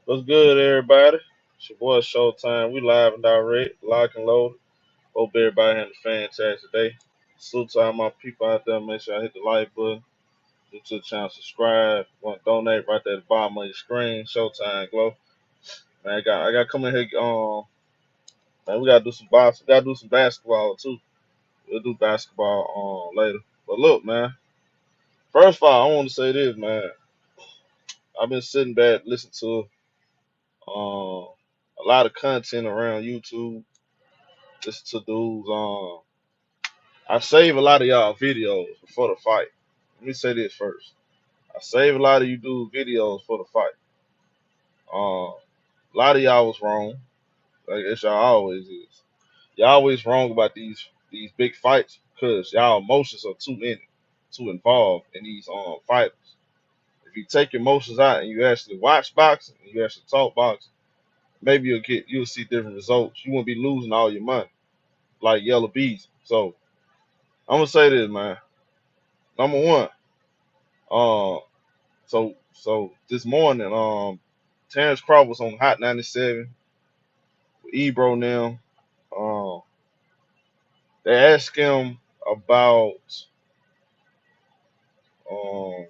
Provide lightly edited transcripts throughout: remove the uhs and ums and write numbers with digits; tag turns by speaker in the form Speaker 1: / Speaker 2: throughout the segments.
Speaker 1: What's good, everybody? It's your boy Showtime. We live and direct, lock and load. Hope everybody having a fantastic day. Salute to all my people out there. Make sure I hit the like button. Do to the channel, subscribe. Want to donate right there at the bottom of your screen. Showtime Glow. Man, I got to come in here. Man, we gotta do some box. We gotta do some basketball too. We'll do basketball later. But look, man. First of all, I want to say this, man. I've been sitting back listening to a lot of content around YouTube. Listen to dudes. I save a lot of y'all videos before the fight. Let me say this first. I save a lot of you dudes videos for the fight. A lot of y'all was wrong. Like it's y'all always is. Y'all always wrong about these big fights because y'all emotions are too many, too involved in these fighters. If you take your emotions out and you actually watch boxing and you actually talk boxing, maybe you'll see different results. You won't be losing all your money like yellow bees. So I'm gonna say this, man. Number one, uh, so this morning, Terence Crawford was on Hot 97 with Ebro now. Um, they asked him about um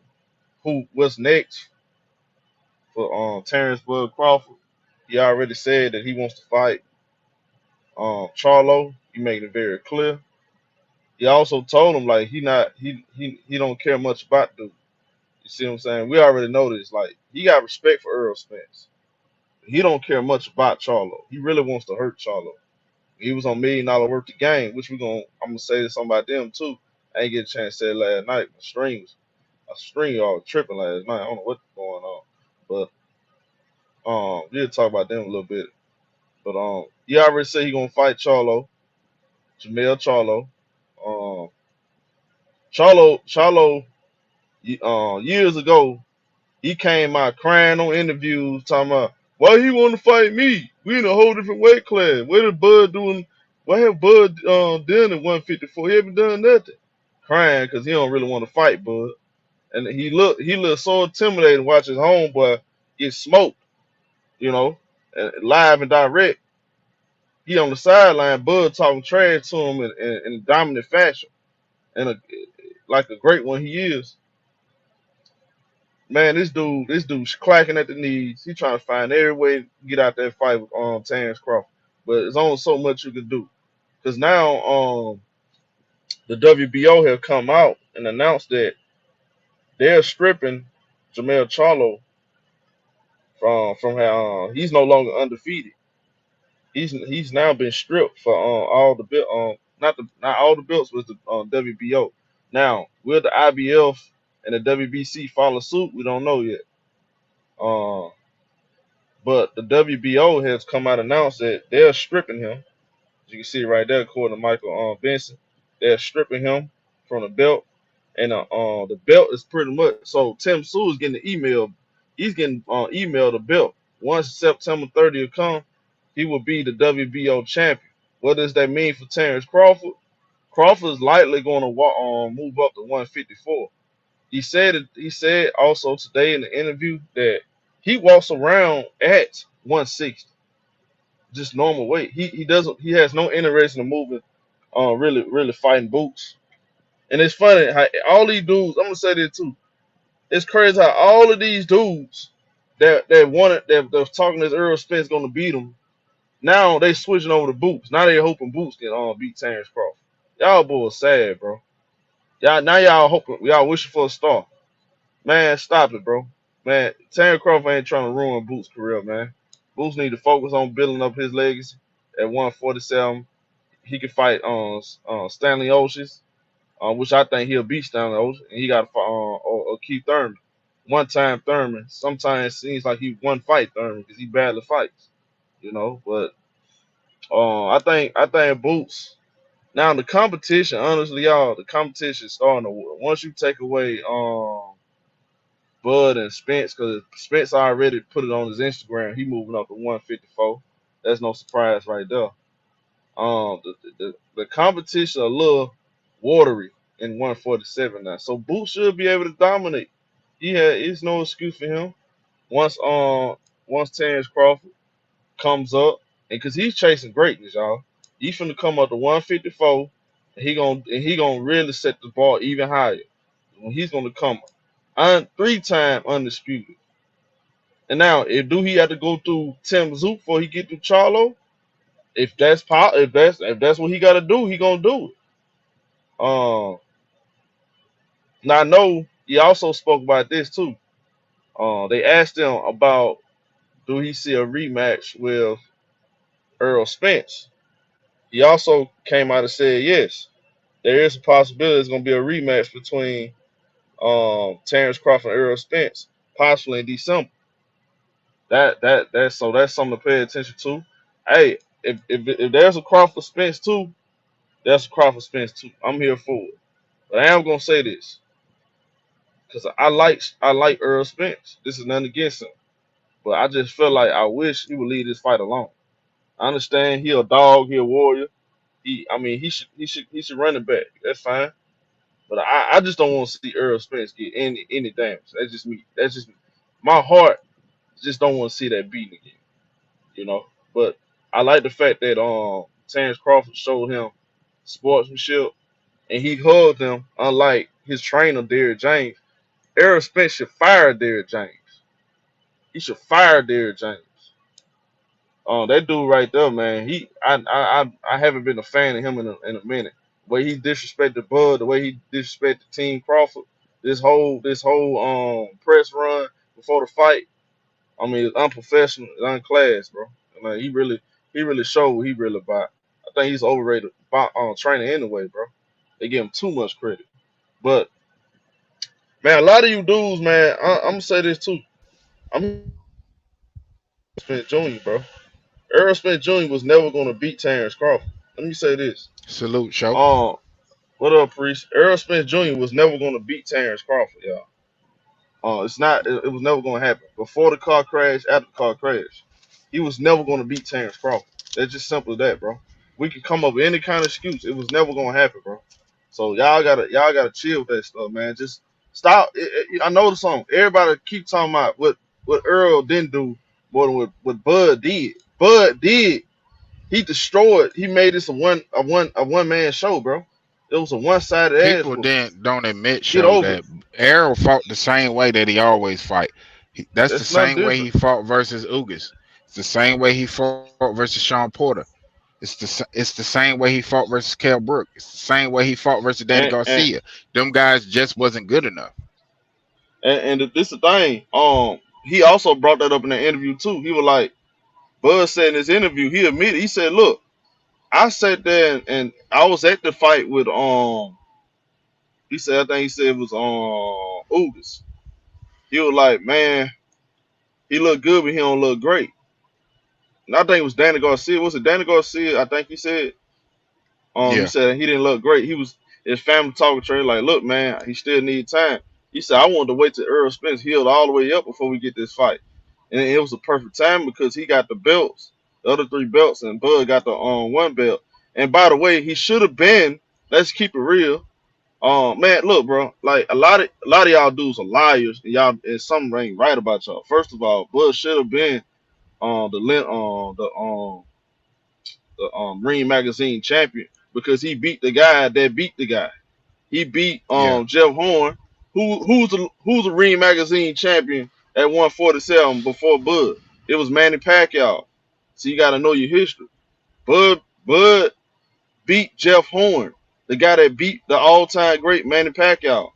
Speaker 1: what's next for Terence Bud Crawford. He already said that he wants to fight Charlo. He made it very clear. He also told him like he don't care much about the. You see what I'm saying? We already know this. Like he got respect for Errol Spence. He don't care much about Charlo. He really wants to hurt Charlo. He was on $1 million worth of game, which I'm gonna say something about them too. I ain't get a chance to say it last night. My stream y'all tripping last night. I don't know what's going on. But we'll talk about them a little bit. But he already said he gonna fight Charlo, Jermell Charlo. Um Charlo years ago, he came out crying on interviews talking about why he want to fight me. We in a whole different weight class. What did Bud doing? What have Bud done at 154? He haven't done nothing. Crying because he don't really want to fight Bud. And he looked so intimidated watch his homeboy get smoked, you know, and live and direct. He on the sideline, Bud talking trash to him in a dominant fashion. And like a great one he is. Man, this dude's clacking at the knees. He trying to find every way to get out that fight with Terence Crawford. But there's only so much you can do. Because now the WBO have come out and announced that they're stripping Jermell Charlo from how he's no longer undefeated. He's now been stripped for all the belt not all the belts with the WBO. Now, will the IBF and the WBC follow suit? We don't know yet. Uh, But the WBO has come out and announced that they're stripping him. As you can see right there, according to Michael Benson, they're stripping him from the belt, and the belt is pretty much so. Tim Tszyu is getting the email. He's getting emailed the belt. Once September 30th come, he will be the WBO champion. What does that mean for Terence Crawford? Crawford is likely going to move up to 154. He said also today in the interview that he walks around at 160, just normal weight. He has no interest in moving really fighting Boots. And it's funny how all these dudes, I'm gonna say this too. It's crazy how all of these dudes that was talking this Errol Spence gonna beat them. Now they switching over to Boots. Now they hoping Boots can beat Terence Crawford. Y'all boys sad, bro. Y'all hoping, y'all wishing for a star. Man, stop it, bro. Man, Terence Crawford ain't trying to ruin Boots' career, man. Boots need to focus on building up his legacy. At 147, he can fight Stanley Oceans, which I think he'll beat Stanley Ocean. And he got to fight or Keith Thurman. One time Thurman. Sometimes it seems like he one fight Thurman because he badly fights, you know. But I think Boots. Now the competition, honestly, y'all, the competition is starting to. Once you take away Bud and Spence, because Spence already put it on his Instagram. He moving up to 154. That's no surprise right there. The competition a little watery in 147 now, so Boots should be able to dominate. It's no excuse for him. Once once Terence Crawford comes up, and because he's chasing greatness, y'all, he's finna come up to 154, and he gonna really set the bar even higher. When he's gonna come three-time undisputed. And now, if do he have to go through Tim Zook before he get to Charlo? If that's what he got to do, he gonna do it. Now I know he also spoke about this too. They asked him about do he see a rematch with Errol Spence. He also came out and said yes, there is a possibility it's gonna be a rematch between Terence Crawford and Errol Spence, possibly in December. That's something to pay attention to. Hey, if there's a Crawford Spence too, that's a Crawford Spence too. I'm here for it. But I am gonna say this because I like Errol Spence. This is nothing against him, but I just feel like I wish he would leave this fight alone. I understand he a dog, he a warrior. He should run it back. That's fine. But I just don't want to see Errol Spence get any damage. That's just me. That's just me. My heart just don't want to see that beating again. You know. But I like the fact that Terence Crawford showed him sportsmanship and he hugged him, unlike his trainer Derrick James. Errol Spence should fire Derrick James. He should fire Derrick James. That dude right there, man. I haven't been a fan of him in a minute. The way he disrespected Bud, the way he disrespected Team Crawford, this whole press run before the fight. I mean, it's unprofessional, it's unclassed, bro. Like he really showed what he really about. I think he's overrated trainer anyway, bro. They give him too much credit. But man, a lot of you dudes, man, I'm gonna say this too. I'm Spence Jr., bro. Errol Spence Jr. was never gonna beat Terence Crawford. Let me say this.
Speaker 2: Salute, show.
Speaker 1: What up, Priest? Errol Spence Jr. was never gonna beat Terence Crawford, y'all. It's not. It was never gonna happen. Before the car crash, after the car crash, he was never gonna beat Terence Crawford. That's just simple as that, bro. We can come up with any kind of excuse. It was never gonna happen, bro. So y'all gotta chill with that stuff, man. Just stop. I know the song. Everybody keep talking about what Earl didn't do more than what Bud did. Bud did. He destroyed. He made this a one man show, bro. It was a one sided ass
Speaker 2: People
Speaker 1: whooping.
Speaker 2: then don't admit,
Speaker 1: Get
Speaker 2: show,
Speaker 1: over it.
Speaker 2: that Errol fought the same way that he always fight. That's the
Speaker 1: That's nothing
Speaker 2: same way
Speaker 1: different.
Speaker 2: he fought versus Ugas. It's the same way he fought versus Sean Porter. It's the same way he fought versus Kell Brook. It's the same way he fought versus Danny
Speaker 1: And and
Speaker 2: Garcia. Them guys just wasn't good enough.
Speaker 1: and this the thing. He also brought that up in the interview too. He was like, Bud said in his interview, he admitted, he said, look, I sat there and I was at the fight with he said, I think he said it was Ugas. He was like, man, he looked good, but he don't look great. And I think it was Danny Garcia. Was it Danny Garcia? I think he said. He
Speaker 2: Yeah.
Speaker 1: said he didn't look great. He was his family talking to him like, look, man, he still need time. He said, I wanted to wait till Errol Spence healed all the way up before we get this fight. And it was a perfect time because he got the belts, the other three belts, and Bud got the one belt. And by the way, he should have been, let's keep it real. Man, look, bro, like a lot of y'all dudes are liars and y'all and something ain't right about y'all. First of all, Bud should have been the Ring Magazine champion because he beat the guy that beat the guy. He beat
Speaker 2: Yeah.
Speaker 1: Jeff Horn, who's a Ring Magazine champion at 147 before Bud. It was Manny Pacquiao. So you got to know your history. Bud beat Jeff Horn, the guy that beat the all-time great Manny Pacquiao.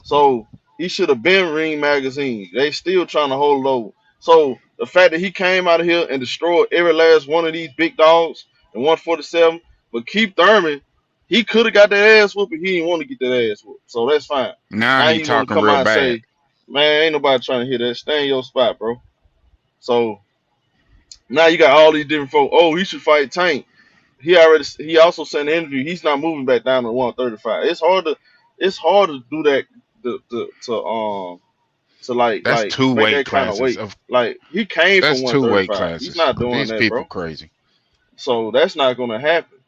Speaker 1: So he should have been Ring Magazine. They still trying to hold it over. So the fact that he came out of here and destroyed every last one of these big dogs in 147, but Keith Thurman, he could have got that ass whooped, but he didn't want to get that ass whooped. So that's fine.
Speaker 2: Now
Speaker 1: Now
Speaker 2: he
Speaker 1: he want to
Speaker 2: talking
Speaker 1: come out
Speaker 2: real
Speaker 1: and
Speaker 2: bad.
Speaker 1: say, man, ain't nobody trying to hear that. Stay in your spot, bro. So now you got all these different folks. Oh, he should fight Tank. He also said in the interview he's not moving back down to 135. It's hard to do that to
Speaker 2: That's two
Speaker 1: make
Speaker 2: weight
Speaker 1: that kind of
Speaker 2: classes.
Speaker 1: weight.
Speaker 2: Of
Speaker 1: Like he came from
Speaker 2: That's two weight
Speaker 1: 135. He's
Speaker 2: classes.
Speaker 1: not doing
Speaker 2: These
Speaker 1: that,
Speaker 2: people
Speaker 1: bro.
Speaker 2: crazy.
Speaker 1: So that's not gonna happen.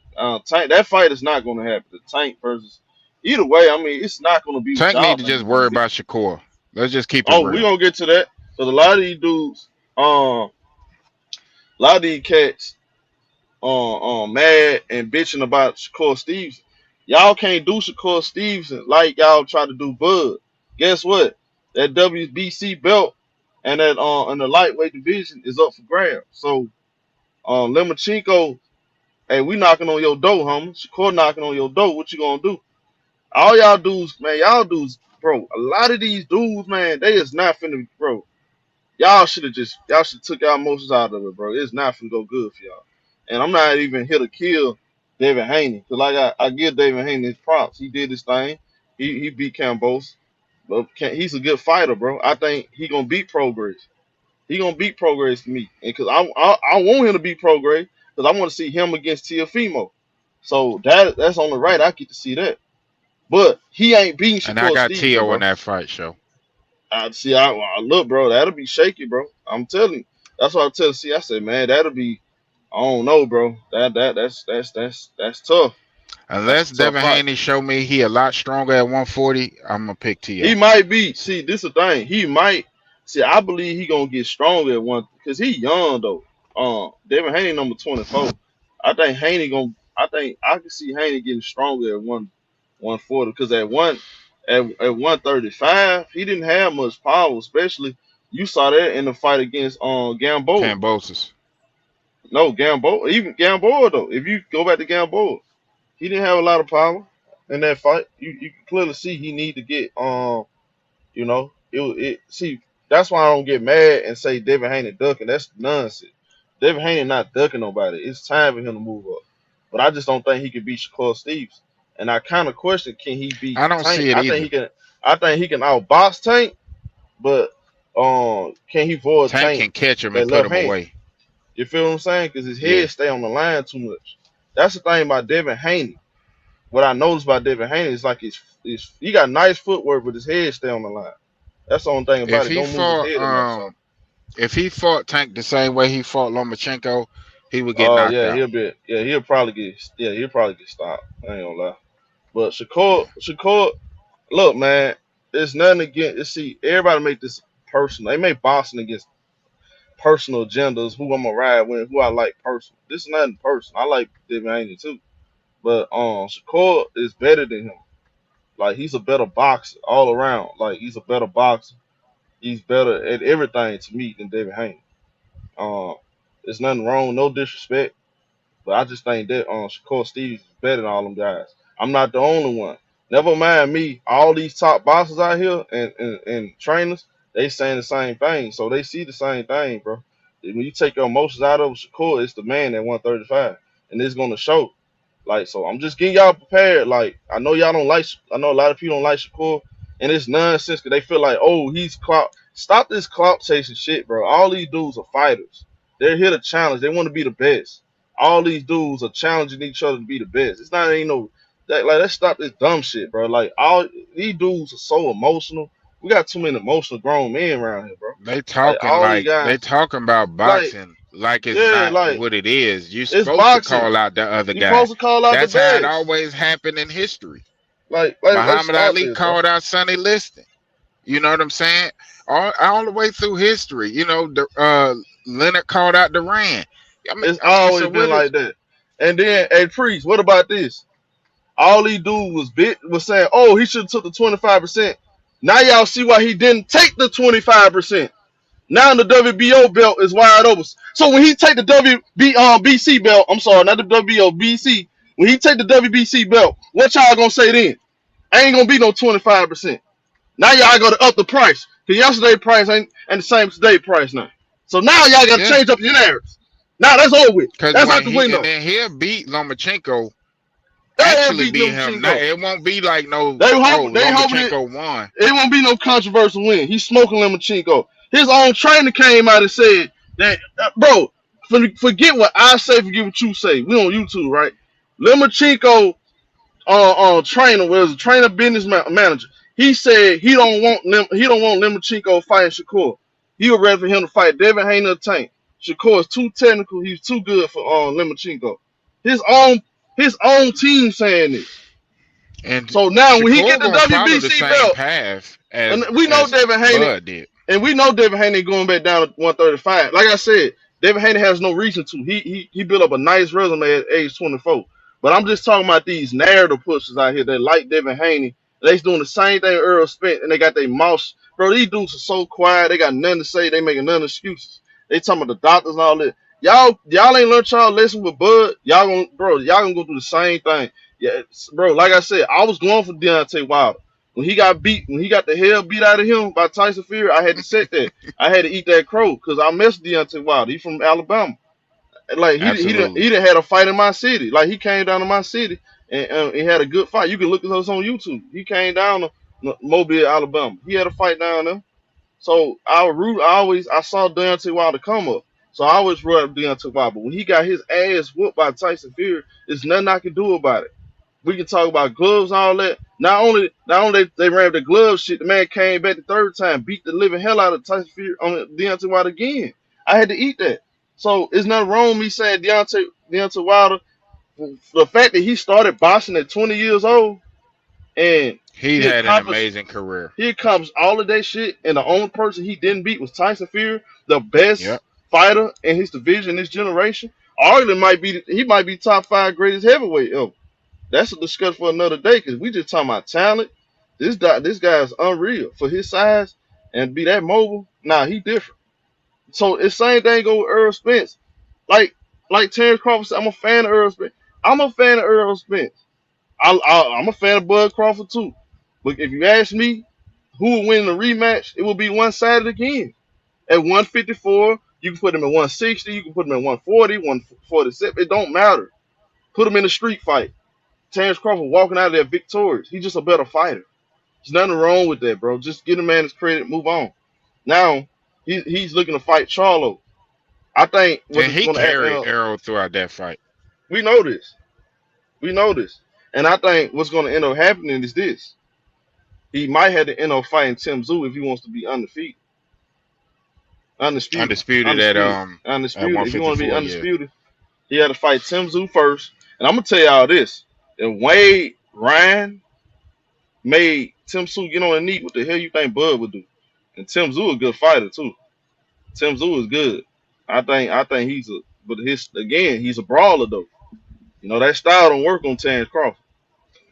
Speaker 1: Tank that fight is not gonna happen. The Tank versus either way, I mean it's not gonna be what
Speaker 2: Tank
Speaker 1: y'all
Speaker 2: need to
Speaker 1: think
Speaker 2: just
Speaker 1: it's gonna
Speaker 2: worry
Speaker 1: be.
Speaker 2: about Shakur. Let's just keep it
Speaker 1: Oh, we
Speaker 2: real.
Speaker 1: gonna get to that. Because a lot of these dudes, A lot of these cats mad and bitching about Shakur Stevenson. Y'all can't do Shakur Stevenson like y'all try to do Bud. Guess what? That WBC belt and that in the lightweight division is up for grabs. So Lemachenko, hey, we knocking on your door, homie. Shakur knocking on your door. What you gonna do? All y'all dudes, man, y'all dudes, bro. A lot of these dudes, man, they is not finna, bro. Y'all should took y'all emotions out of it, bro. It's not finna go good for y'all. And I'm not even here to kill David Haney, cause like I give David Haney his props. He did his thing. He beat Campos, but he's a good fighter, bro. I think he gonna beat Prograis. He gonna beat Prograis to me, and cause I want him to beat Prograis, cause I want to see him against Teofimo. So that's on the right. I get to see that, but he ain't beating
Speaker 2: And I
Speaker 1: Shakur
Speaker 2: got
Speaker 1: Stevenson,
Speaker 2: Tio in
Speaker 1: bro.
Speaker 2: that fight show.
Speaker 1: I see. I look, bro. That'll be shaky, bro. I'm telling you. That's what I tell. See, I said, man, that'll be. I don't know, bro. That's tough. That's
Speaker 2: Unless
Speaker 1: a tough
Speaker 2: Devin
Speaker 1: fight.
Speaker 2: Haney show me he a lot stronger at 140, I'm gonna pick
Speaker 1: He
Speaker 2: Tio.
Speaker 1: might be. See, this is the thing. He might. See, I believe he gonna get stronger at one because he young though. Devin Haney number 24. I think Haney gonna. I think I can see Haney getting stronger at 140 because at 135 he didn't have much power. Especially you saw that in the fight against Gamboa.
Speaker 2: Cambosis.
Speaker 1: No, Gamboa. Even Gamboa though. If you go back to Gamboa, he didn't have a lot of power in that fight. You can clearly see he need to get it see, that's why I don't get mad and say Devin Haney ducking. That's nonsense. Devin Haney not ducking nobody. It's time for him to move up. But I just don't think he can beat Shakur Stevenson. And I kind of question, can he beat
Speaker 2: I don't
Speaker 1: Tank?
Speaker 2: see it either.
Speaker 1: I think he can outbox Tank, but can he void
Speaker 2: Tank
Speaker 1: Tank
Speaker 2: can catch him and
Speaker 1: that
Speaker 2: put
Speaker 1: left
Speaker 2: him
Speaker 1: hand?
Speaker 2: away.
Speaker 1: You feel what I'm saying? Because his
Speaker 2: Yeah.
Speaker 1: head stay on the line too much. That's the thing about Devin Haney. What I noticed about Devin Haney is like his he got nice footwork, but his head stay on the line. That's the only thing about
Speaker 2: If
Speaker 1: it.
Speaker 2: he
Speaker 1: Don't move his
Speaker 2: fought
Speaker 1: head enough. So
Speaker 2: if he fought Tank the same way he fought Lomachenko, he would get knocked
Speaker 1: yeah,
Speaker 2: out.
Speaker 1: he'll probably get stopped. I ain't gonna lie. But Shakur, look, man, there's nothing against. See, everybody make this personal. They make boxing against personal agendas. Who I'm gonna ride with, who I like personal. This is nothing personal. I like Devin Haney too, but Shakur is better than him. Like he's a better boxer all around. Like he's a better boxer. He's better at everything to me than Devin Haney. Um, there's nothing wrong, no disrespect. But I just think that Shakur Stevens is better than all them guys. I'm not the only one. Never mind me. All these top bosses out here and trainers, they saying the same thing. So they see the same thing, bro. When you take your emotions out of Shakur, it's the man at 135. And it's gonna show. Like, so I'm just getting y'all prepared. Like, I know y'all don't like I know a lot of people don't like Shakur, and it's nonsense because they feel like, oh, he's clout. Stop this clout chasing shit, bro. All these dudes are fighters. They're here to challenge. They want to be the best. All these dudes are challenging each other to be the best. It's not ain't no that like let's stop this dumb shit, bro. Like all these dudes are so emotional. We got too many emotional grown men around here, bro. Like all these
Speaker 2: They
Speaker 1: guys,
Speaker 2: talking about
Speaker 1: like
Speaker 2: boxing like it's
Speaker 1: yeah,
Speaker 2: not
Speaker 1: like
Speaker 2: what it is. You're
Speaker 1: it's
Speaker 2: supposed to
Speaker 1: boxing.
Speaker 2: call out the other
Speaker 1: You
Speaker 2: guy.
Speaker 1: supposed to call out the
Speaker 2: That's how it
Speaker 1: best.
Speaker 2: always happened in history.
Speaker 1: Let's
Speaker 2: Muhammad
Speaker 1: stop
Speaker 2: Ali
Speaker 1: this, bro.
Speaker 2: called out Sonny Liston. You know what I'm saying? All the way through history. Leonard called out Duran.
Speaker 1: It's
Speaker 2: I mean,
Speaker 1: always
Speaker 2: so
Speaker 1: been
Speaker 2: what is
Speaker 1: like that. And then, hey, Priest, what about this? All he do was saying, oh, he should have took the 25%. Now y'all see why he didn't take the 25%. Now the WBO belt is wide open. So when he take the WBC belt, I'm sorry, not the WBO BC. When he take the WBC belt, what y'all gonna say then? Ain't gonna be no 25%. Now y'all gotta up the price. Cause yesterday price ain't the same as today price now. So now y'all gotta
Speaker 2: yeah?
Speaker 1: change up your narratives. Now that's over with.
Speaker 2: Because
Speaker 1: That's out
Speaker 2: when
Speaker 1: the
Speaker 2: he and
Speaker 1: window.
Speaker 2: then he'll beat Lomachenko,
Speaker 1: They
Speaker 2: actually
Speaker 1: beat
Speaker 2: beat him. Now
Speaker 1: Lomachenko.
Speaker 2: it won't be like no,
Speaker 1: They
Speaker 2: oh,
Speaker 1: hope it
Speaker 2: Lomachenko won.
Speaker 1: it won't be no controversial win. He's smoking Lemachenko. His own trainer came out and said that, bro, forget what I say, forget what you say. We on YouTube, right? Lemachenko trainer was a trainer business manager. He said he don't want Lemachenko fighting Shakur. He would rather for him to fight Devin Haney or Tank. Shakur is too technical. He's too good for Lemachenko. His own his own team saying this.
Speaker 2: And
Speaker 1: So now when he get
Speaker 2: Shakur
Speaker 1: the
Speaker 2: gonna follow the
Speaker 1: WBC
Speaker 2: same
Speaker 1: belt,
Speaker 2: path
Speaker 1: and we know
Speaker 2: as
Speaker 1: Devin Haney,
Speaker 2: Bud did.
Speaker 1: and we know Devin Haney going back down to 135. Like I said, Devin Haney has no reason to. He built up a nice resume at age 24. But I'm just talking about these narrative pushers out here that like Devin Haney. They doing the same thing Earl Spence, and they got their mouths. Bro, these dudes are so quiet. They got nothing to say. They making none excuses. They talking about the doctors and all that. Y'all ain't learned y'all lesson with Bud. Y'all gonna go through the same thing. Yeah, bro. Like I said, I was going for Deontay Wilder. When he got the hell beat out of him by Tyson Fury, I had to set that. I had to eat that crow because I missed Deontay Wilder. He from Alabama. Like
Speaker 2: Absolutely.
Speaker 1: he didn't had a fight in my city. Like he came down to my city and he had a good fight. You can look at us on YouTube. He came down to Mobile, Alabama. He had a fight down there. So I saw Deontay Wilder come up. So I always wrote up Deontay Wilder. But when he got his ass whooped by Tyson Fury, there's nothing I can do about it. We can talk about gloves and all that. Not only they ran the glove shit, the man came back the third time, beat the living hell out of Tyson Fury on Deontay Wilder again. I had to eat that. So it's nothing wrong with me saying Deontay Wilder. The fact that he started boxing at 20 years old and
Speaker 2: He
Speaker 1: he
Speaker 2: had an
Speaker 1: accomplished
Speaker 2: amazing career.
Speaker 1: he accomplished all of that shit, and the only person he didn't beat was Tyson Fury, the best
Speaker 2: Yep.
Speaker 1: fighter in his division, this generation. Arguably he might be top five greatest heavyweight ever. That's a discussion for another day because we just talking about talent. This guy is unreal for his size and be that mobile. Nah, he different. So it's same thing go with Errol Spence. Like like Terence Crawford said, I'm a fan of Errol Spence. I'm a fan of Errol Spence. I'm a fan of Bud Crawford too. But if you ask me who would win the rematch, it would be one sided again. At 154, you can put him at 160, you can put him at 140, 147. It don't matter. Put him in a street fight. Terence Crawford walking out of there victorious. He's just a better fighter. There's nothing wrong with that, bro. Just give the man his credit, move on. Now he's looking to fight Charlo. I think what's
Speaker 2: And he
Speaker 1: going to
Speaker 2: carried
Speaker 1: happen.
Speaker 2: Errol throughout that fight.
Speaker 1: We know this. We know this. And I think what's going to end up happening is this. He might have to end up fighting Tim Tszyu if he wants to be undefeated. Undisputed.
Speaker 2: Undisputed
Speaker 1: Undisputed.
Speaker 2: at
Speaker 1: Undisputed. If you want to be
Speaker 2: 154, yeah.
Speaker 1: undisputed, he had to fight Tim Tszyu first. And I'm going to tell y'all this. If Wade Ryan made Tim Tszyu get on a knee, what the hell you think Bud would do? And Tim Tszyu a good fighter too. Tim Tszyu is good. I think he's a brawler though. You know that style don't work on Terence Crawford.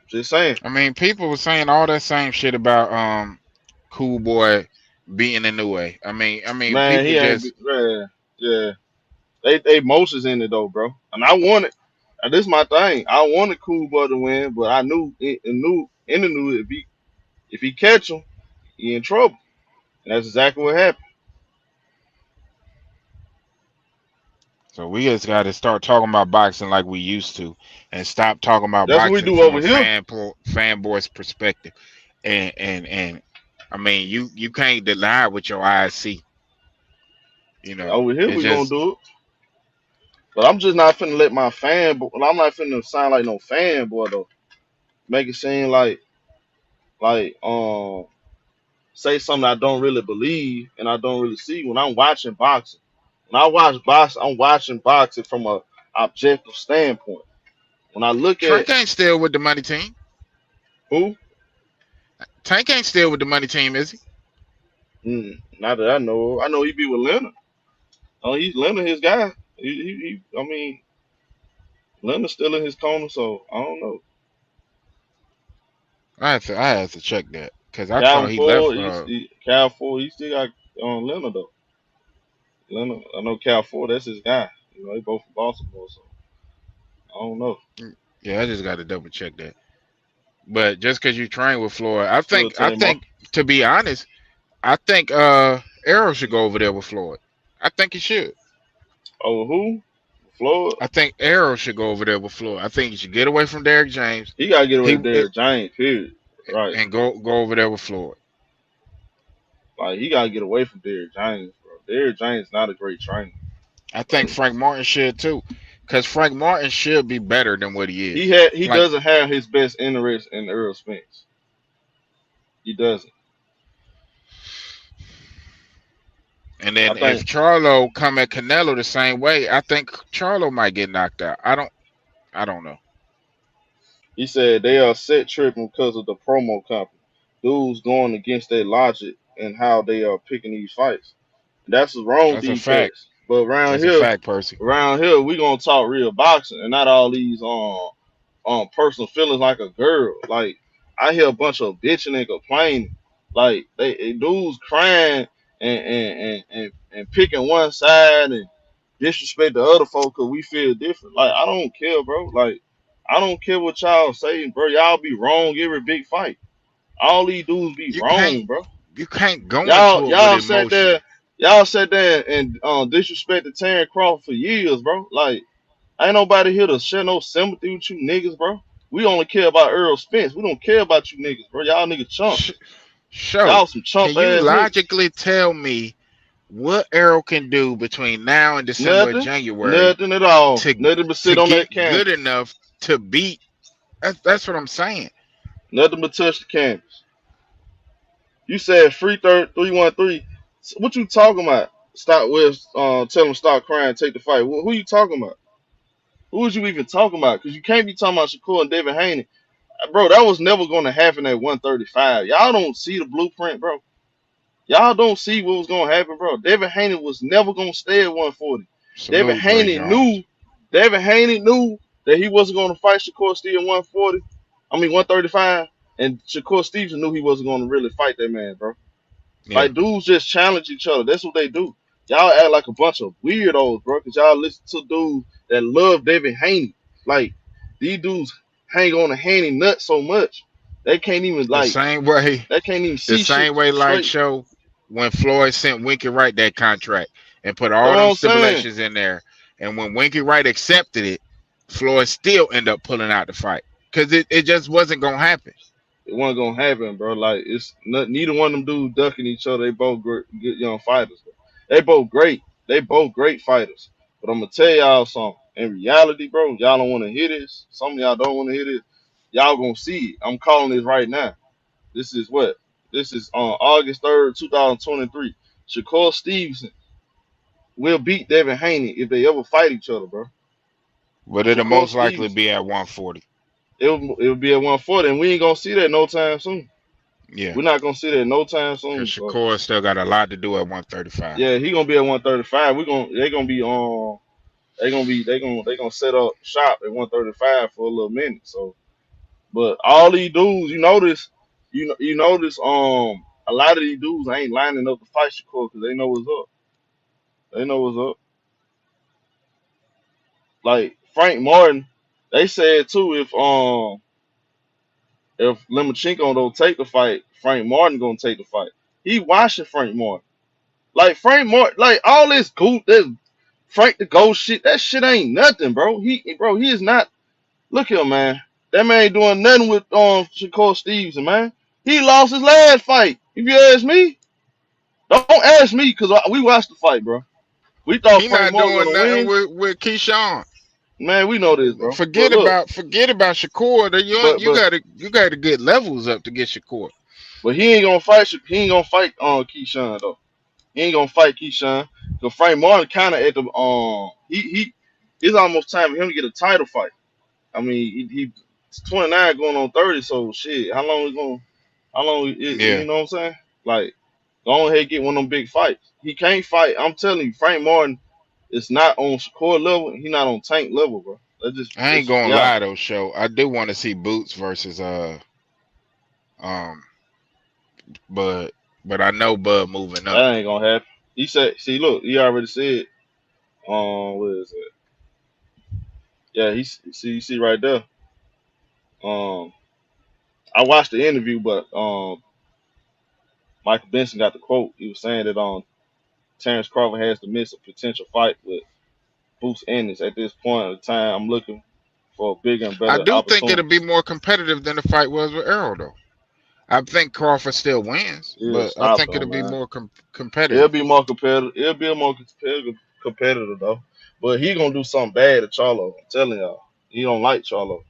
Speaker 1: Just saying.
Speaker 2: I mean, people were saying all that same shit about Cool Boy beating a new way. I mean,
Speaker 1: Man,
Speaker 2: people
Speaker 1: he ain't
Speaker 2: just
Speaker 1: yeah. They emotions in it though, bro. And I wanted this is my thing. I wanted Cool Boy to win, but I knew if he catch him, he in trouble. And that's exactly what happened.
Speaker 2: so we just got to start talking about boxing like we used to, and stop talking about
Speaker 1: That's what we
Speaker 2: boxing
Speaker 1: do
Speaker 2: from
Speaker 1: over
Speaker 2: a
Speaker 1: here.
Speaker 2: fanboy's perspective. And I mean, you can't deny what your eyes see. You know,
Speaker 1: Over here
Speaker 2: it's
Speaker 1: we gonna
Speaker 2: just
Speaker 1: do it. But I'm just not finna let my I'm not finna sound like no fanboy though. Make it seem like say something I don't really believe and I don't really see when I'm watching boxing. When I watch boxing, I'm watching boxing from a objective standpoint. When I look at
Speaker 2: Tank ain't still with the money team.
Speaker 1: who,
Speaker 2: Tank ain't still with the money team, is he?
Speaker 1: not that I know he be with Leonard. Oh, he's Leonard his guy. I mean, Leonard's still in his corner, so I don't know.
Speaker 2: I had to check that because I thought he left.
Speaker 1: Cal Ford, he still got Leonard though. Leonard, I know Cal Ford, that's his guy. You know, they both from Baltimore, so I don't know.
Speaker 2: Yeah, I just got to double check that. But just because you train with Floyd, I
Speaker 1: Still
Speaker 2: think I
Speaker 1: tell him,
Speaker 2: think to be honest, I think Errol should go over there with Floyd. I think he should.
Speaker 1: oh who? Floyd.
Speaker 2: I think Errol should go over there with Floyd. I think he should get away from Derrick James.
Speaker 1: He gotta get away
Speaker 2: He
Speaker 1: with Derrick James, period. Right.
Speaker 2: and go over there with Floyd.
Speaker 1: Like he gotta get away from Derrick James, bro. Derrick James not a great trainer.
Speaker 2: I think
Speaker 1: Like
Speaker 2: Frank Martin should too, because Frank Martin should be better than what he is.
Speaker 1: he
Speaker 2: Like,
Speaker 1: doesn't have his best interest in Errol Spence. He doesn't.
Speaker 2: and
Speaker 1: I
Speaker 2: then if
Speaker 1: think
Speaker 2: Charlo come at Canelo the same way, I think Charlo might get knocked out. I don't know.
Speaker 1: He said they are set tripping because of the promo company. Dudes going against their logic and how they are picking these fights. That's what's wrong with
Speaker 2: That's a
Speaker 1: these
Speaker 2: fact.
Speaker 1: cats. But
Speaker 2: That's a fact, Percy.
Speaker 1: around here, we gonna talk real boxing and not all these personal feelings like a girl. Like I hear a bunch of bitching and complaining. Like they dudes crying and picking one side and disrespect the other folk because we feel different. Like I don't care, bro. Like I don't care what y'all saying, bro. Y'all be wrong every big fight. All these dudes be
Speaker 2: You can't
Speaker 1: wrong, bro.
Speaker 2: you can't go
Speaker 1: Y'all
Speaker 2: into it with
Speaker 1: y'all sat
Speaker 2: emotion.
Speaker 1: there, y'all sat there and disrespected Terence Crawford for years, bro. Like ain't nobody here to share no sympathy with you niggas, bro. We only care about Errol Spence. We don't care about you niggas, bro. Y'all niggas
Speaker 2: Sh-
Speaker 1: chumps.
Speaker 2: Show.
Speaker 1: Y'all some
Speaker 2: Can
Speaker 1: chump
Speaker 2: you
Speaker 1: ass niggas.
Speaker 2: logically tell me what Arrow can do between now and December or
Speaker 1: Nothing.
Speaker 2: January
Speaker 1: Nothing at all.
Speaker 2: to
Speaker 1: Nothing but
Speaker 2: to
Speaker 1: sit on that
Speaker 2: get good
Speaker 1: canvas.
Speaker 2: enough to beat? That's what I'm saying.
Speaker 1: Nothing but touch the canvas. You said free third 313. What you talking about? Stop with tell them stop crying, take the fight. Who you talking about? Who was you even talking about? Because you can't be talking about Shakur and David Haney. Bro, that was never going to happen at 135. Y'all don't see the blueprint, bro. Y'all don't see what was going to happen, bro. David Haney was never going to stay at 140. David
Speaker 2: Salute, Dre
Speaker 1: Haney
Speaker 2: Jones.
Speaker 1: knew. David Haney knew that he wasn't going to fight Shakur Stevenson 140. I mean 135. And Shakur Stevenson knew he wasn't going to really fight that man, bro.
Speaker 2: Yeah.
Speaker 1: Like dudes just challenge each other. That's what they do. Y'all act like a bunch of weirdos, bro, because y'all listen to dudes that love David Haney. Like these dudes hang on to Haney nuts so much they can't even
Speaker 2: The
Speaker 1: like
Speaker 2: same way
Speaker 1: they can't even
Speaker 2: the
Speaker 1: see shit
Speaker 2: same way like
Speaker 1: straight.
Speaker 2: show when Floyd sent Winky Wright that contract and put
Speaker 1: That's
Speaker 2: all
Speaker 1: what
Speaker 2: them
Speaker 1: I'm saying.
Speaker 2: stipulations in there. And when Winky Wright accepted it, Floyd still ended up pulling out the fight. Because it just wasn't gonna happen.
Speaker 1: It wasn't gonna happen, bro. Like it's not, neither one of them dudes ducking each other. They both great, good young fighters. Bro. They both great. They both great fighters. But I'm gonna tell y'all something. In reality, bro, y'all don't want to hear this. Some of y'all don't want to hear this. Y'all gonna see it. I'm calling this right now. This is what? This is on August 3rd, 2023. Shakur Stevenson will beat Devin Haney if they ever fight each other, bro.
Speaker 2: But it'll
Speaker 1: Shakur
Speaker 2: most likely
Speaker 1: Stevenson.
Speaker 2: be at 140.
Speaker 1: It'll be at 140, and we ain't gonna see that no time soon.
Speaker 2: Yeah.
Speaker 1: We're not gonna see that no time
Speaker 2: Because
Speaker 1: soon. So
Speaker 2: Shakur still got a lot to do at 135.
Speaker 1: yeah, he gonna be at 135. They gonna be they gonna set up shop at 135 for a little minute. So, but all these dudes, you notice a lot of these dudes ain't lining up to fight Shakur because they know what's up. They know what's up. Like Frank Martin, they said too if Lemachenko don't take the fight, Frank Martin gonna take the fight. He watching Frank Martin. Like Frank Martin, like all this Frank the Ghost shit, that shit ain't nothing, bro. He is not. Look here, man. That man ain't doing nothing with Shakur Stevenson, man. He lost his last fight. If you ask me, don't ask me because we watched the fight, bro. We thought
Speaker 2: He
Speaker 1: Frank
Speaker 2: not
Speaker 1: Martin
Speaker 2: doing
Speaker 1: gonna
Speaker 2: nothing
Speaker 1: win,
Speaker 2: with Keyshawn.
Speaker 1: man. We know this, bro. But
Speaker 2: Forget
Speaker 1: look,
Speaker 2: about Shakur.
Speaker 1: but
Speaker 2: You
Speaker 1: but
Speaker 2: gotta get levels up to get Shakur.
Speaker 1: but he ain't gonna fight. He ain't gonna fight Keyshawn though. He ain't gonna fight Keyshawn. Cause Frank Martin kind of at the it's almost time for him to get a title fight. I mean, he's 29 going on 30, so shit. How long you
Speaker 2: Yeah.
Speaker 1: know what I'm saying? Like, go ahead and get one of them big fights. He can't fight. I'm telling you, Frank Martin is not on Shakur level. He not on Tank level, bro.
Speaker 2: I ain't
Speaker 1: That's just
Speaker 2: gonna
Speaker 1: reality.
Speaker 2: lie though, show. I do want to see Boots versus um but I know Bud moving up.
Speaker 1: That ain't gonna happen. He said, see, look, he already said, what is it? Yeah, you see right there. Um, I watched the interview, but Michael Benson got the quote. He was saying that Terence Crawford has to miss a potential fight with Boots Ennis. At this point in time, I'm looking for a bigger and
Speaker 2: I
Speaker 1: better
Speaker 2: do think it'll
Speaker 1: opportunity.
Speaker 2: be more competitive than the fight was with Errol though. I think Crawford still wins,
Speaker 1: Yeah,
Speaker 2: but I
Speaker 1: stop
Speaker 2: think
Speaker 1: though,
Speaker 2: it'll be
Speaker 1: man.
Speaker 2: more
Speaker 1: It'll
Speaker 2: competitive.
Speaker 1: be more competitive. It'll be a more competitor though. But he gonna do something bad to Charlo. I'm telling y'all. He don't like Charlo.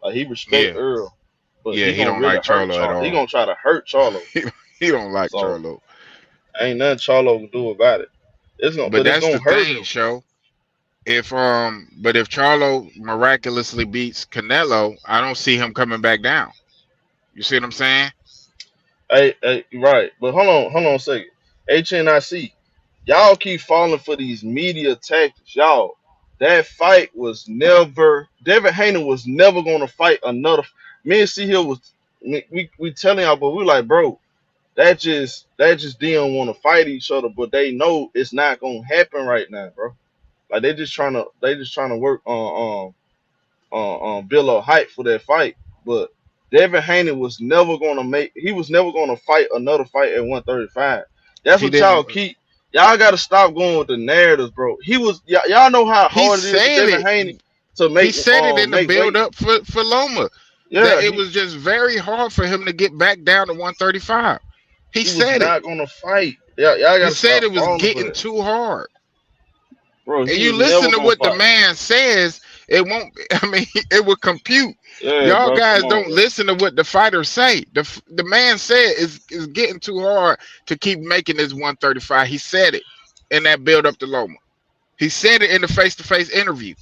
Speaker 1: Like he respect
Speaker 2: Yeah.
Speaker 1: Earl, but
Speaker 2: Yeah,
Speaker 1: he
Speaker 2: he
Speaker 1: gonna
Speaker 2: don't
Speaker 1: really
Speaker 2: like
Speaker 1: hurt
Speaker 2: Charlo at
Speaker 1: Charlo. He
Speaker 2: all.
Speaker 1: gonna try to hurt Charlo.
Speaker 2: he, he don't like
Speaker 1: So
Speaker 2: Charlo.
Speaker 1: ain't nothing Charlo can do about it.
Speaker 2: But
Speaker 1: But it's
Speaker 2: that's
Speaker 1: gonna
Speaker 2: the
Speaker 1: hurt
Speaker 2: thing,
Speaker 1: him.
Speaker 2: show. But if Charlo miraculously beats Canelo, I don't see him coming back down. You see what I'm saying?
Speaker 1: Hey, right. But hold on a second. HNIC, y'all keep falling for these media tactics. Y'all, that fight was never, Devin Haney was never going to fight another. Me and C Hill was, we telling y'all, but we like, bro, that just they don't want to fight each other, but they know it's not going to happen right now, bro. Like they just trying to work on build a hype for that fight. But Devin Haney was never gonna make. He was never gonna fight another fight at 135. That's
Speaker 2: He
Speaker 1: what y'all
Speaker 2: didn't.
Speaker 1: keep. Y'all got to stop going with the narratives, bro. Y'all know how
Speaker 2: He
Speaker 1: hard it is for
Speaker 2: said
Speaker 1: Devin
Speaker 2: it.
Speaker 1: Haney to
Speaker 2: He said it in the
Speaker 1: make
Speaker 2: build
Speaker 1: weight.
Speaker 2: up for Loma that
Speaker 1: Yeah,
Speaker 2: it was just very hard for him to get back down to 135. He
Speaker 1: he was
Speaker 2: said it.
Speaker 1: not gonna fight. Yeah, y'all got
Speaker 2: He
Speaker 1: to
Speaker 2: said
Speaker 1: stop
Speaker 2: it was
Speaker 1: falling for
Speaker 2: getting
Speaker 1: that,
Speaker 2: too hard.
Speaker 1: bro.
Speaker 2: And
Speaker 1: He
Speaker 2: you
Speaker 1: was
Speaker 2: listen
Speaker 1: never
Speaker 2: to
Speaker 1: gonna
Speaker 2: what the
Speaker 1: fight.
Speaker 2: man says, it won't. I mean, it will compute.
Speaker 1: Yeah,
Speaker 2: Y'all
Speaker 1: bro. Come
Speaker 2: guys
Speaker 1: on,
Speaker 2: don't
Speaker 1: bro.
Speaker 2: listen to what the fighters say. The man said is getting too hard to keep making this 135. He said it in that build up to Loma. He said it in the face to face interview.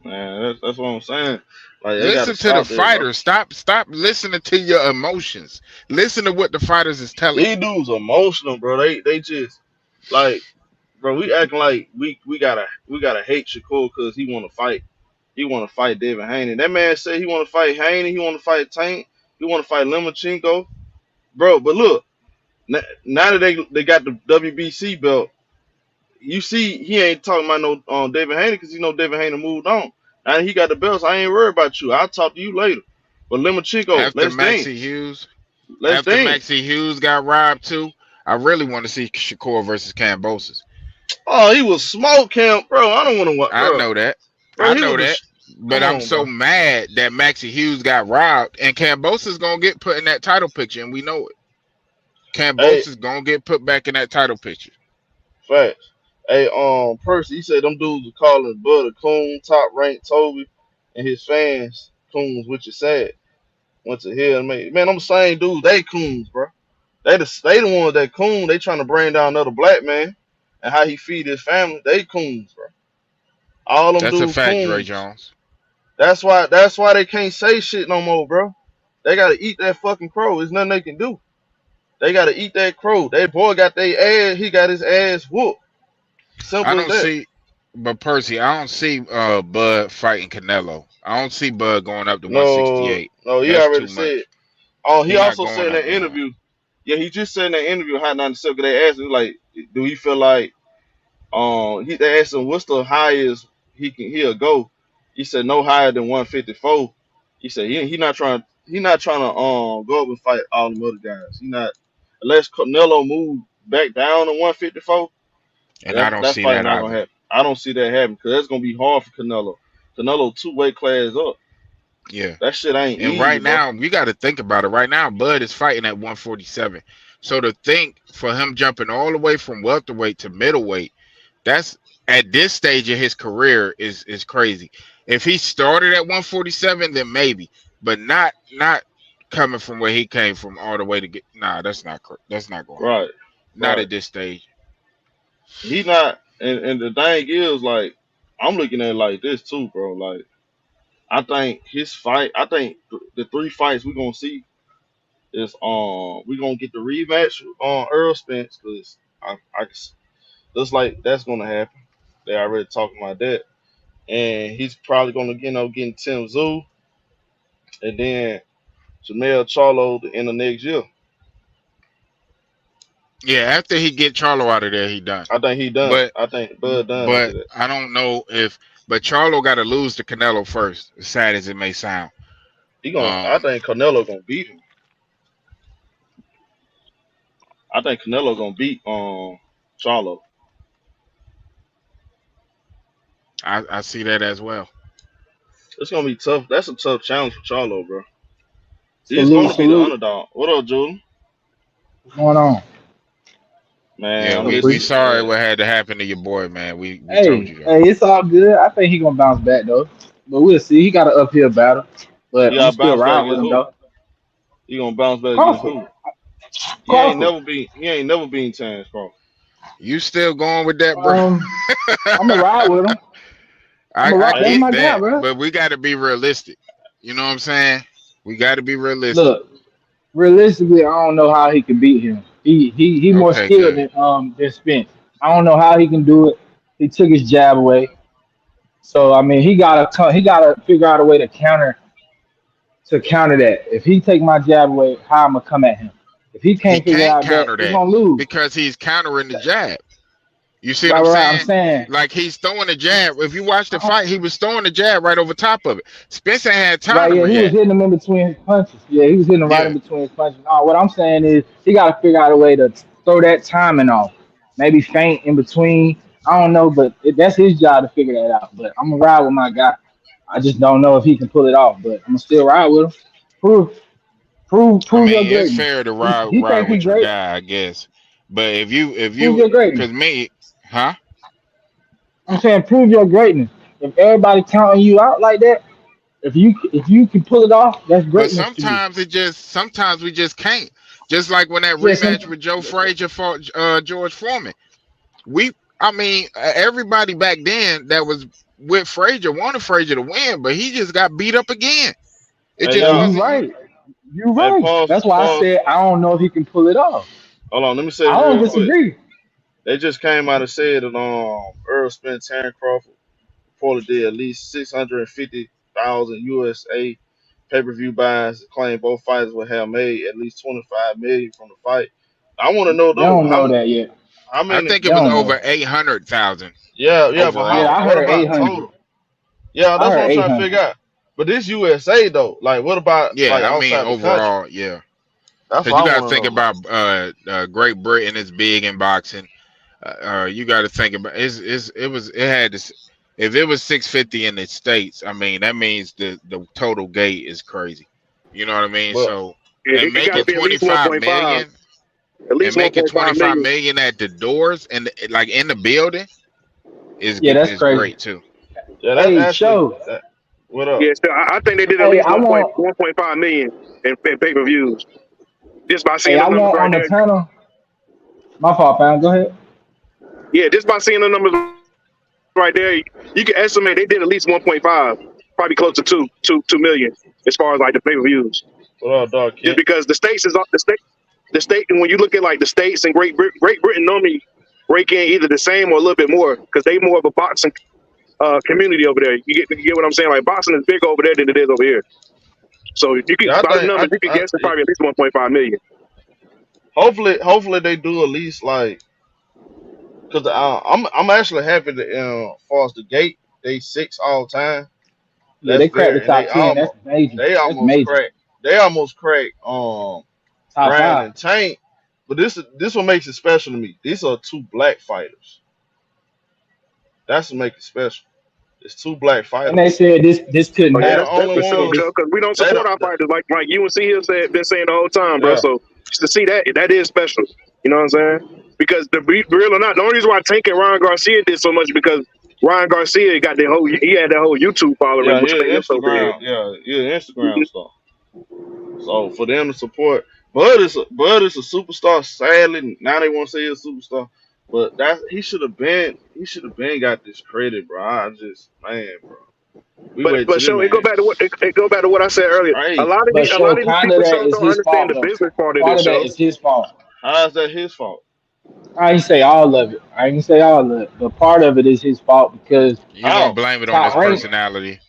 Speaker 1: Man, that's what I'm saying. Like they got to
Speaker 2: Listen to the
Speaker 1: stop that, bro.
Speaker 2: fighters. Stop listening to your emotions. Listen to what the fighters is telling
Speaker 1: These
Speaker 2: you.
Speaker 1: dudes emotional, bro. They just like, bro. We acting like we gotta hate Shakur because he want to fight. He want to fight David Haney. That man said he want to fight Haney. He want to fight Tank. He want to fight Limachenko, bro. But look, now that they got the WBC belt, you see he ain't talking about no David Haney because you know David Haney moved on. Now he got the belts. I ain't worried about you. I'll talk to you later. But Limachenko,
Speaker 2: After
Speaker 1: let's
Speaker 2: Maxie
Speaker 1: dance.
Speaker 2: Hughes,
Speaker 1: Let's
Speaker 2: after
Speaker 1: dance.
Speaker 2: Maxie Hughes got robbed too, I really want to see Shakur versus Cambosis.
Speaker 1: Oh, he was smoke him, bro. I don't want to watch,
Speaker 2: I
Speaker 1: bro.
Speaker 2: know that.
Speaker 1: Bro,
Speaker 2: I
Speaker 1: he
Speaker 2: know
Speaker 1: was
Speaker 2: that.
Speaker 1: come
Speaker 2: But I'm
Speaker 1: on,
Speaker 2: so
Speaker 1: bro.
Speaker 2: mad that Maxie Hughes got robbed and Cambosis gonna get put in that title picture, and we know it.
Speaker 1: Hey,
Speaker 2: Cambosis gonna get put back in that title picture.
Speaker 1: facts. Hey, Percy, he said them dudes were calling Bud a coon, top ranked Toby, and his fans coons, which is sad. Went to hell, man. I'm the same dudes. They coons, bro. They the ones that coon. They trying to bring down another black man and how he feed his family. They coons, bro. All them
Speaker 2: That's a
Speaker 1: dudes
Speaker 2: fact, Dre
Speaker 1: coons.
Speaker 2: Jones.
Speaker 1: That's why they can't say shit no more, bro. They gotta eat that fucking crow. There's nothing they can do. They gotta eat that crow. That boy got their ass. He got his ass whooped.
Speaker 2: I
Speaker 1: Simple as
Speaker 2: don't
Speaker 1: that.
Speaker 2: see, but Percy, I don't see Bud fighting Canelo. I don't see Bud going up to
Speaker 1: No,
Speaker 2: 168.
Speaker 1: no, he
Speaker 2: That's
Speaker 1: already
Speaker 2: too
Speaker 1: said.
Speaker 2: much.
Speaker 1: Oh, he
Speaker 2: He not
Speaker 1: also said
Speaker 2: going
Speaker 1: in
Speaker 2: up
Speaker 1: that
Speaker 2: there.
Speaker 1: interview. Yeah, he just said in that interview, Hot 97. They asked him like, do he feel like they asked him what's the highest he'll go. He said no higher than 154. He said he not trying to go up and fight all them other guys. He not unless Canelo move back down to 154.
Speaker 2: And I
Speaker 1: That
Speaker 2: don't
Speaker 1: that
Speaker 2: see
Speaker 1: fight
Speaker 2: that
Speaker 1: not gonna
Speaker 2: either.
Speaker 1: happen. I don't see that happen because that's gonna be hard for Canelo. Canelo two weight class up.
Speaker 2: Yeah.
Speaker 1: That shit ain't
Speaker 2: And
Speaker 1: easy,
Speaker 2: right
Speaker 1: bro.
Speaker 2: now, you got to think about it. Right now, Bud is fighting at 147. So to think for him jumping all the way from welterweight to middleweight, that's at this stage of his career is crazy. If he started at 147, then maybe, but not coming from where he came from all the way to get. Nah, that's not going to happen.
Speaker 1: Right,
Speaker 2: Not
Speaker 1: right.
Speaker 2: at this stage.
Speaker 1: He not, and the thing is, like, I'm looking at it like this too, bro. Like, I think his fight, I think the three fights we're gonna see is we gonna get the rematch on Errol Spence because I looks like that's gonna happen. They already talking about that, and he's probably gonna getting Tim Zoo and then Jermell Charlo the end of next year.
Speaker 2: Yeah, after he get Charlo out of there, he done.
Speaker 1: I think he done.
Speaker 2: But
Speaker 1: I think Bud done after
Speaker 2: but
Speaker 1: that.
Speaker 2: I don't know if. But Charlo got to lose to Canelo first. As sad as it may sound.
Speaker 1: I
Speaker 2: Um,
Speaker 1: think Canelo gonna beat him. I think Canelo gonna beat Charlo.
Speaker 2: I see that as well.
Speaker 1: It's gonna be tough. That's a tough challenge for Charlo, bro. He's
Speaker 3: Salute,
Speaker 1: gonna be the
Speaker 3: salute.
Speaker 1: underdog. What up, Jordan?
Speaker 3: What's going on?
Speaker 2: Yeah,
Speaker 1: Man, I'm
Speaker 2: we
Speaker 1: listening,
Speaker 2: sorry
Speaker 1: man.
Speaker 2: what had to happen to your boy, man. We told
Speaker 3: Hey,
Speaker 2: you that.
Speaker 3: hey, it's all good. I think he gonna bounce back though, but we'll see. He got an uphill battle, but
Speaker 1: He
Speaker 3: I'm
Speaker 1: gotta
Speaker 3: still
Speaker 1: bounce back
Speaker 3: ride with
Speaker 1: against
Speaker 3: him
Speaker 1: who?
Speaker 3: though.
Speaker 1: He gonna bounce back against
Speaker 3: Crawford,
Speaker 1: who? He ain't
Speaker 3: Crawford.
Speaker 1: never been. He ain't never been Terence Crawford.
Speaker 2: You still going with that, bro?
Speaker 3: I'm gonna ride with him. I'm gonna
Speaker 2: I
Speaker 3: ride. That's
Speaker 1: Hey,
Speaker 2: get
Speaker 3: my guy,
Speaker 2: that,
Speaker 3: bro.
Speaker 2: but we got to be realistic. You know what I'm saying? We got to be realistic.
Speaker 3: Look, realistically, I don't know how he can beat him. He more
Speaker 2: Okay,
Speaker 3: skilled
Speaker 2: good.
Speaker 3: than Spence. I don't know how he can do it. He took his jab away. So I mean, he gotta figure out a way to counter that. If he take my jab away, how I'm gonna come at him? If he
Speaker 2: He
Speaker 3: can't figure
Speaker 2: can't
Speaker 3: out that,
Speaker 2: counter
Speaker 3: he
Speaker 2: that
Speaker 3: gonna lose.
Speaker 2: because he's countering the jab. You see what
Speaker 3: Right,
Speaker 2: I'm
Speaker 3: right. I'm
Speaker 2: saying?
Speaker 3: saying,
Speaker 2: Like he's throwing the jab. If you watch the
Speaker 3: I don't-
Speaker 2: fight, he was throwing the jab right over top of it. Spence ain't had time
Speaker 3: right?
Speaker 2: to
Speaker 3: Yeah, he was
Speaker 2: react.
Speaker 3: hitting him in between his punches. Yeah, he was hitting him right in
Speaker 2: Yeah,
Speaker 3: between his punches. No, what I'm saying is, he got to figure out a way to throw that timing off. Maybe feint in between. I don't know, but that's his job to figure that out. But I'm gonna ride with my guy. I just don't know if he can pull it off, but I'm gonna still ride with him. Prove,
Speaker 2: I
Speaker 3: prove your
Speaker 2: mean it's
Speaker 3: greatness.
Speaker 2: fair to
Speaker 3: He,
Speaker 2: ride
Speaker 3: he
Speaker 2: ride
Speaker 3: think he
Speaker 2: with your
Speaker 3: great.
Speaker 2: guy, I guess. But if
Speaker 3: Prove
Speaker 2: you,
Speaker 3: your greatness.
Speaker 2: cause me, huh?
Speaker 3: I'm saying prove your greatness. If everybody counting you out like that, if you can pull it off, that's
Speaker 2: But
Speaker 3: greatness to me.
Speaker 2: sometimes we just can't. Just like when that
Speaker 3: Yeah, some
Speaker 2: rematch with Joe Frazier fought George Foreman. We, I mean, everybody back then that was with Frazier wanted Frazier to win, but he just got beat up again. It
Speaker 1: hey,
Speaker 2: just
Speaker 3: you
Speaker 1: y'all.
Speaker 2: wasn't you.
Speaker 3: right. You
Speaker 1: Hey,
Speaker 3: right. That's why I
Speaker 1: pause.
Speaker 3: said I don't know if he can pull it off.
Speaker 1: Hold on, let me say
Speaker 3: I
Speaker 1: this
Speaker 3: don't
Speaker 1: real quick.
Speaker 3: disagree.
Speaker 1: They just came out and said that Errol Spence, Terence Crawford reported did at least 650,000 USA pay-per-view buys to claim both fighters would have made at least 25 million from the fight. I want to know
Speaker 3: They
Speaker 1: though
Speaker 3: don't know that yet.
Speaker 1: how
Speaker 2: I
Speaker 1: many.
Speaker 2: think
Speaker 3: They
Speaker 2: it was
Speaker 3: don't know
Speaker 2: over
Speaker 3: that.
Speaker 2: 800,000
Speaker 1: Yeah, but
Speaker 3: Yeah,
Speaker 1: how?
Speaker 2: overall.
Speaker 3: I
Speaker 1: What
Speaker 3: heard
Speaker 1: about
Speaker 3: 800.
Speaker 1: total? Yeah,
Speaker 3: I
Speaker 1: that's what
Speaker 3: heard
Speaker 1: I'm trying to
Speaker 3: 800.
Speaker 1: figure out. But this USA though, like what about like
Speaker 2: Yeah, I mean
Speaker 1: outside the country?
Speaker 2: overall, yeah.
Speaker 1: That's
Speaker 2: Because
Speaker 1: what
Speaker 2: you
Speaker 1: I
Speaker 2: got to
Speaker 1: want to
Speaker 2: think
Speaker 1: know. Like,
Speaker 2: about Great Britain is big in boxing. You got to think about it had this. If it was 650 in the states, I mean that means the total gate is crazy. You know what I mean?
Speaker 1: but
Speaker 2: So
Speaker 4: Yeah,
Speaker 2: and
Speaker 4: it got to
Speaker 2: making
Speaker 4: be at least
Speaker 2: 25
Speaker 4: 1.5.
Speaker 2: million
Speaker 4: At
Speaker 2: and
Speaker 4: least
Speaker 2: making
Speaker 4: 1.5
Speaker 2: 25
Speaker 4: million.
Speaker 2: million at the doors and like in the building
Speaker 3: Yeah, that's
Speaker 2: is
Speaker 3: crazy.
Speaker 2: great too.
Speaker 1: yeah, that's
Speaker 3: Hey,
Speaker 1: actually
Speaker 3: show.
Speaker 1: that. What up?
Speaker 4: Yeah, so I think they did at
Speaker 3: Hey,
Speaker 4: least
Speaker 3: I want.
Speaker 4: 1.5 million in pay per views just by
Speaker 3: Hey,
Speaker 4: seeing
Speaker 3: I
Speaker 4: them numbers
Speaker 3: want
Speaker 4: right
Speaker 3: on the
Speaker 4: there.
Speaker 3: panel. My fault, fam. Go ahead.
Speaker 4: Yeah, just by seeing the numbers right there, you can estimate they did at least 1.5, probably close to 2 million as far as like the pay per views.
Speaker 1: What up, Dog
Speaker 4: Just
Speaker 1: Kent?
Speaker 4: because the state, and when you look at like the states and Great Britain normally break in either the same or a little bit more because they more of a boxing community over there. You get what I'm saying? Like boxing is bigger over there than it is over here. So you could
Speaker 1: Yeah, I
Speaker 4: by the
Speaker 1: think
Speaker 4: numbers you could guess it's
Speaker 1: I
Speaker 4: probably at least 1.5 million.
Speaker 1: hopefully they do at least like because I'm actually happy that far as the gate they six all time.
Speaker 3: Yeah,
Speaker 1: That's
Speaker 3: they cracked
Speaker 1: fair,
Speaker 3: the
Speaker 1: and
Speaker 3: top 10. That's major.
Speaker 1: they
Speaker 3: That's
Speaker 1: almost
Speaker 3: major.
Speaker 1: cracked they almost cracked
Speaker 3: Top
Speaker 1: Ryan
Speaker 3: five.
Speaker 1: and Tank. But this what makes it special to me. These are two black fighters. That's what makes it special. It's two black
Speaker 3: And they
Speaker 1: fighters.
Speaker 3: said this couldn't
Speaker 4: Oh yeah,
Speaker 1: They the
Speaker 3: happen.
Speaker 4: that's
Speaker 1: only
Speaker 4: for sure,
Speaker 1: ones.
Speaker 4: because we don't
Speaker 1: They
Speaker 4: support
Speaker 1: don't.
Speaker 4: our fighters like you and C have said been saying the whole time, bro.
Speaker 1: Yeah,
Speaker 4: So just to see that is special. You know what I'm saying? Because the be real or not, the only reason why Tank and Ryan Garcia did so much because Ryan Garcia got he had that whole YouTube following,
Speaker 1: yeah.
Speaker 4: which made
Speaker 1: Yeah,
Speaker 4: him so big.
Speaker 1: Instagram. Yeah, yeah. Instagram stuff. So for them to support, Bud is a superstar. Sadly, now they want to say he's a superstar, but that he should have been got this credit, bro. I just man, bro. We wait
Speaker 4: But
Speaker 1: till this
Speaker 4: show it go
Speaker 1: man.
Speaker 4: back to it go back to what I said earlier.
Speaker 1: Crazy.
Speaker 3: But
Speaker 4: A lot
Speaker 3: show
Speaker 4: of these
Speaker 3: part of
Speaker 4: people
Speaker 3: that
Speaker 4: shows
Speaker 3: is
Speaker 4: don't
Speaker 3: his
Speaker 4: understand
Speaker 3: fault
Speaker 4: the
Speaker 3: though.
Speaker 4: business part of
Speaker 3: Part
Speaker 4: this
Speaker 3: of that
Speaker 4: show.
Speaker 3: is his fault.
Speaker 1: How is that his fault?
Speaker 3: I ain't say all of it. I ain't say all of it. But part of it is his fault because
Speaker 2: You're gonna
Speaker 1: How?
Speaker 2: blame it on his
Speaker 3: top rank.
Speaker 2: personality.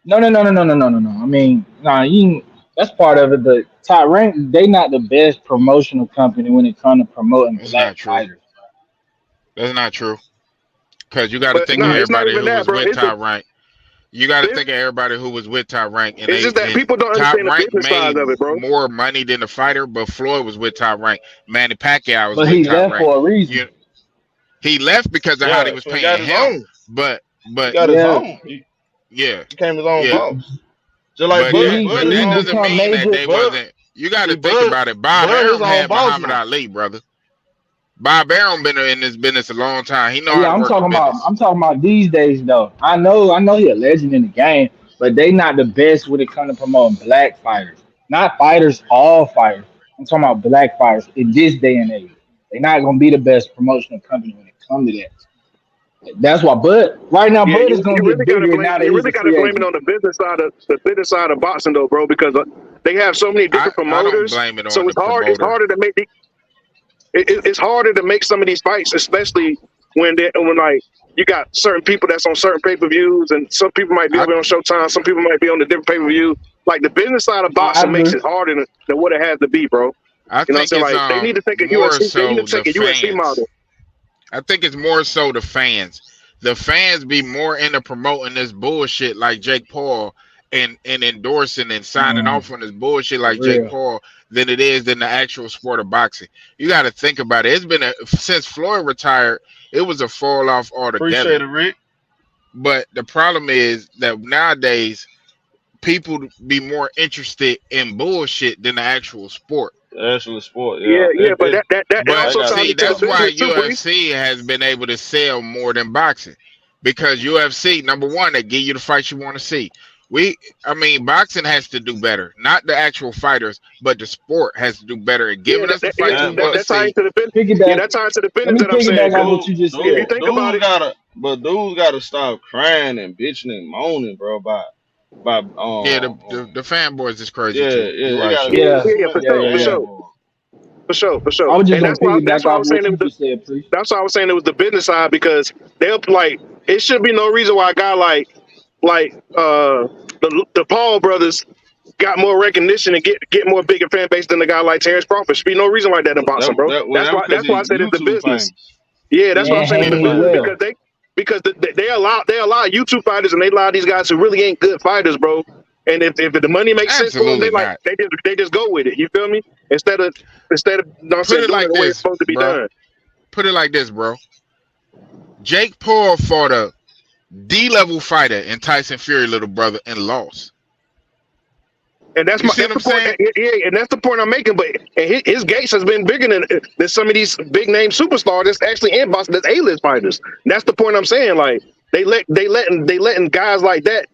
Speaker 3: No. I mean, nah, you. That's part of it. But top rank, they not the best promotional company when it comes to promoting
Speaker 2: That's
Speaker 3: black
Speaker 2: not true.
Speaker 3: fighters.
Speaker 2: That's not true. Because you got to
Speaker 4: But
Speaker 2: think of
Speaker 4: no, it's not
Speaker 2: everybody
Speaker 4: even
Speaker 2: who
Speaker 4: that,
Speaker 2: was
Speaker 4: bro.
Speaker 2: with Top Rank. You got to
Speaker 4: It's
Speaker 2: think of everybody who was with Top Rank, and
Speaker 4: it's just that
Speaker 2: and
Speaker 4: people don't
Speaker 2: Top
Speaker 4: understand the
Speaker 2: Rank
Speaker 4: business side
Speaker 2: made
Speaker 4: of it, bro.
Speaker 2: more money than the fighter. But Floyd was with Top Rank. Manny Pacquiao was
Speaker 3: But
Speaker 2: with
Speaker 3: he
Speaker 2: Top
Speaker 3: left
Speaker 2: Rank.
Speaker 3: for a reason.
Speaker 2: You He left because of how they
Speaker 1: Yeah,
Speaker 2: was
Speaker 1: so he got
Speaker 2: paying
Speaker 1: his
Speaker 2: him.
Speaker 1: own.
Speaker 2: But
Speaker 1: He
Speaker 2: but
Speaker 1: got his
Speaker 3: Yeah,
Speaker 1: own. He
Speaker 2: yeah,
Speaker 1: became his own
Speaker 2: yeah.
Speaker 1: boss. Just like
Speaker 2: But
Speaker 3: did
Speaker 1: Bud.
Speaker 3: he
Speaker 1: Bud
Speaker 2: but
Speaker 3: did
Speaker 1: his
Speaker 3: he
Speaker 2: that
Speaker 1: own.
Speaker 2: doesn't
Speaker 3: become
Speaker 2: mean that
Speaker 3: major?
Speaker 2: they
Speaker 1: Bud.
Speaker 2: wasn't. You got
Speaker 1: See,
Speaker 2: to think about it. Bob
Speaker 1: Bud his
Speaker 2: Arum
Speaker 1: own
Speaker 2: had
Speaker 1: boss
Speaker 2: Muhammad
Speaker 1: now.
Speaker 2: Ali, brother. Bob Arum been in this business a long time. He know how
Speaker 3: Yeah,
Speaker 2: to
Speaker 3: I'm
Speaker 2: work the
Speaker 3: talking about
Speaker 2: business.
Speaker 3: I'm talking about these days though. I know he a legend in the game, but they not the best when it comes to promoting black fighters. Not fighters, all fighters. I'm talking about black fighters in this day and age. They're not gonna be the best promotional company when it comes to that. That's why Bud right now,
Speaker 4: Yeah,
Speaker 3: Bud is gonna get bigger now that
Speaker 4: you
Speaker 3: he's
Speaker 4: really
Speaker 3: a
Speaker 4: gotta
Speaker 3: free
Speaker 4: blame it
Speaker 3: agent.
Speaker 4: on the business side of boxing though, bro, because they have so many different
Speaker 2: I don't
Speaker 4: promoters.
Speaker 2: blame it
Speaker 4: So
Speaker 2: on the
Speaker 4: it's
Speaker 2: promoter.
Speaker 4: harder to make it's harder to make some of these fights, especially when like you got certain people that's on certain pay-per-views, and some people might be
Speaker 2: I
Speaker 4: over on Showtime, some people might be on the different pay-per-view. Like the business side of
Speaker 3: I
Speaker 4: boxing makes
Speaker 3: agree.
Speaker 4: it harder than what it has to be, bro.
Speaker 2: I
Speaker 4: You know what I'm
Speaker 2: think
Speaker 4: saying?
Speaker 2: it's
Speaker 4: Like they need to take a
Speaker 2: more
Speaker 4: UFC, they need to
Speaker 2: so the
Speaker 4: take a UFC
Speaker 2: fans.
Speaker 4: model.
Speaker 2: I think it's more so the fans. The fans be more into promoting this bullshit like Jake Paul and endorsing and signing off on this bullshit
Speaker 3: For
Speaker 2: like Jake
Speaker 3: real.
Speaker 2: Paul than it is than the actual sport of boxing. You got to think about it. It's been since Floyd retired, it was a fall off
Speaker 1: Appreciate
Speaker 2: altogether.
Speaker 1: it, Rick.
Speaker 2: But the problem is that nowadays people be more interested in bullshit than the actual sport.
Speaker 1: Actually, sport,
Speaker 4: Yeah,
Speaker 1: yeah.
Speaker 4: yeah, but that
Speaker 2: But
Speaker 1: That
Speaker 4: also
Speaker 1: got to
Speaker 4: ties
Speaker 2: see,
Speaker 1: be
Speaker 4: into the
Speaker 2: that's
Speaker 1: done.
Speaker 2: why
Speaker 4: business too, Breeze.
Speaker 2: UFC has been able to sell more than boxing. Because UFC, number one, they give you the fights you want to see. I mean, boxing has to do better. Not the actual fighters, but the sport has to do better at
Speaker 4: Yeah,
Speaker 2: giving us the fights we
Speaker 1: And
Speaker 2: want to
Speaker 1: but
Speaker 4: that ties
Speaker 2: see.
Speaker 4: into the business. Yeah,
Speaker 3: Piggyback.
Speaker 4: that ties to the
Speaker 3: Let
Speaker 4: business
Speaker 3: me
Speaker 4: that I'm saying.
Speaker 3: piggyback off
Speaker 4: Because
Speaker 3: what
Speaker 1: dude,
Speaker 3: you just
Speaker 4: if
Speaker 3: said.
Speaker 4: you
Speaker 1: dude,
Speaker 4: think about
Speaker 1: dudes
Speaker 4: it,
Speaker 1: gotta, but dudes gotta stop crying and bitching and moaning, bro. By
Speaker 2: Yeah, the fanboys is crazy
Speaker 1: yeah,
Speaker 2: too.
Speaker 1: yeah,
Speaker 2: You
Speaker 1: they
Speaker 2: right,
Speaker 1: gotta
Speaker 2: Shay.
Speaker 1: be
Speaker 3: Yeah,
Speaker 4: yeah,
Speaker 1: too
Speaker 4: yeah,
Speaker 1: much
Speaker 4: for
Speaker 3: yeah,
Speaker 4: sure,
Speaker 3: yeah,
Speaker 4: for
Speaker 3: yeah.
Speaker 4: sure,
Speaker 1: fanboy.
Speaker 4: for sure.
Speaker 3: I was just
Speaker 4: And
Speaker 3: gonna
Speaker 4: that's
Speaker 3: piggyback
Speaker 4: why I
Speaker 3: off
Speaker 4: was saying
Speaker 3: what
Speaker 4: it
Speaker 3: you
Speaker 4: was the
Speaker 3: just said, Priest.
Speaker 4: that's why I was saying it was the business side because they'll like it should be no reason why a guy like the Paul brothers got more recognition and get more bigger fan base than a guy like Terence Crawford. Should be no reason like that in boxing, bro.
Speaker 1: Well, that because
Speaker 4: That's why I
Speaker 1: he
Speaker 4: said it's the
Speaker 1: YouTube
Speaker 4: business.
Speaker 1: famous.
Speaker 4: Yeah, that's
Speaker 1: He
Speaker 4: what I'm
Speaker 3: And
Speaker 4: saying. It's the
Speaker 3: Haney as
Speaker 1: YouTube
Speaker 4: business
Speaker 1: famous.
Speaker 3: well.
Speaker 4: because they allow YouTube fighters and they allow these guys who really ain't good fighters, bro. And if the money makes sense for them,
Speaker 2: Absolutely not.
Speaker 4: they just go with it. You feel me? Instead of you know what I'm
Speaker 2: Put
Speaker 4: saying
Speaker 2: it
Speaker 4: doing it
Speaker 2: like
Speaker 4: the way it's
Speaker 2: this,
Speaker 4: supposed to be
Speaker 2: bro.
Speaker 4: done.
Speaker 2: Put it like this, bro. Jake Paul fought a D-level fighter in Tyson Fury, little brother, and lost.
Speaker 4: And
Speaker 2: You see what
Speaker 4: that's
Speaker 2: I'm
Speaker 4: the point.
Speaker 2: saying?
Speaker 4: Yeah, and that's the point I'm making. But and his gates has been bigger than some of these big name superstars that's actually in boxing, that's A-list fighters. And that's the point I'm saying. Like they letting guys like that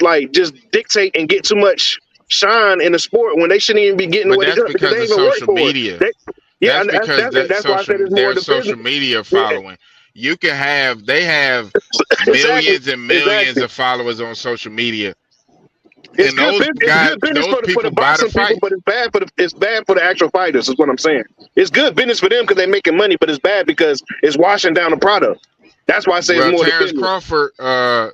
Speaker 4: like just dictate and get too much shine in the sport when they shouldn't even be getting
Speaker 2: But
Speaker 4: what they
Speaker 2: that's
Speaker 4: do because they
Speaker 2: because of
Speaker 4: ain't even work
Speaker 2: social
Speaker 4: for it.
Speaker 2: media.
Speaker 4: They, yeah,
Speaker 2: That's
Speaker 4: and
Speaker 2: because
Speaker 4: that's why I said it's more
Speaker 2: their
Speaker 4: the business.
Speaker 2: social media
Speaker 4: Yeah,
Speaker 2: following. They have
Speaker 4: exactly,
Speaker 2: millions and millions
Speaker 4: exactly.
Speaker 2: of followers on social media.
Speaker 4: It's
Speaker 2: And
Speaker 4: good. It's good business
Speaker 2: those
Speaker 4: for the
Speaker 2: people buy the
Speaker 4: boxing people, but
Speaker 2: fights.
Speaker 4: it's bad for the actual fighters. Is what I'm saying. It's good business for them because they're making money, but it's bad because it's washing down the product. That's why I say it's
Speaker 2: Well,
Speaker 4: more the
Speaker 2: Terence
Speaker 4: business.
Speaker 2: Crawford,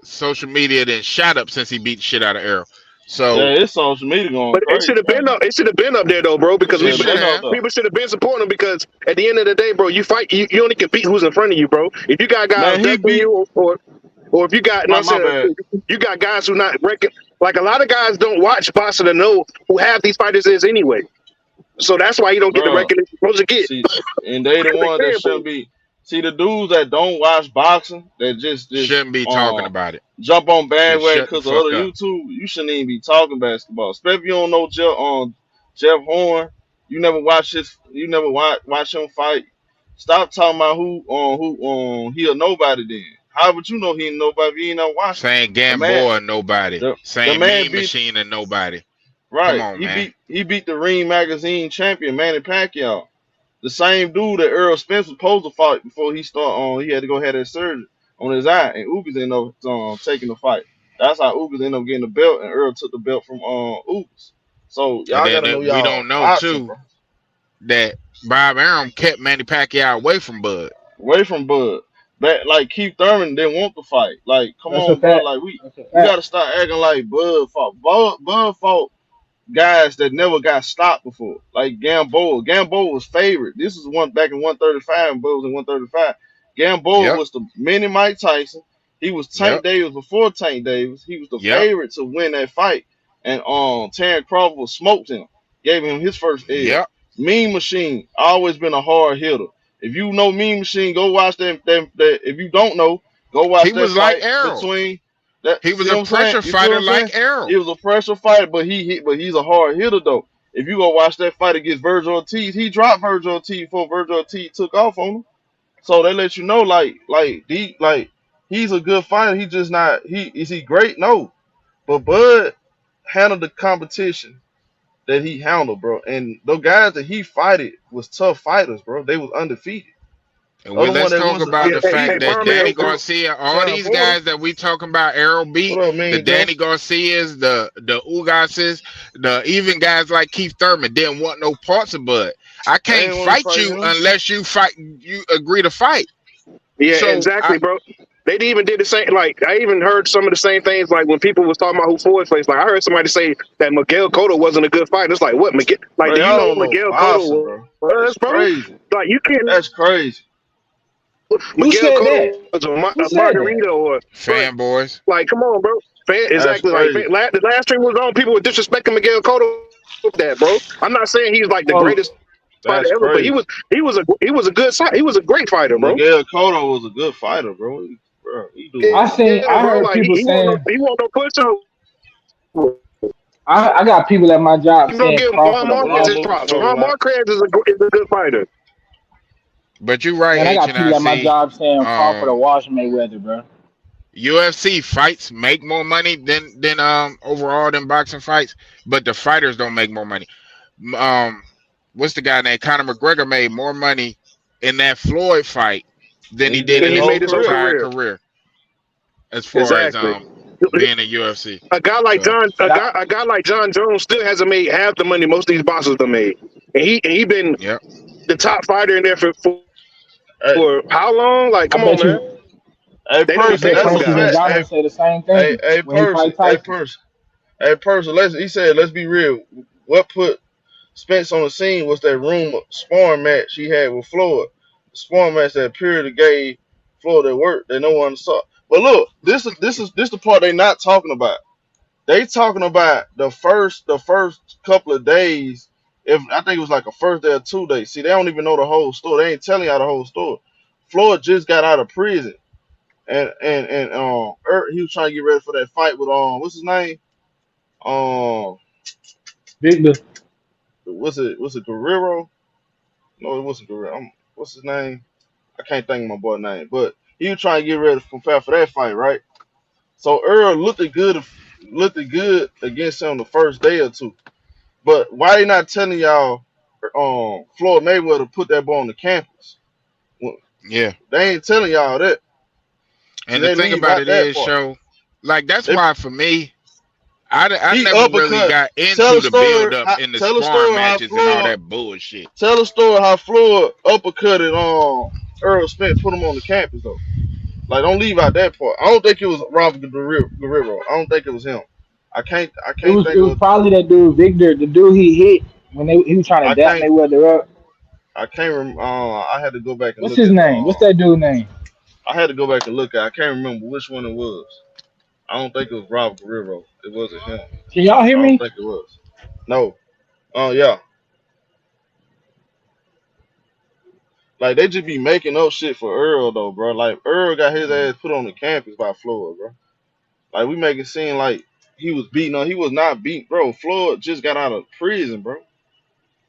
Speaker 2: social media then shot up since he beat the shit out of Errol. So
Speaker 1: Yeah, his social media going
Speaker 4: But it
Speaker 1: crazy
Speaker 4: should have
Speaker 1: right
Speaker 4: been
Speaker 1: now.
Speaker 4: up. It should have been up there though, bro.
Speaker 1: It
Speaker 4: Because
Speaker 2: it
Speaker 1: should have
Speaker 2: should
Speaker 1: been up
Speaker 2: have.
Speaker 1: though.
Speaker 4: people should have been supporting them. Because at the end of the day, bro, you fight. You only compete who's in front of you, bro. If you got guys
Speaker 1: Man, he
Speaker 4: better than
Speaker 1: beat
Speaker 4: you, or if you got, you know what
Speaker 1: my
Speaker 4: I'm saying,
Speaker 1: bad.
Speaker 4: you got guys who not reckon. Like a lot of guys don't watch boxing to know who half these fighters is anyway. So that's why you don't get the
Speaker 1: Bro,
Speaker 4: recognition you're supposed to get.
Speaker 1: see, and they the
Speaker 4: Because they
Speaker 1: one that
Speaker 4: can, bro.
Speaker 1: shouldn't be. See, the dudes that don't watch boxing, that just
Speaker 2: Shouldn't be talking about it.
Speaker 1: jump on
Speaker 2: Should
Speaker 1: bandwagon
Speaker 2: shut the
Speaker 1: because of
Speaker 2: fuck
Speaker 1: other
Speaker 2: up.
Speaker 1: YouTube. You shouldn't even be talking basketball, especially if you don't know Jeff Horn. You never watch his. You never watch him fight. Stop talking about who he a nobody then. How would you know he ain't nobody if you ain't not watching?
Speaker 2: Saying
Speaker 1: The man
Speaker 2: Gamboa and nobody.
Speaker 1: the
Speaker 2: Saying
Speaker 1: man
Speaker 2: Mean
Speaker 1: beat
Speaker 2: Machine and nobody. Come
Speaker 1: right.
Speaker 2: on, man.
Speaker 1: He beat the Ring Magazine champion Manny Pacquiao. The same dude that Errol Spence was supposed to fight before he start on. He had to go have that surgery on his eye, and Ugas ended up taking the fight. That's how Ugas ended up getting the belt, and Earl took the belt from Ugas. So
Speaker 2: And
Speaker 1: y'all
Speaker 2: then
Speaker 1: gotta know
Speaker 2: we
Speaker 1: y'all
Speaker 2: don't know
Speaker 1: boxing,
Speaker 2: too
Speaker 1: bro.
Speaker 2: that Bob Arum kept Manny Pacquiao away from Bud.
Speaker 1: Away from Bud. That like Keith Thurman didn't want to fight. Like, come
Speaker 3: That's a
Speaker 1: on, bro.
Speaker 3: fact.
Speaker 1: Like
Speaker 3: That's a
Speaker 1: we
Speaker 3: fact.
Speaker 1: gotta start acting like Bud fought. Bud fought guys that never got stopped before, like Gamboa. Gamboa was favorite. This is one back in 135, and Bud was in 135. Gamboa
Speaker 2: Yep.
Speaker 1: was the mini Mike Tyson. He was Tank
Speaker 2: Yep.
Speaker 1: Davis before Tank Davis. He was the
Speaker 2: Yep.
Speaker 1: favorite to win that fight, and Terence Crawford smoked him, gave him his first L.
Speaker 2: Yep.
Speaker 1: Mean Machine always been a hard hitter. If you know Mean Machine, go watch that. If you don't know, go
Speaker 2: He
Speaker 1: watch that
Speaker 2: was like
Speaker 1: fight
Speaker 2: Errol.
Speaker 1: between that.
Speaker 2: He was
Speaker 1: See
Speaker 2: a
Speaker 1: what I'm saying?
Speaker 2: pressure
Speaker 1: You see what
Speaker 2: fighter
Speaker 1: I'm saying?
Speaker 2: like Errol.
Speaker 1: He was a pressure fighter, but he's a hard hitter though. If you go watch that fight against Virgil Ortiz, he dropped Virgil Ortiz before Virgil Ortiz took off on him. So they let you know like he's a good fighter. He just not he is he great? No. But Bud handled the competition that he handled, bro. And those guys that he fighted was tough fighters, bro. They was undefeated.
Speaker 2: And
Speaker 1: Other one
Speaker 2: let's
Speaker 1: that
Speaker 2: talk
Speaker 1: was
Speaker 2: about
Speaker 4: Yeah,
Speaker 2: the
Speaker 4: hey,
Speaker 2: fact
Speaker 1: undefeated was
Speaker 2: that
Speaker 4: Perman,
Speaker 2: Danny
Speaker 1: Canelo,
Speaker 2: Garcia, all
Speaker 1: John
Speaker 2: these
Speaker 1: Porter.
Speaker 2: guys that we talking about, Errol beat,
Speaker 1: What up,
Speaker 2: the
Speaker 1: Mean Joe?
Speaker 2: Danny Garcias, the Ugases, the even guys like Keith Thurman didn't want no parts of Bud. I
Speaker 1: They
Speaker 2: can't
Speaker 1: didn't want to
Speaker 2: fight
Speaker 1: fight
Speaker 2: you
Speaker 1: him.
Speaker 2: unless you agree to fight.
Speaker 4: yeah,
Speaker 2: So
Speaker 4: exactly, bro. They even did the same. Like I even heard some of the same things. Like when people was talking about who Floyd faced. Like I heard somebody say that Miguel Cotto wasn't a good fighter. It's like what Miguel? Like
Speaker 1: Bro,
Speaker 4: do you
Speaker 1: y'all
Speaker 4: know
Speaker 1: don't
Speaker 4: who
Speaker 1: know
Speaker 4: Miguel
Speaker 1: boxing,
Speaker 4: Cotto
Speaker 1: bro.
Speaker 4: was,
Speaker 1: That's
Speaker 4: bro?
Speaker 1: crazy.
Speaker 4: Like you can't.
Speaker 1: That's crazy.
Speaker 3: Who
Speaker 4: Miguel
Speaker 3: said that?
Speaker 4: Cotto was
Speaker 3: Who
Speaker 4: a
Speaker 3: said that?
Speaker 4: margarita or, bro.
Speaker 2: fanboys.
Speaker 4: Like come on, bro.
Speaker 1: That's
Speaker 4: Exactly. Like
Speaker 1: crazy.
Speaker 4: the last stream was on. People were disrespecting Miguel Cotto. That bro. I'm not saying he's like the
Speaker 3: Oh,
Speaker 4: greatest fighter
Speaker 1: That's
Speaker 4: ever, but he
Speaker 1: crazy.
Speaker 4: was a good he was a great fighter, bro.
Speaker 1: Miguel Cotto was a good fighter, bro. Bro, he do a lot.
Speaker 4: Yeah,
Speaker 3: I
Speaker 4: bro.
Speaker 3: heard
Speaker 4: Like
Speaker 3: people saying,
Speaker 4: he won't no push.
Speaker 3: I got people at my job
Speaker 4: You gonna
Speaker 3: saying
Speaker 4: give Juan
Speaker 3: Crawford a
Speaker 1: What
Speaker 4: Marquez
Speaker 1: up,
Speaker 3: wash.
Speaker 4: his
Speaker 1: Mookie?
Speaker 4: props.
Speaker 1: Smoke a
Speaker 4: Juan
Speaker 1: lot.
Speaker 4: Marquez is a good fighter.
Speaker 2: But you're right,
Speaker 3: Man, I
Speaker 2: H
Speaker 3: got
Speaker 2: and I
Speaker 3: people at my
Speaker 2: see.
Speaker 3: job saying Crawford a wash Mayweather, bro.
Speaker 2: UFC fights make more money than overall than boxing fights, but the fighters don't make more money. Um, what's the guy named Conor McGregor made more money in that Floyd fight than
Speaker 1: And
Speaker 2: he
Speaker 1: he
Speaker 2: did
Speaker 1: did
Speaker 2: in
Speaker 4: Then he
Speaker 1: his
Speaker 2: his
Speaker 1: whole
Speaker 4: made his whole
Speaker 1: career.
Speaker 2: entire
Speaker 4: career.
Speaker 2: career as far as
Speaker 4: Exactly.
Speaker 2: being in UFC.
Speaker 4: A guy like
Speaker 2: So
Speaker 3: But
Speaker 4: a guy like John Jones still hasn't made half the money most of these boxers have made, and he been
Speaker 2: yep.
Speaker 4: the top fighter in there
Speaker 1: Hey,
Speaker 4: for how long? Like,
Speaker 3: I
Speaker 4: come on,
Speaker 3: bet
Speaker 4: man.
Speaker 3: you, I
Speaker 1: person,
Speaker 3: bet
Speaker 4: They
Speaker 1: that's
Speaker 4: don't
Speaker 1: a
Speaker 3: Francis
Speaker 4: got.
Speaker 1: fact.
Speaker 3: Ngannou say the same thing
Speaker 1: Hey,
Speaker 3: when he
Speaker 1: person,
Speaker 3: fight Tyson.
Speaker 1: hey, person. He said, let's be real. What put Spence on the scene was that room sparring match he had with Floyd. The sparring match that appeared to gave Floyd that work that no one saw. But look, this the part they not talking about. They talking about the first couple of days. If I think it was like a first day or 2 days. See, they don't even know the whole story. They ain't telling y'all the whole story. Floyd just got out of prison, and he was trying to get ready for that fight with what's his name? Um,
Speaker 3: Victor,
Speaker 1: what's it Guerrero? No, it wasn't Guerrero. What's his name? I can't think of my boy's name, but he was trying to get ready for that fight, right? So Earl looked good against him the first day or two. But why they not telling y'all Floyd Mayweather put that boy on the campus? Well,
Speaker 2: Yeah.
Speaker 1: they ain't telling y'all that. See,
Speaker 2: And the
Speaker 1: they
Speaker 2: thing
Speaker 1: leave
Speaker 2: about
Speaker 1: out
Speaker 2: it
Speaker 1: that
Speaker 2: is,
Speaker 1: part.
Speaker 2: show like that's
Speaker 1: They
Speaker 2: why for me, I
Speaker 1: he
Speaker 2: never really
Speaker 1: uppercut.
Speaker 2: got
Speaker 1: Tell
Speaker 2: into
Speaker 1: a
Speaker 2: the build
Speaker 1: story.
Speaker 2: up in the
Speaker 1: Tell a
Speaker 2: sparring
Speaker 1: story how
Speaker 2: matches and all
Speaker 1: Floyd.
Speaker 2: that bullshit.
Speaker 1: Tell a story how Floyd uppercutted Errol Spence, put him on the campus though. Like don't leave out that part. I don't think it was Robert Guerrero. I don't think it was him. I can't
Speaker 3: it
Speaker 1: think
Speaker 3: was
Speaker 1: of
Speaker 3: probably that dude Victor, the dude he hit when he was trying
Speaker 1: I
Speaker 3: to dap
Speaker 1: can't
Speaker 3: Mayweather up.
Speaker 1: I can't remember. I had to go back and
Speaker 3: What's
Speaker 1: look
Speaker 3: his
Speaker 1: at the.
Speaker 3: name? What's that dude name?
Speaker 1: I had to go back and look at. I can't remember which one it was. I don't think it was Robert Guerrero. It wasn't him.
Speaker 3: Can y'all hear
Speaker 1: I don't
Speaker 3: me?
Speaker 1: think it was. No. Oh yeah. Like they just be making up shit for Earl though, bro. Like Earl got his ass put on the campus by Floyd, bro. Like we make it seem like he was beating on. He was not beat, bro. Floyd just got out of prison, bro.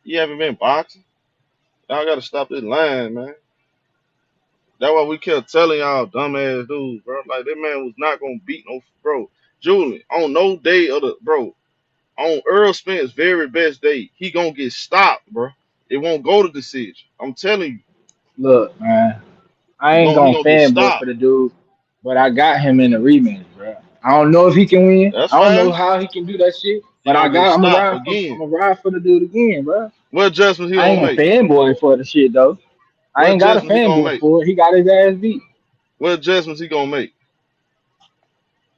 Speaker 1: You haven't been boxing. Y'all gotta stop this line, man. That's why we kept telling y'all dumbass dudes, bro. Like that man was not gonna beat no bro. Julian, on no day of the bro, on Earl Spence's very best day, he gonna get stopped, bro. It won't go to decision. I'm telling you,
Speaker 3: Look, man, I ain't
Speaker 1: he
Speaker 3: gonna
Speaker 1: gonna get
Speaker 3: fanboy for
Speaker 1: stopped.
Speaker 3: the dude, but I got him in the rematch, bro. I don't know if he can win.
Speaker 1: That's
Speaker 3: I don't know
Speaker 1: fine.
Speaker 3: how he can do that shit,
Speaker 1: He
Speaker 3: but
Speaker 1: gonna get
Speaker 3: I'm
Speaker 1: stopped
Speaker 3: I'm
Speaker 1: again.
Speaker 3: gonna ride for the dude again, bro.
Speaker 1: What adjustments he
Speaker 3: I
Speaker 1: gonna
Speaker 3: ain't gonna
Speaker 1: make?
Speaker 3: fanboy for the shit though. I
Speaker 1: What
Speaker 3: ain't got a
Speaker 1: adjustments he gonna
Speaker 3: fanboy
Speaker 1: make?
Speaker 3: for it. He got his ass beat.
Speaker 1: What adjustments he gonna make?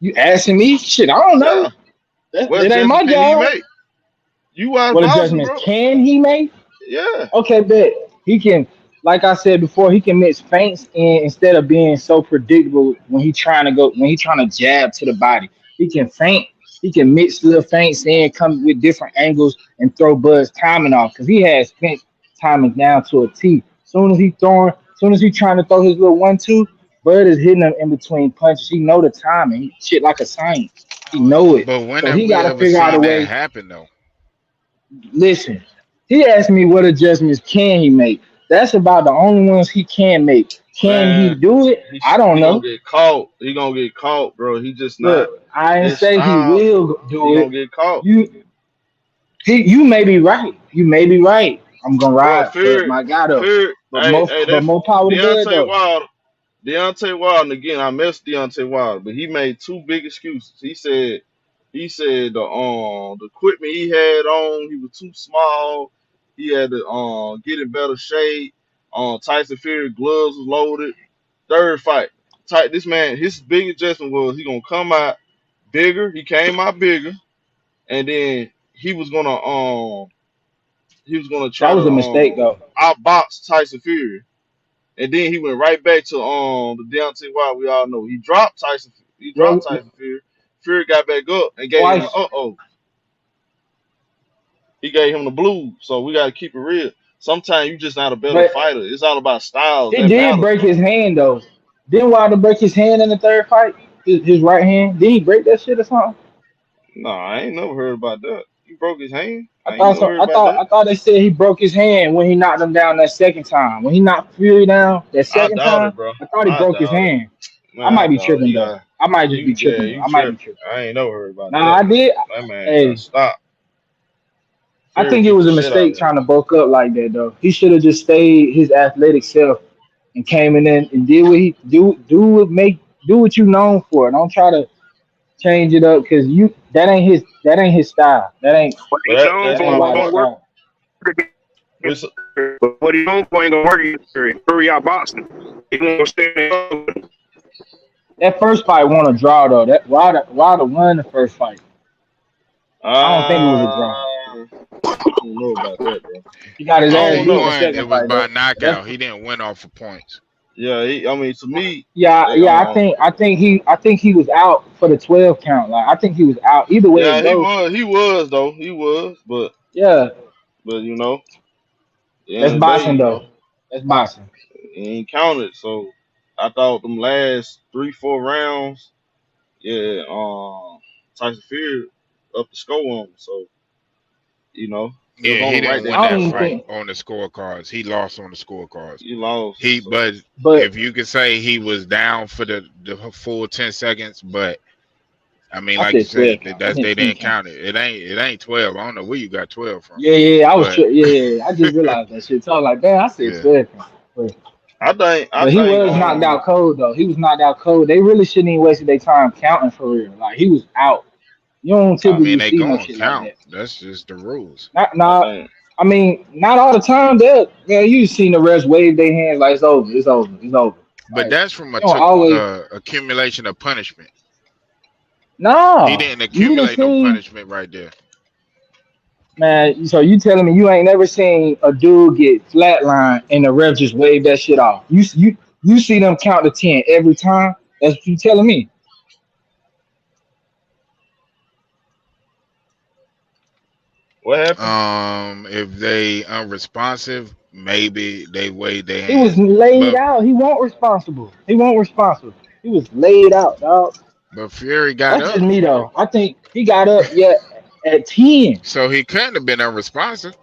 Speaker 3: You asking me? Shit, I don't know.
Speaker 1: Yeah. What
Speaker 3: That ain't my
Speaker 1: adjustments can he
Speaker 3: job.
Speaker 1: make? You watch
Speaker 3: What
Speaker 1: boxing,
Speaker 3: adjustments
Speaker 1: bro.
Speaker 3: can he make?
Speaker 1: Yeah.
Speaker 3: Okay, bet he can. Like I said before, he can mix feints in instead of being so predictable when he trying to jab to the body. He can feint. He can mix little feints in, come with different angles, and throw Bud's timing off because he has Spence timing down to a T. Soon as he trying to throw his little 1-2, Bud is hitting him in between punches. He know the timing, shit like a science. He know it,
Speaker 2: But when
Speaker 3: so
Speaker 2: have
Speaker 3: he
Speaker 2: we
Speaker 3: got to
Speaker 2: ever
Speaker 3: figure out a
Speaker 2: seen that
Speaker 3: way.
Speaker 2: happen though?
Speaker 3: Listen, he asked me what adjustments can he make. That's about the only ones he can make. Can he
Speaker 1: Man,
Speaker 3: do it? I don't
Speaker 1: he gonna
Speaker 3: know.
Speaker 1: get caught. He gonna get caught, bro. He just not
Speaker 3: Look, I ain't
Speaker 1: his
Speaker 3: say he
Speaker 1: style.
Speaker 3: will
Speaker 1: He
Speaker 3: do
Speaker 1: gonna
Speaker 3: it.
Speaker 1: get caught.
Speaker 3: You You may be right. You may be right. I'm gonna
Speaker 1: bro.
Speaker 3: ride, but my God, though.
Speaker 1: That
Speaker 3: But more power to Bud
Speaker 1: Deontay
Speaker 3: though.
Speaker 1: Wilder. Deontay Wilder, and again, I missed Deontay Wilder, but he made two big excuses. He said the equipment he had on, he was too small. He had to get in better shape. Tyson Fury gloves was loaded. Third fight, this man, his big adjustment was he gonna come out bigger. He came out bigger, and then he was gonna
Speaker 3: That
Speaker 1: try to
Speaker 3: was a mistake though.
Speaker 1: outbox Tyson Fury. And then he went right back to the Deontay Wilder we all know. He dropped Tyson. He
Speaker 3: Well,
Speaker 1: dropped Tyson Fury. Fury got back up and gave him the
Speaker 3: twice.
Speaker 1: He gave him the blues. So we gotta keep it real. Sometimes you just not a better
Speaker 3: But
Speaker 1: fighter. It's all about styles
Speaker 3: he
Speaker 1: that
Speaker 3: did
Speaker 1: matter,
Speaker 3: break
Speaker 1: bro.
Speaker 3: his hand though. Didn't Wilder break his hand in the third fight? His right hand. Did he break that shit or something?
Speaker 1: No, I ain't never heard about that. He broke his hand.
Speaker 3: I
Speaker 1: I ain't
Speaker 3: thought
Speaker 1: never
Speaker 3: so.
Speaker 1: heard about that.
Speaker 3: I thought they said he broke his hand when he knocked him down that second time. When he knocked Fury down that
Speaker 1: I
Speaker 3: second
Speaker 1: doubt
Speaker 3: time,
Speaker 1: it, bro.
Speaker 3: I thought he
Speaker 1: I
Speaker 3: broke his
Speaker 1: doubt it.
Speaker 3: hand.
Speaker 1: Man,
Speaker 3: I
Speaker 1: I
Speaker 3: might be
Speaker 1: doubt it.
Speaker 3: tripping
Speaker 1: He
Speaker 3: though.
Speaker 1: got
Speaker 3: I might just be tripping though.
Speaker 1: you
Speaker 3: I might be
Speaker 1: tripping.
Speaker 3: tripping.
Speaker 1: I ain't never heard about
Speaker 3: Nah,
Speaker 1: that.
Speaker 3: I did.
Speaker 1: That man gotta
Speaker 3: Hey,
Speaker 1: stop.
Speaker 3: I
Speaker 1: Fury
Speaker 3: think it
Speaker 1: beat
Speaker 3: was
Speaker 1: the
Speaker 3: a
Speaker 1: shit out
Speaker 3: mistake
Speaker 1: of him.
Speaker 3: trying to bulk up like that though. He should have just stayed his athletic self and came in and did what he do what you known for. Don't try to change it up because you that ain't his style.
Speaker 4: What
Speaker 1: But
Speaker 4: he known
Speaker 3: That
Speaker 1: that's
Speaker 4: for
Speaker 3: ain't
Speaker 1: my
Speaker 3: Wilder's
Speaker 4: gonna
Speaker 1: point.
Speaker 4: work
Speaker 3: style.
Speaker 4: against Fury, but what he known for ain't gonna work against Fury. Fury out boxing. He gonna stay there.
Speaker 3: That first fight won a draw though. That Wilder won the first fight. I don't think it was a draw.
Speaker 1: I don't know about that, bro.
Speaker 3: He got his
Speaker 1: I
Speaker 2: If
Speaker 3: ass
Speaker 2: he
Speaker 1: don't
Speaker 3: beat in the
Speaker 1: know.
Speaker 2: won,
Speaker 3: second
Speaker 2: it was
Speaker 3: fight
Speaker 2: by
Speaker 3: though. But that's
Speaker 2: knockout. He didn't win off of points.
Speaker 1: Yeah, I mean, to me,
Speaker 3: yeah,
Speaker 1: they
Speaker 3: yeah. I think he was out for the 12 count. Like I think he was out. Either way it
Speaker 1: yeah,
Speaker 3: goes.
Speaker 1: he was though, he was,
Speaker 3: Yeah,
Speaker 1: but at the end
Speaker 3: that's
Speaker 1: of the day,
Speaker 3: boxing though. That's boxing.
Speaker 1: he ain't counted. So I thought them last 3-4 rounds, yeah, Tyson Fury up the score on him. So it was
Speaker 2: Yeah, he
Speaker 1: only right
Speaker 2: didn't
Speaker 1: that
Speaker 2: win
Speaker 3: I
Speaker 1: he
Speaker 3: don't
Speaker 2: that
Speaker 1: got
Speaker 3: even
Speaker 1: caught.
Speaker 2: fight
Speaker 3: think.
Speaker 2: on the scorecards. He lost on the scorecards.
Speaker 1: He lost. So
Speaker 2: But
Speaker 3: But
Speaker 2: if you could say he was down for the full 10 seconds, but I mean,
Speaker 3: I
Speaker 2: like you
Speaker 3: said
Speaker 2: said,
Speaker 3: 12 count. I
Speaker 2: that's
Speaker 3: think
Speaker 2: they
Speaker 3: 10
Speaker 2: didn't
Speaker 3: count.
Speaker 2: count it. It ain't 12. I don't know where you got 12 from,
Speaker 3: Yeah, yeah.
Speaker 2: but
Speaker 3: Yeah, yeah. I just realized that shit. So I was like, damn, I said
Speaker 2: yeah,
Speaker 3: 12 count.
Speaker 1: I
Speaker 3: But he
Speaker 1: think
Speaker 3: was knocked out cold though. He was knocked out cold. They really shouldn't even wasted their time counting for real. Like he was out. You don't
Speaker 2: I mean
Speaker 3: typically
Speaker 2: they
Speaker 3: see no
Speaker 2: going
Speaker 3: shit like
Speaker 2: count.
Speaker 3: that.
Speaker 2: That's just the rules.
Speaker 1: I
Speaker 3: Not.
Speaker 1: think
Speaker 3: I mean, not all the time. That man, you seen the refs wave their hands like it's over. It's over. It's over.
Speaker 2: But
Speaker 3: Like
Speaker 2: that's from
Speaker 3: they don't always.
Speaker 2: accumulation of punishment. He
Speaker 3: Nah,
Speaker 2: didn't
Speaker 3: you didn't
Speaker 2: accumulate no
Speaker 3: see.
Speaker 2: punishment right there.
Speaker 3: Man, so you telling me you ain't never seen a dude get flatlined and the ref just wave that shit off? You see them count to 10 every time? That's what you telling me.
Speaker 1: what happened.
Speaker 2: If they unresponsive, maybe they weighed their
Speaker 3: He was
Speaker 2: hands.
Speaker 3: laid
Speaker 2: But
Speaker 3: out. He won't responsible. He won't responsible. He was laid out, dog.
Speaker 2: Fury got
Speaker 3: That's just
Speaker 2: up,
Speaker 3: me though. I think he got up yet at 10.
Speaker 2: so he couldn't have been unresponsive.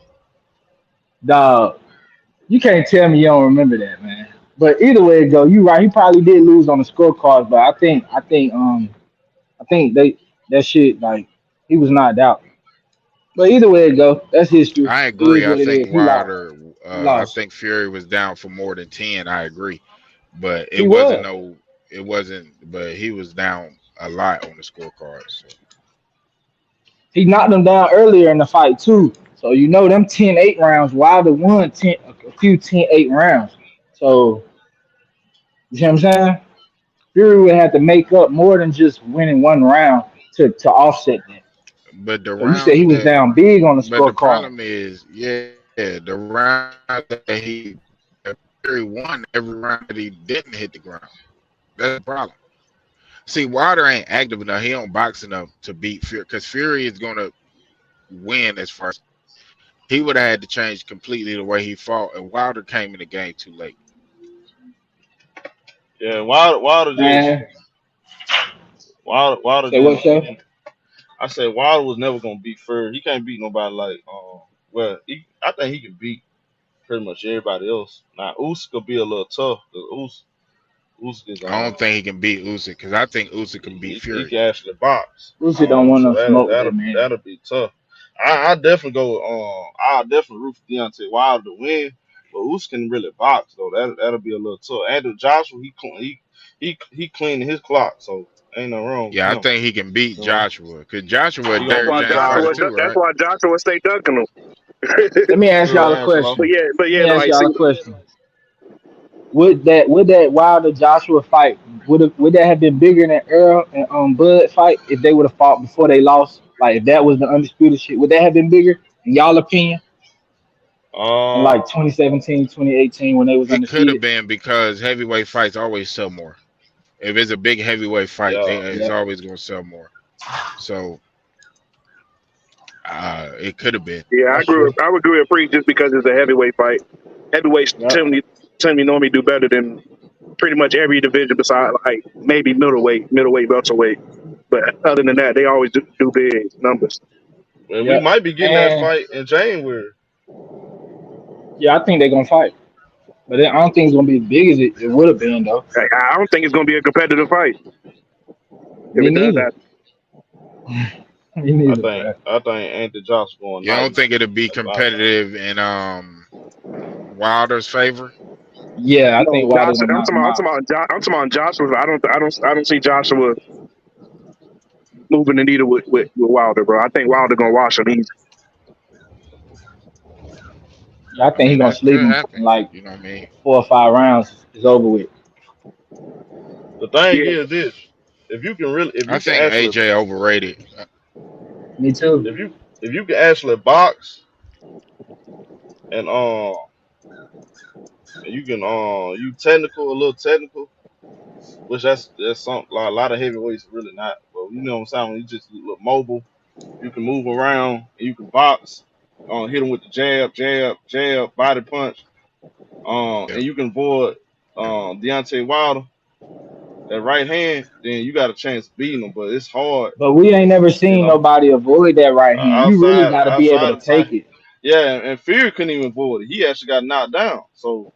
Speaker 3: Dog. You can't tell me you don't remember that, man. But either way it go, you right. He probably did lose on the scorecards, but I think that shit like he was knocked out. But either way it go, that's history.
Speaker 2: I
Speaker 3: It is
Speaker 2: agree. I
Speaker 3: what it
Speaker 2: think
Speaker 3: is. He lost.
Speaker 2: Wilder.
Speaker 3: He
Speaker 2: I
Speaker 3: lost.
Speaker 2: think Fury was down for more than 10. I agree, but it
Speaker 3: He
Speaker 2: wasn't
Speaker 3: was.
Speaker 2: no. It wasn't. But he was down a lot on the scorecard. So
Speaker 3: He knocked him down earlier in the fight too. So you know them 10-8 rounds. Wilder won a few 10-8 rounds. So you see what I'm saying? Fury would have to make up more than just winning one round to offset that.
Speaker 2: but the
Speaker 3: So you said he
Speaker 2: rounds
Speaker 3: was
Speaker 2: that.
Speaker 3: down big on the
Speaker 2: But the
Speaker 3: scorecard.
Speaker 2: problem is, yeah, the round that Fury won every round that he didn't hit the ground. That's the problem. See, Wilder ain't active enough. He don't box enough to beat Fury because Fury is gonna win as far as he would have had to change completely the way he fought, and Wilder came in the game too late.
Speaker 1: Yeah, Wilder just
Speaker 3: Man,
Speaker 1: Wilder
Speaker 3: say what,
Speaker 1: just
Speaker 3: Chef?
Speaker 1: I said Wilder was never gonna beat Fury. He can't beat nobody like I think he can beat pretty much everybody else. Now Usyk could be a little tough because Usyk is
Speaker 2: I don't think he can beat Usyk because I think Usyk can beat
Speaker 1: he
Speaker 2: Fury.
Speaker 1: can actually box.
Speaker 3: Lucy don't want
Speaker 1: So
Speaker 3: no smoke with that man.
Speaker 1: that'll be tough. I definitely go. I'll definitely root for Deontay Wilder to win, but Usyk can really box though. That'll be a little tough. Andrew Joshua, he cleaning his clock, so ain't no wrong with
Speaker 2: Yeah, I
Speaker 1: him.
Speaker 2: think he can beat
Speaker 1: You know,
Speaker 2: Joshua because Joshua a
Speaker 1: he gonna
Speaker 2: Derrick
Speaker 1: beat
Speaker 2: James fighter
Speaker 1: Joshua.
Speaker 2: too,
Speaker 4: That's
Speaker 2: right?
Speaker 4: why Joshua stay dunking him.
Speaker 3: Let me ask
Speaker 1: Yeah,
Speaker 3: y'all a
Speaker 1: Angelo.
Speaker 3: question.
Speaker 4: But
Speaker 3: Let
Speaker 4: yeah,
Speaker 3: me
Speaker 4: no,
Speaker 3: ask
Speaker 4: like
Speaker 3: y'all
Speaker 4: see,
Speaker 3: a question. Would that Wilder Joshua fight would that have been bigger than Earl and Bud fight if they would have fought before they lost? Like if that was the undisputed shit, would that have been bigger in y'all opinion? In
Speaker 1: Uh,
Speaker 3: like 2017, 2018 when they was
Speaker 2: It could have
Speaker 3: undisputed?
Speaker 2: been because heavyweight fights always sell more. If it's a big heavyweight fight,
Speaker 1: yeah.
Speaker 2: it's
Speaker 3: Yeah.
Speaker 2: always gonna sell more. So it could have been.
Speaker 4: yeah,
Speaker 3: That's true.
Speaker 4: I would agree with Free just because it's a heavyweight fight. Heavyweights
Speaker 3: Yeah.
Speaker 4: tend to normally do better than pretty much every division besides like maybe middleweight, welterweight. But other than that, they always do big numbers.
Speaker 1: And we
Speaker 3: Yeah.
Speaker 1: might be getting that
Speaker 3: And
Speaker 1: fight in January.
Speaker 3: yeah, I think they're gonna fight. But I don't think it's gonna be as big as it would have been though.
Speaker 4: Like, I don't think it's going to be a competitive fight if
Speaker 3: Me
Speaker 4: it does
Speaker 3: neither.
Speaker 4: happen.
Speaker 3: Me neither, bro.
Speaker 1: I think Anthony Joshua going
Speaker 2: You
Speaker 1: night
Speaker 2: don't
Speaker 1: night.
Speaker 2: think it'll be
Speaker 1: That's what I think.
Speaker 2: competitive in Wilder's favor?
Speaker 3: Yeah, I
Speaker 4: No,
Speaker 3: think Wilder
Speaker 4: Joshua.
Speaker 3: gonna knock him out.
Speaker 4: I'm talking about Joshua. I don't see Joshua moving the needle with Wilder, bro. I think Wilder gonna wash him.
Speaker 3: Yeah, I
Speaker 2: I
Speaker 3: think he
Speaker 2: mean,
Speaker 3: gonna
Speaker 2: that
Speaker 3: sleep
Speaker 2: could
Speaker 3: him in
Speaker 2: happen.
Speaker 3: like
Speaker 2: You know what I mean?
Speaker 3: 4 or 5 rounds. It's over with.
Speaker 1: The thing
Speaker 4: Yeah,
Speaker 1: is this: if
Speaker 2: I
Speaker 1: you can
Speaker 2: think
Speaker 1: actually,
Speaker 2: AJ overrated.
Speaker 3: Me too.
Speaker 1: if you can actually box and and you can you technical a little technical, which that's something like a lot of heavyweights really not. But you know what I'm saying? When you just look mobile, you can move around and you can box. Hit them with the jab, body punch.
Speaker 2: Yeah.
Speaker 1: And you can avoid Deontay Wilder that right hand. Then you got a chance of beating him, but it's hard,
Speaker 3: But we ain't never
Speaker 1: you
Speaker 3: seen
Speaker 1: know.
Speaker 3: nobody avoid that right hand. You really got to be able
Speaker 1: Outside
Speaker 3: to
Speaker 1: of time,
Speaker 3: take it.
Speaker 1: yeah, and Fury couldn't even avoid it. He actually got knocked down. So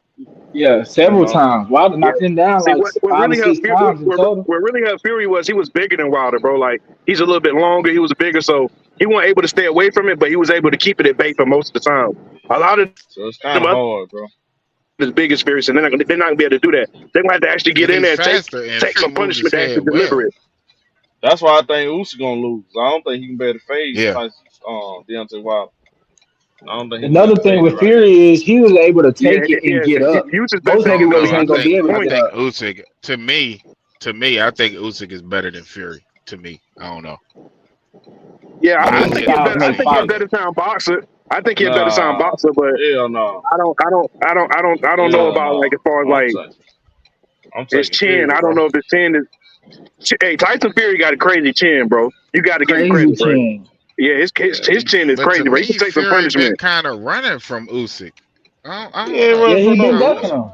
Speaker 3: Yeah,
Speaker 1: you
Speaker 3: several
Speaker 1: know,
Speaker 3: times. Wilder
Speaker 4: yeah.
Speaker 3: knocked him down
Speaker 4: See
Speaker 3: like
Speaker 4: what
Speaker 3: five or
Speaker 4: really
Speaker 3: six times in total.
Speaker 4: what really helped Fury was he was bigger than Wilder, bro. Like he's a little bit longer. He was bigger, so he wasn't able to stay away from it, but he was able to keep it at bay for most of the time. A lot of
Speaker 1: so it's kind
Speaker 4: them
Speaker 1: of
Speaker 4: other
Speaker 1: hard, bro.
Speaker 4: as big as Fury, and they're not gonna be able to do that. They're gonna have to actually get
Speaker 2: And
Speaker 4: in
Speaker 2: he's
Speaker 4: there and
Speaker 2: faster and
Speaker 4: take some
Speaker 2: moves his
Speaker 4: punishment to
Speaker 2: head
Speaker 4: actually deliver
Speaker 2: well.
Speaker 4: it.
Speaker 1: That's why I think Usyk gonna lose. I don't think he can better fade
Speaker 2: Yeah.
Speaker 1: Tyson, Deontay Wilder. I don't think he can
Speaker 3: Another
Speaker 1: better
Speaker 3: thing
Speaker 1: fade it
Speaker 3: with
Speaker 1: right now.
Speaker 3: Fury is he was able to
Speaker 4: Yeah,
Speaker 3: take it and
Speaker 4: yeah.
Speaker 3: get up.
Speaker 4: Use his best
Speaker 3: Most
Speaker 2: I
Speaker 4: on
Speaker 2: don't know.
Speaker 3: heavyweights
Speaker 4: point.
Speaker 3: ain't gonna be able to
Speaker 4: Point.
Speaker 3: get
Speaker 2: I think
Speaker 3: up.
Speaker 2: Usyk to me, I think Usyk is better than Fury. To me, I don't know.
Speaker 4: Yeah,
Speaker 3: I
Speaker 2: But
Speaker 3: think
Speaker 2: I
Speaker 3: the
Speaker 2: think
Speaker 3: styles
Speaker 4: I
Speaker 3: may
Speaker 2: I
Speaker 4: think he's a
Speaker 3: fight.
Speaker 4: better sound boxer. I think he's a better sound
Speaker 1: Nah,
Speaker 4: boxer, but
Speaker 1: hell no,
Speaker 4: I don't know
Speaker 1: hell
Speaker 4: about like
Speaker 1: no.
Speaker 4: as far as like
Speaker 1: I'm
Speaker 4: his
Speaker 1: taking
Speaker 4: chin.
Speaker 1: Fury,
Speaker 4: I don't
Speaker 1: bro.
Speaker 4: know if his chin is. Hey, Tyson Fury got a crazy chin, bro. You got to give him
Speaker 3: Crazy
Speaker 4: credit, bro.
Speaker 3: chin.
Speaker 4: Yeah,
Speaker 1: Yeah,
Speaker 4: his chin is
Speaker 2: but to
Speaker 4: crazy, bro. He can
Speaker 2: me,
Speaker 4: take some
Speaker 2: Fury been
Speaker 4: punishment.
Speaker 2: kind of running from Usyk. I
Speaker 1: he
Speaker 2: don't
Speaker 1: ain't
Speaker 2: know.
Speaker 3: Yeah,
Speaker 1: running
Speaker 3: he
Speaker 1: from
Speaker 2: You
Speaker 3: been
Speaker 1: no
Speaker 2: know,
Speaker 3: ducking
Speaker 1: Usyk.
Speaker 3: him.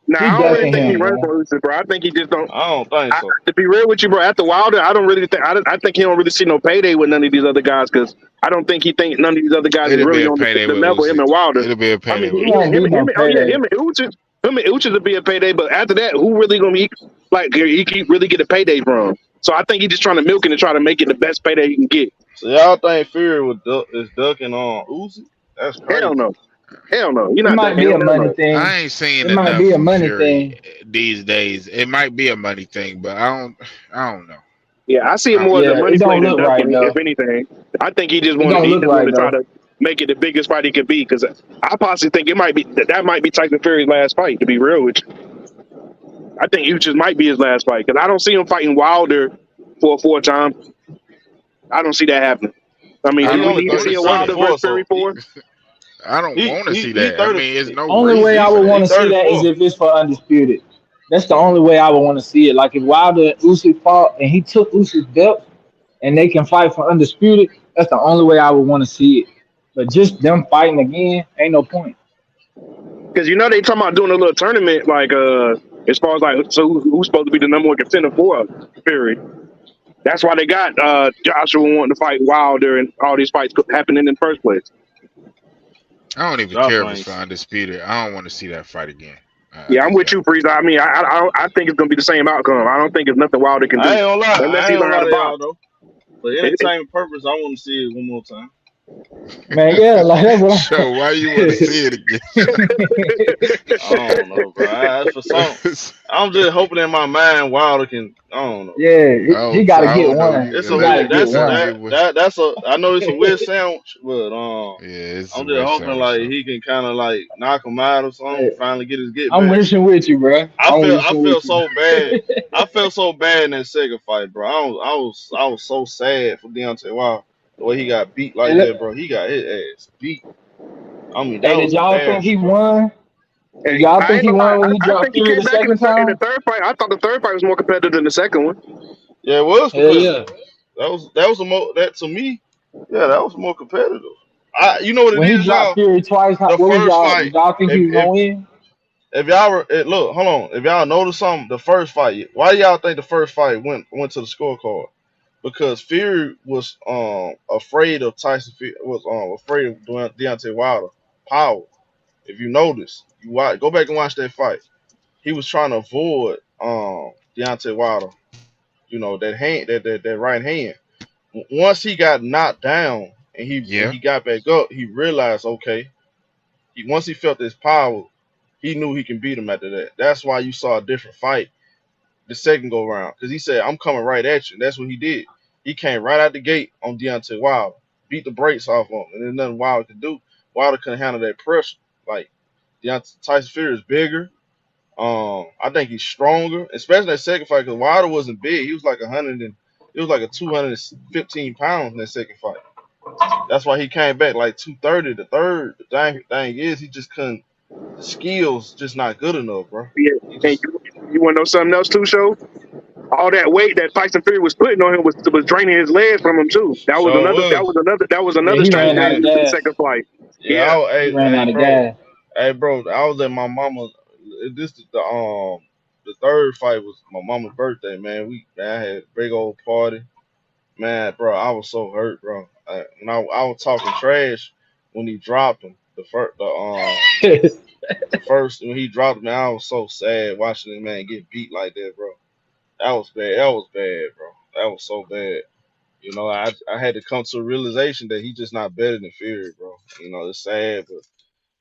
Speaker 4: Now,
Speaker 3: He
Speaker 4: I don't really
Speaker 3: ducking
Speaker 4: think he
Speaker 3: him,
Speaker 4: runs
Speaker 3: bro.
Speaker 4: from Usyk, bro. I think he just don't.
Speaker 1: I don't think so.
Speaker 4: To be real with you, bro, after Wilder, I don't really think. I think he don't really see no payday with none of these other guys because I don't think he think none of these other guys is
Speaker 2: it'll be
Speaker 4: really
Speaker 2: a
Speaker 4: on
Speaker 2: payday
Speaker 4: the
Speaker 2: with
Speaker 4: level of him
Speaker 2: Usyk.
Speaker 4: and Wilder.
Speaker 2: It'll be a
Speaker 4: I mean,
Speaker 2: payday
Speaker 3: He
Speaker 2: with
Speaker 3: won't
Speaker 2: Usyk.
Speaker 3: be no payday.
Speaker 4: him and Usyk will be a payday, but after that, who really gonna be like he keep really get a payday from? So I think he's just trying to milk it and try to make it the best payday he can get.
Speaker 1: So y'all think Fury is ducking on Usyk? That's
Speaker 4: Hell
Speaker 1: crazy.
Speaker 4: no, hell no, you're
Speaker 3: It
Speaker 4: not
Speaker 3: might
Speaker 4: ducking
Speaker 3: be
Speaker 4: him.
Speaker 3: a
Speaker 4: Hell
Speaker 3: money
Speaker 4: no.
Speaker 3: thing.
Speaker 2: I ain't seeing
Speaker 3: It might
Speaker 2: enough
Speaker 3: be a
Speaker 2: from
Speaker 3: money
Speaker 2: Fury
Speaker 3: thing.
Speaker 2: these days. It might be a money thing, but I don't know.
Speaker 4: Yeah, I see it
Speaker 2: I
Speaker 4: more
Speaker 2: don't
Speaker 4: as a
Speaker 2: know.
Speaker 3: Yeah, it
Speaker 4: money play
Speaker 3: don't
Speaker 4: than
Speaker 3: look right
Speaker 4: ducking, if
Speaker 3: though.
Speaker 4: anything. I think
Speaker 3: It don't
Speaker 4: he
Speaker 3: look
Speaker 4: just want
Speaker 3: right
Speaker 4: to try
Speaker 3: though.
Speaker 4: to make it the biggest fight he could be because I possibly think it might be that might be Tyson Fury's last fight. To be real with you, I think it just might be his last fight because I don't see him fighting Wilder for a fourth time. I don't see that happening. I mean,
Speaker 2: I
Speaker 1: But he
Speaker 4: do we
Speaker 2: don't
Speaker 1: only
Speaker 4: need to
Speaker 2: want
Speaker 4: see
Speaker 2: to
Speaker 4: a
Speaker 2: see
Speaker 4: Wilder
Speaker 2: that.
Speaker 4: versus
Speaker 1: 34,
Speaker 4: Fury
Speaker 1: so
Speaker 4: for?
Speaker 2: I don't want to see
Speaker 1: he
Speaker 2: that. I
Speaker 1: 30.
Speaker 2: mean, there's no
Speaker 3: Only way I
Speaker 2: reason
Speaker 3: would
Speaker 2: for
Speaker 3: want
Speaker 2: that.
Speaker 3: to
Speaker 1: He
Speaker 3: see that is
Speaker 1: 34.
Speaker 3: if it's for undisputed. That's the only way I would want to see it. Like if Wilder and Usyk fought and he took Usyk's belt and they can fight for undisputed, that's the only way I would want to see it. But just them fighting again, ain't no point.
Speaker 4: Because they talking about doing a little tournament like as far as like so who's supposed to be the number one contender for Fury. That's why they got Joshua wanting to fight Wilder and all these fights happening in the first place.
Speaker 2: I don't even care if
Speaker 1: Joshua
Speaker 2: it's for
Speaker 1: ain't.
Speaker 2: undisputed. I don't want to see that fight again. I
Speaker 4: Yeah, I'm
Speaker 2: just
Speaker 4: with
Speaker 2: don't.
Speaker 4: you, Freeze. I mean, I think it's gonna be the same outcome. I don't think it's nothing Wilder can
Speaker 1: I
Speaker 4: do
Speaker 1: ain't gonna lie.
Speaker 4: unless
Speaker 1: I
Speaker 4: he
Speaker 1: ain't
Speaker 4: learn
Speaker 1: gonna
Speaker 4: how
Speaker 1: lie
Speaker 4: to
Speaker 1: to y'all
Speaker 4: box.
Speaker 1: though. For
Speaker 4: It, it,
Speaker 1: entertainment purpose, I want to see it one more time.
Speaker 3: Man, yeah, like that's what
Speaker 2: So why you want to see it again?
Speaker 1: I don't know, bro. For some, I'm just hoping in my mind Wilder can. I don't know.
Speaker 3: yeah, he
Speaker 2: Oh,
Speaker 3: got
Speaker 2: so
Speaker 3: to
Speaker 2: I
Speaker 3: get
Speaker 2: don't know if
Speaker 3: one.
Speaker 2: you
Speaker 1: It's
Speaker 2: can
Speaker 1: a
Speaker 3: He
Speaker 2: let
Speaker 3: got
Speaker 1: weird.
Speaker 3: to
Speaker 2: it
Speaker 3: get
Speaker 1: That's
Speaker 2: let
Speaker 1: a
Speaker 2: it
Speaker 3: one.
Speaker 2: get what.
Speaker 1: that's a. I know it's a weird sandwich, but
Speaker 2: Yeah, it's a
Speaker 1: I'm just
Speaker 2: weird
Speaker 1: hoping
Speaker 2: sandwich.
Speaker 1: like
Speaker 2: So
Speaker 1: he can kind of like knock him out or something.
Speaker 3: Hey,
Speaker 1: Finally get his get
Speaker 3: I'm
Speaker 1: back.
Speaker 3: wishing with you, bro. I'm
Speaker 1: I
Speaker 3: wishing
Speaker 1: felt
Speaker 3: with you.
Speaker 1: so bad. I felt so bad in that second fight, bro. I was so sad for Deontay Wilder the way he got beat like
Speaker 3: Hey,
Speaker 1: that, bro. He got his ass beat. I mean, that
Speaker 3: hey,
Speaker 1: was
Speaker 3: did y'all think he
Speaker 1: embarrassing, bro.
Speaker 3: won? Did
Speaker 4: Hey,
Speaker 3: y'all
Speaker 4: I
Speaker 3: think
Speaker 4: ain't
Speaker 3: he
Speaker 4: gonna lie.
Speaker 3: won when he
Speaker 4: I
Speaker 3: dropped
Speaker 4: think he
Speaker 3: Fury
Speaker 4: came
Speaker 3: the
Speaker 4: back
Speaker 3: second
Speaker 4: in the
Speaker 3: time?
Speaker 4: third fight. I thought the third fight was more competitive than the second one.
Speaker 1: Yeah, it was
Speaker 3: Hell
Speaker 1: competitive.
Speaker 3: yeah.
Speaker 1: That was the more that to me. Yeah, that was more competitive. You know what it
Speaker 3: When he
Speaker 1: is,
Speaker 3: dropped
Speaker 1: y'all.
Speaker 3: Fury twice,
Speaker 1: The
Speaker 3: what was
Speaker 1: first
Speaker 3: y'all?
Speaker 1: fight,
Speaker 3: Did y'all think he was gonna win?
Speaker 1: if y'all were look, hold on, if y'all notice something, the first fight, why y'all think the first fight went to the scorecard? Because Fury was afraid of Tyson, was afraid of Deontay Wilder power. If you notice, go back and watch that fight. He was trying to avoid Deontay Wilder, you know, that hand, that right hand. Once he got knocked down and
Speaker 2: yeah,
Speaker 1: he got back up, he realized, okay, once he felt his power, he knew he can beat him after that. That's why you saw a different fight the second go round, because he said, "I'm coming right at you." And that's what he did. He came right out the gate on Deontay Wilder, beat the brakes off him, and there's nothing Wilder could do. Wilder couldn't handle that pressure. Like Deontay Tyson Fury is bigger. I think he's stronger, especially that second fight, because Wilder wasn't big. He was like 100 and it was like a 215 pounds in that second fight. That's why he came back like 230. The third thing is he just couldn't. The skills just not good enough, bro.
Speaker 4: Yeah.
Speaker 1: He
Speaker 4: And
Speaker 1: just
Speaker 4: you want to know something else too, show? All that weight that Tyson Fury was putting on him was draining his legs from him too.
Speaker 1: sure was.
Speaker 4: That was
Speaker 3: Yeah,
Speaker 4: another
Speaker 3: he
Speaker 4: strategy
Speaker 3: ran
Speaker 4: that
Speaker 3: out
Speaker 4: he
Speaker 3: of
Speaker 4: used in the
Speaker 3: gas.
Speaker 4: second fight.
Speaker 1: Yeah,
Speaker 4: Yeah.
Speaker 3: He ran out of gas.
Speaker 1: hey, bro. I was at my mama. This is the third fight was my mama's birthday, man. I had a big old party, man, bro. I was so hurt, bro. I was talking trash when he dropped him the first when he dropped him, man, I was so sad watching the man get beat like that, bro. That was bad. That was bad, bro. That was so bad. You know, I had to come to a realization that he's just not better than Fury, bro. You know, it's sad, but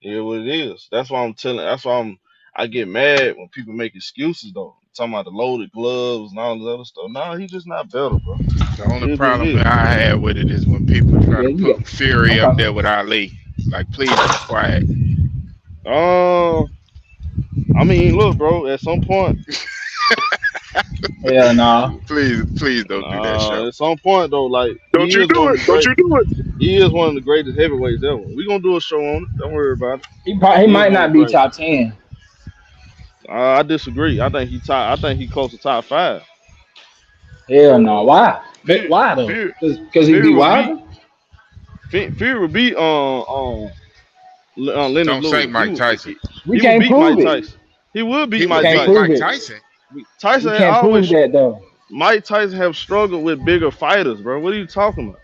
Speaker 1: yeah, what it is. That's why I'm telling. That's why I get mad when people make excuses though. Talking about the loaded gloves and all this other stuff. No, he's just not better, bro.
Speaker 2: the only
Speaker 1: It is what it
Speaker 2: problem
Speaker 1: is.
Speaker 2: that I had with it is when people try
Speaker 3: Yeah,
Speaker 2: to
Speaker 3: you got.
Speaker 2: put Fury up
Speaker 3: Okay.
Speaker 2: there with Ali. Like, please be quiet.
Speaker 1: Uh, I mean, look, bro. At some point,
Speaker 3: Hell no.
Speaker 2: Please don't do that, show.
Speaker 1: at some point though, like
Speaker 4: Don't
Speaker 1: he
Speaker 4: you
Speaker 1: is
Speaker 4: do
Speaker 1: one of
Speaker 4: it.
Speaker 1: the
Speaker 4: Don't
Speaker 1: great.
Speaker 4: you do it.
Speaker 1: He is one of the greatest heavyweights ever. We gonna do a show on it. Don't worry about it.
Speaker 3: He
Speaker 1: He is
Speaker 3: might
Speaker 1: one of
Speaker 3: not
Speaker 1: the
Speaker 3: be
Speaker 1: greatest.
Speaker 3: top 10.
Speaker 1: I disagree. I think he top. I think he close to top five.
Speaker 3: Hell no. Why? But
Speaker 1: Fury,
Speaker 3: why though?
Speaker 1: Fury,
Speaker 3: Because he
Speaker 1: Fury
Speaker 3: beat
Speaker 1: will beat.
Speaker 3: Wilder.
Speaker 1: Fury will beat Leonard
Speaker 2: Don't say
Speaker 1: Lewis.
Speaker 2: Mike Tyson.
Speaker 3: We
Speaker 1: He would
Speaker 3: can't
Speaker 1: beat
Speaker 3: prove
Speaker 1: Mike
Speaker 3: it.
Speaker 1: Tyson. He would
Speaker 2: He
Speaker 1: beat
Speaker 3: We
Speaker 2: would
Speaker 1: Mike
Speaker 3: can't
Speaker 2: beat
Speaker 1: Tyson.
Speaker 3: prove
Speaker 2: Mike
Speaker 3: it.
Speaker 2: Tyson.
Speaker 3: We
Speaker 1: Tyson had
Speaker 3: can't prove
Speaker 1: always
Speaker 3: that though.
Speaker 1: Mike Tyson have struggled with bigger fighters, bro. What are you talking about,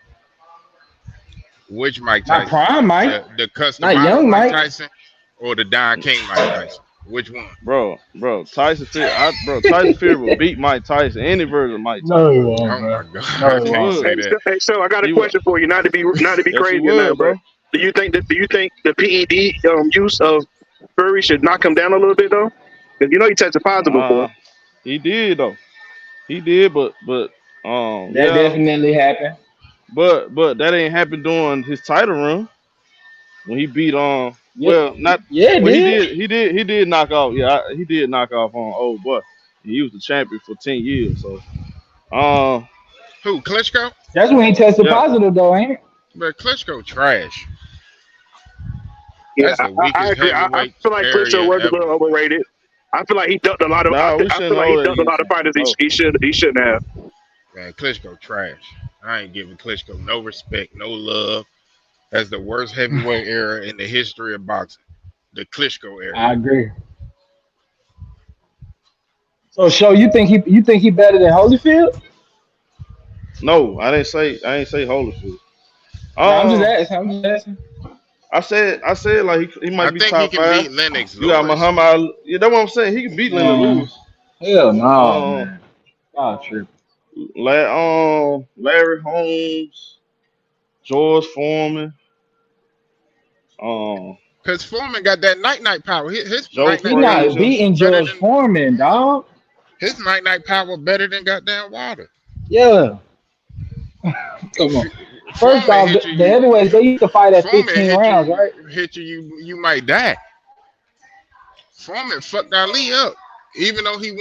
Speaker 2: Which Mike
Speaker 3: Not
Speaker 2: Tyson?
Speaker 3: prime Mike.
Speaker 2: The
Speaker 3: Not
Speaker 2: customized
Speaker 3: young
Speaker 2: Mike
Speaker 3: Mike.
Speaker 2: Tyson or the Don King Mike Tyson? Which one?
Speaker 1: bro? Tyson Fury will beat Mike Tyson, any version of Mike
Speaker 3: No,
Speaker 1: Tyson.
Speaker 3: he won't,
Speaker 2: Oh
Speaker 3: bro.
Speaker 2: my God,
Speaker 3: No,
Speaker 2: I
Speaker 3: he
Speaker 1: Yes, he
Speaker 2: can't
Speaker 3: won't.
Speaker 1: would.
Speaker 2: say that.
Speaker 4: So I got a
Speaker 1: He would.
Speaker 4: question for you, not to be
Speaker 1: Yes, he
Speaker 4: crazy or nothing,
Speaker 1: would,
Speaker 4: but
Speaker 1: bro.
Speaker 4: do you think the PED use of Fury should knock him down a little bit though? Because you know he tested positive before.
Speaker 1: Uh, he did though. He did, but
Speaker 3: That
Speaker 1: yeah,
Speaker 3: definitely happened.
Speaker 1: but that ain't happened during his title run when he beat
Speaker 3: Yeah,
Speaker 1: well not
Speaker 3: yeah, it
Speaker 1: well
Speaker 3: did.
Speaker 1: he did knock off he did knock off on old boy. He was the champion for 10 years, so uh
Speaker 2: Who? Klitschko?
Speaker 3: That's when he tested
Speaker 1: yeah.
Speaker 3: positive, though, ain't it?
Speaker 2: But Klitschko trash.
Speaker 4: Yeah,
Speaker 2: That's the
Speaker 4: I
Speaker 2: weakest
Speaker 4: agree. I
Speaker 2: heavyweight
Speaker 4: feel like Klitschko
Speaker 2: area
Speaker 4: was a
Speaker 2: ever.
Speaker 4: little overrated. I feel like he ducked a lot of.
Speaker 1: Nah, we
Speaker 4: I
Speaker 1: shouldn't
Speaker 4: feel like he
Speaker 1: hold that
Speaker 4: ducked a
Speaker 1: against
Speaker 4: lot of
Speaker 1: him.
Speaker 4: fighters
Speaker 1: No.
Speaker 4: he shouldn't have.
Speaker 2: Man, Klitschko trash. I ain't giving Klitschko no respect, no love. That's the worst heavyweight era in the history of boxing. The Klitschko era.
Speaker 3: I agree. So, show you think he better than Holyfield?
Speaker 1: No, I ain't say Holyfield.
Speaker 3: No, I'm just
Speaker 1: Uh
Speaker 3: asking. I'm just asking.
Speaker 1: I said like he
Speaker 2: I
Speaker 1: might be
Speaker 2: think he
Speaker 1: top
Speaker 2: can
Speaker 1: five.
Speaker 2: beat Lennox
Speaker 1: You got
Speaker 2: Lewis.
Speaker 1: Muhammad Ali. Yeah, that's what I'm saying. He can beat Leonard
Speaker 3: Man,
Speaker 1: Lewis.
Speaker 3: hell no,
Speaker 1: Um
Speaker 3: man. Oh, true.
Speaker 1: Larry Holmes. George Foreman,
Speaker 2: Because Foreman got that night power. His
Speaker 1: Joe
Speaker 3: He
Speaker 2: night
Speaker 3: not
Speaker 2: power
Speaker 1: Frazier.
Speaker 3: beating
Speaker 2: better
Speaker 3: George
Speaker 2: than
Speaker 3: Foreman, dog.
Speaker 2: his night power better than goddamn Wilder.
Speaker 3: Yeah. Come on. First
Speaker 2: Foreman
Speaker 3: off,
Speaker 2: hit
Speaker 3: the
Speaker 2: you.
Speaker 3: heavyweights, they used to fight at
Speaker 2: Foreman
Speaker 3: 15 rounds, right?
Speaker 2: hit you might die. Foreman fucked Ali up, even though Ali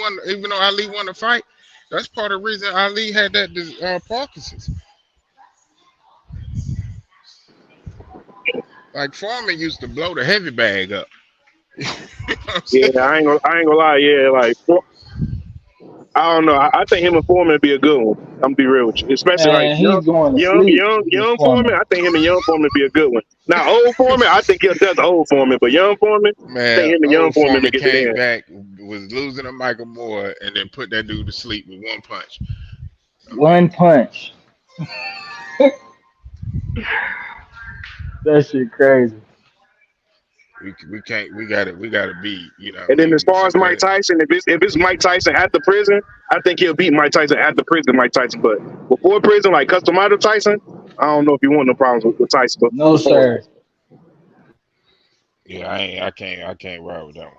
Speaker 2: won the fight. That's part of the reason Ali had that Parkinson's. Like Foreman used to blow the heavy bag up. You know what I'm
Speaker 4: Yeah,
Speaker 2: saying?
Speaker 4: I ain't gonna lie. Yeah, like I don't know. I think him and Foreman would be a good one. I'm gonna be real with you, especially like
Speaker 3: Man, he's going to sleep against
Speaker 4: young
Speaker 3: Foreman.
Speaker 4: Foreman. I think him and young Foreman would be a good one. Now old Foreman, I think he'll test old Foreman, but young Foreman, I think
Speaker 2: Man,
Speaker 4: him and young
Speaker 2: old
Speaker 4: Foreman
Speaker 2: Foreman
Speaker 4: to get it
Speaker 2: came
Speaker 4: in.
Speaker 2: back, was losing to Michael Moore, and then put that dude to sleep with one punch.
Speaker 3: One punch. That shit crazy.
Speaker 2: We gotta be, you know what I
Speaker 4: And then as
Speaker 2: mean?
Speaker 4: far as Mike Tyson, if it's Mike Tyson at the prison, I think he'll beat Mike Tyson at the prison, Mike Tyson. But before prison, like custom out of Tyson, I don't know if you want no problems with Tyson. But
Speaker 3: No, sir.
Speaker 2: Yeah, I can't ride with that one.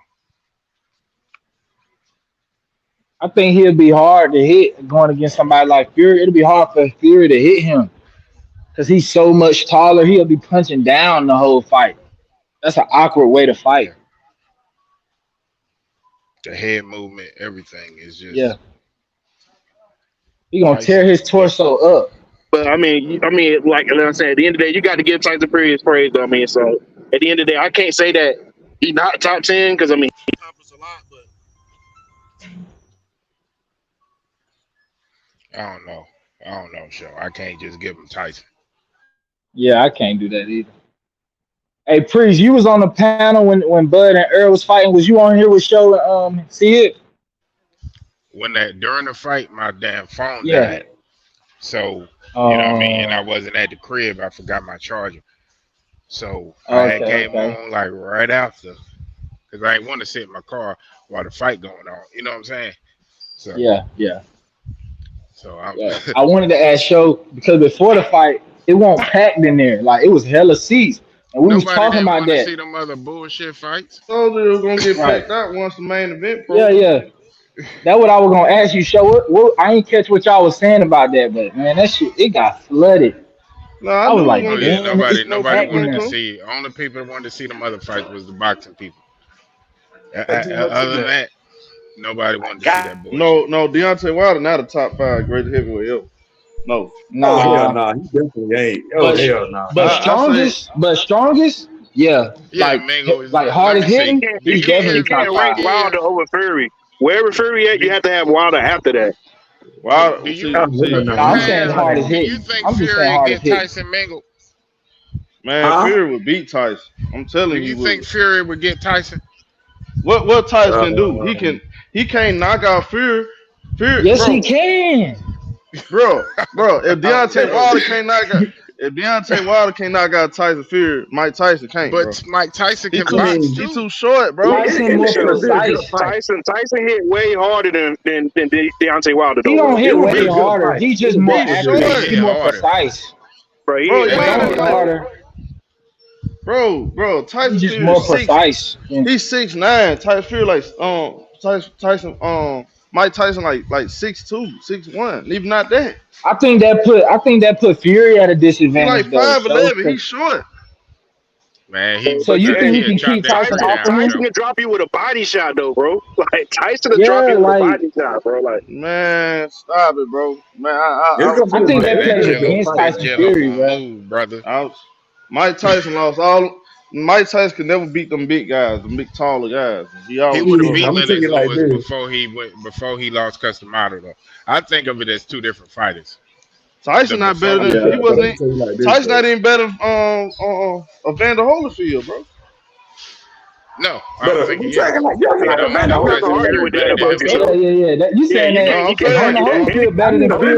Speaker 3: I think he'll be hard to hit going against somebody like Fury. It'll be hard for Fury to hit him because he's so much taller. He'll be punching down the whole fight. That's an awkward way to fight.
Speaker 2: The head movement, everything is just
Speaker 3: Yeah. He gonna
Speaker 2: Tyson.
Speaker 3: tear his torso up.
Speaker 4: But I mean, like I'm saying, at the end of the day, you got to give Tyson Fury his praise. Though. I mean, so at the end of the day, I can't say that he's not top 10 because I mean, he accomplished a lot. But
Speaker 2: I don't know, show. I can't just give him Tyson.
Speaker 3: Yeah, I can't do that either. Hey, Priest, you was on the panel when Bud and Earl was fighting. Was you on here with Show see it?
Speaker 2: When during the fight, my damn phone
Speaker 3: Yeah.
Speaker 2: died. So you know what I mean, and I wasn't at the crib. I forgot my charger. So I came on like right after, because I didn't want to sit in my car while the fight going on. You know what I'm saying? So
Speaker 3: Yeah.
Speaker 2: So
Speaker 3: I wanted to ask Show because before the fight, it wasn't packed in there. Like it was hella seats. And we was talking about that.
Speaker 2: See them other bullshit fights.
Speaker 1: So they were gonna get packed out once the main event.
Speaker 3: Yeah. That's what I was gonna ask you, Show. What I ain't catch what y'all was saying about that, but man, that shit it got flooded.
Speaker 1: No,
Speaker 3: I was like,
Speaker 2: nobody wanted to see. Only people that wanted to see them other fights was the boxing people. Other than that, nobody wanted to see that bullshit.
Speaker 1: No, Deontay Wilder not a top 5 great heavyweight ever. No.
Speaker 5: Hell nah, he definitely ain't. Hell nah.
Speaker 3: But strongest, yeah. Like hardest hitting, he's definitely
Speaker 4: you can't
Speaker 3: top
Speaker 4: rank
Speaker 3: 5.
Speaker 4: Wilder over Fury. Wherever Fury at, you have to have Wilder after that.
Speaker 1: Wilder,
Speaker 3: I'm saying hardest hitting.
Speaker 2: Do you think
Speaker 3: I'm just
Speaker 2: Fury
Speaker 3: saying hardest
Speaker 2: get
Speaker 3: hitting.
Speaker 2: Tyson mangled?
Speaker 1: Man, Fury would beat Tyson. I'm telling
Speaker 2: you. Do you think Fury would get Tyson?
Speaker 1: What Tyson can do? He can't knock out Fury.
Speaker 3: Yes, bro. He can.
Speaker 1: Bro, if Deontay Wilder can't knock out Tyson Fury, Mike Tyson can't.
Speaker 2: But
Speaker 1: bro.
Speaker 2: Mike Tyson can box too.
Speaker 1: He's too short, bro.
Speaker 3: Tyson more precise.
Speaker 4: Tyson hit way harder than Deontay Wilder.
Speaker 3: He don't hit way harder. He's just more accurate. He's more precise.
Speaker 4: Bro,
Speaker 1: harder. Bro, Tyson
Speaker 3: Fury just more precise.
Speaker 1: He's 6'9". Tyson Fury Mike Tyson like 6'2", 6'1", even not that.
Speaker 3: I think that put Fury at a disadvantage.
Speaker 1: He's like 5'11". He's short.
Speaker 2: Man,
Speaker 3: so you think he can keep Tyson off him?
Speaker 4: Tyson can drop you with a body shot though, bro. Like Tyson will drop you with a body shot, bro. Like
Speaker 1: man, stop it, bro. Man,
Speaker 3: I think that plays against Tyson Fury,
Speaker 2: brother.
Speaker 1: Mike Tyson lost all. Mike Tyson could never beat them big guys, them big taller guys. He
Speaker 2: would have beat Lennox Lewis before he lost Customato though. I think of it as two different fighters.
Speaker 1: Tyson not better than he wasn't. Tyson not even better than Evander Holyfield, bro.
Speaker 2: No, I don't think he is.
Speaker 3: Yeah. You saying that Holyfield better than Fury?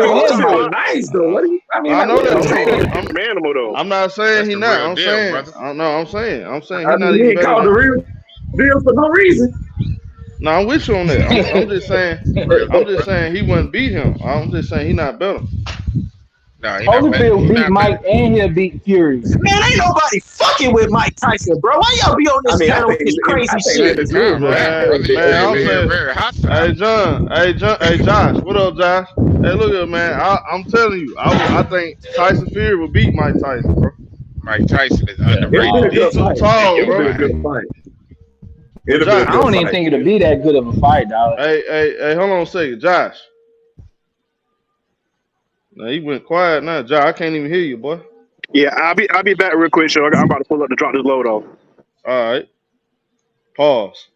Speaker 5: Nice though. What do you? I mean,
Speaker 1: I know that.
Speaker 4: I'm an animal though.
Speaker 1: I'm not saying he not. I'm saying he not even better.
Speaker 5: Called the real deal for no reason.
Speaker 1: No, I'm with you on that. I'm just saying he wouldn't beat him. I'm just saying he not better.
Speaker 2: No, he not better.
Speaker 3: Holyfield
Speaker 2: He
Speaker 3: beat
Speaker 2: not better.
Speaker 3: Mike and he'll beat Fury.
Speaker 6: Man, ain't nobody fucking with Mike Tyson, bro. Why y'all be on
Speaker 5: I
Speaker 6: this
Speaker 5: mean, I
Speaker 6: panel with
Speaker 5: think
Speaker 6: this crazy
Speaker 5: I think
Speaker 6: shit?
Speaker 5: Lennox
Speaker 2: Calm
Speaker 5: Lewis
Speaker 2: down,
Speaker 1: Man,
Speaker 2: brother. This
Speaker 1: man,
Speaker 2: shit
Speaker 1: I'm
Speaker 2: very,
Speaker 1: saying,
Speaker 2: very hostile.
Speaker 1: hey John, hey Josh, what up, Josh? Hey, look at man, I'm telling you, I think Tyson Fury will beat Mike Tyson, bro.
Speaker 2: Mike Tyson is
Speaker 3: Yeah,
Speaker 5: it'll be
Speaker 2: underrated.
Speaker 5: a
Speaker 3: no.
Speaker 1: He
Speaker 5: good
Speaker 1: too
Speaker 5: fight.
Speaker 1: tall,
Speaker 5: It'll be
Speaker 1: bro.
Speaker 5: a good fight.
Speaker 1: But
Speaker 5: It'll be a
Speaker 1: Josh,
Speaker 3: I
Speaker 5: good
Speaker 3: don't even
Speaker 5: fight.
Speaker 3: think it'll be that good of a fight, dog.
Speaker 1: hey, hold on a second, Josh. Now he went quiet now, Josh. I can't even hear you, boy.
Speaker 4: Yeah, I'll be back real quick, so I'm about to pull up to drop this load off.
Speaker 1: All right, pause.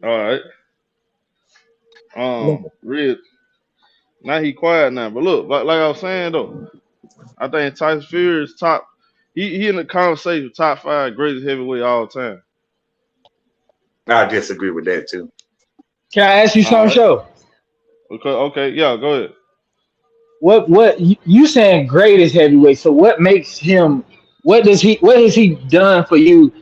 Speaker 1: All right, real. Now he quiet now, but look, like I was saying though, I think Tyson Fury is top. He in the conversation top 5 greatest heavyweight all time.
Speaker 5: I disagree with that too.
Speaker 3: Can I ask you
Speaker 1: All
Speaker 3: something,
Speaker 1: right.
Speaker 3: Show?
Speaker 1: Okay, yeah, go ahead.
Speaker 3: What you saying greatest heavyweight? So what makes him? What has he done for you?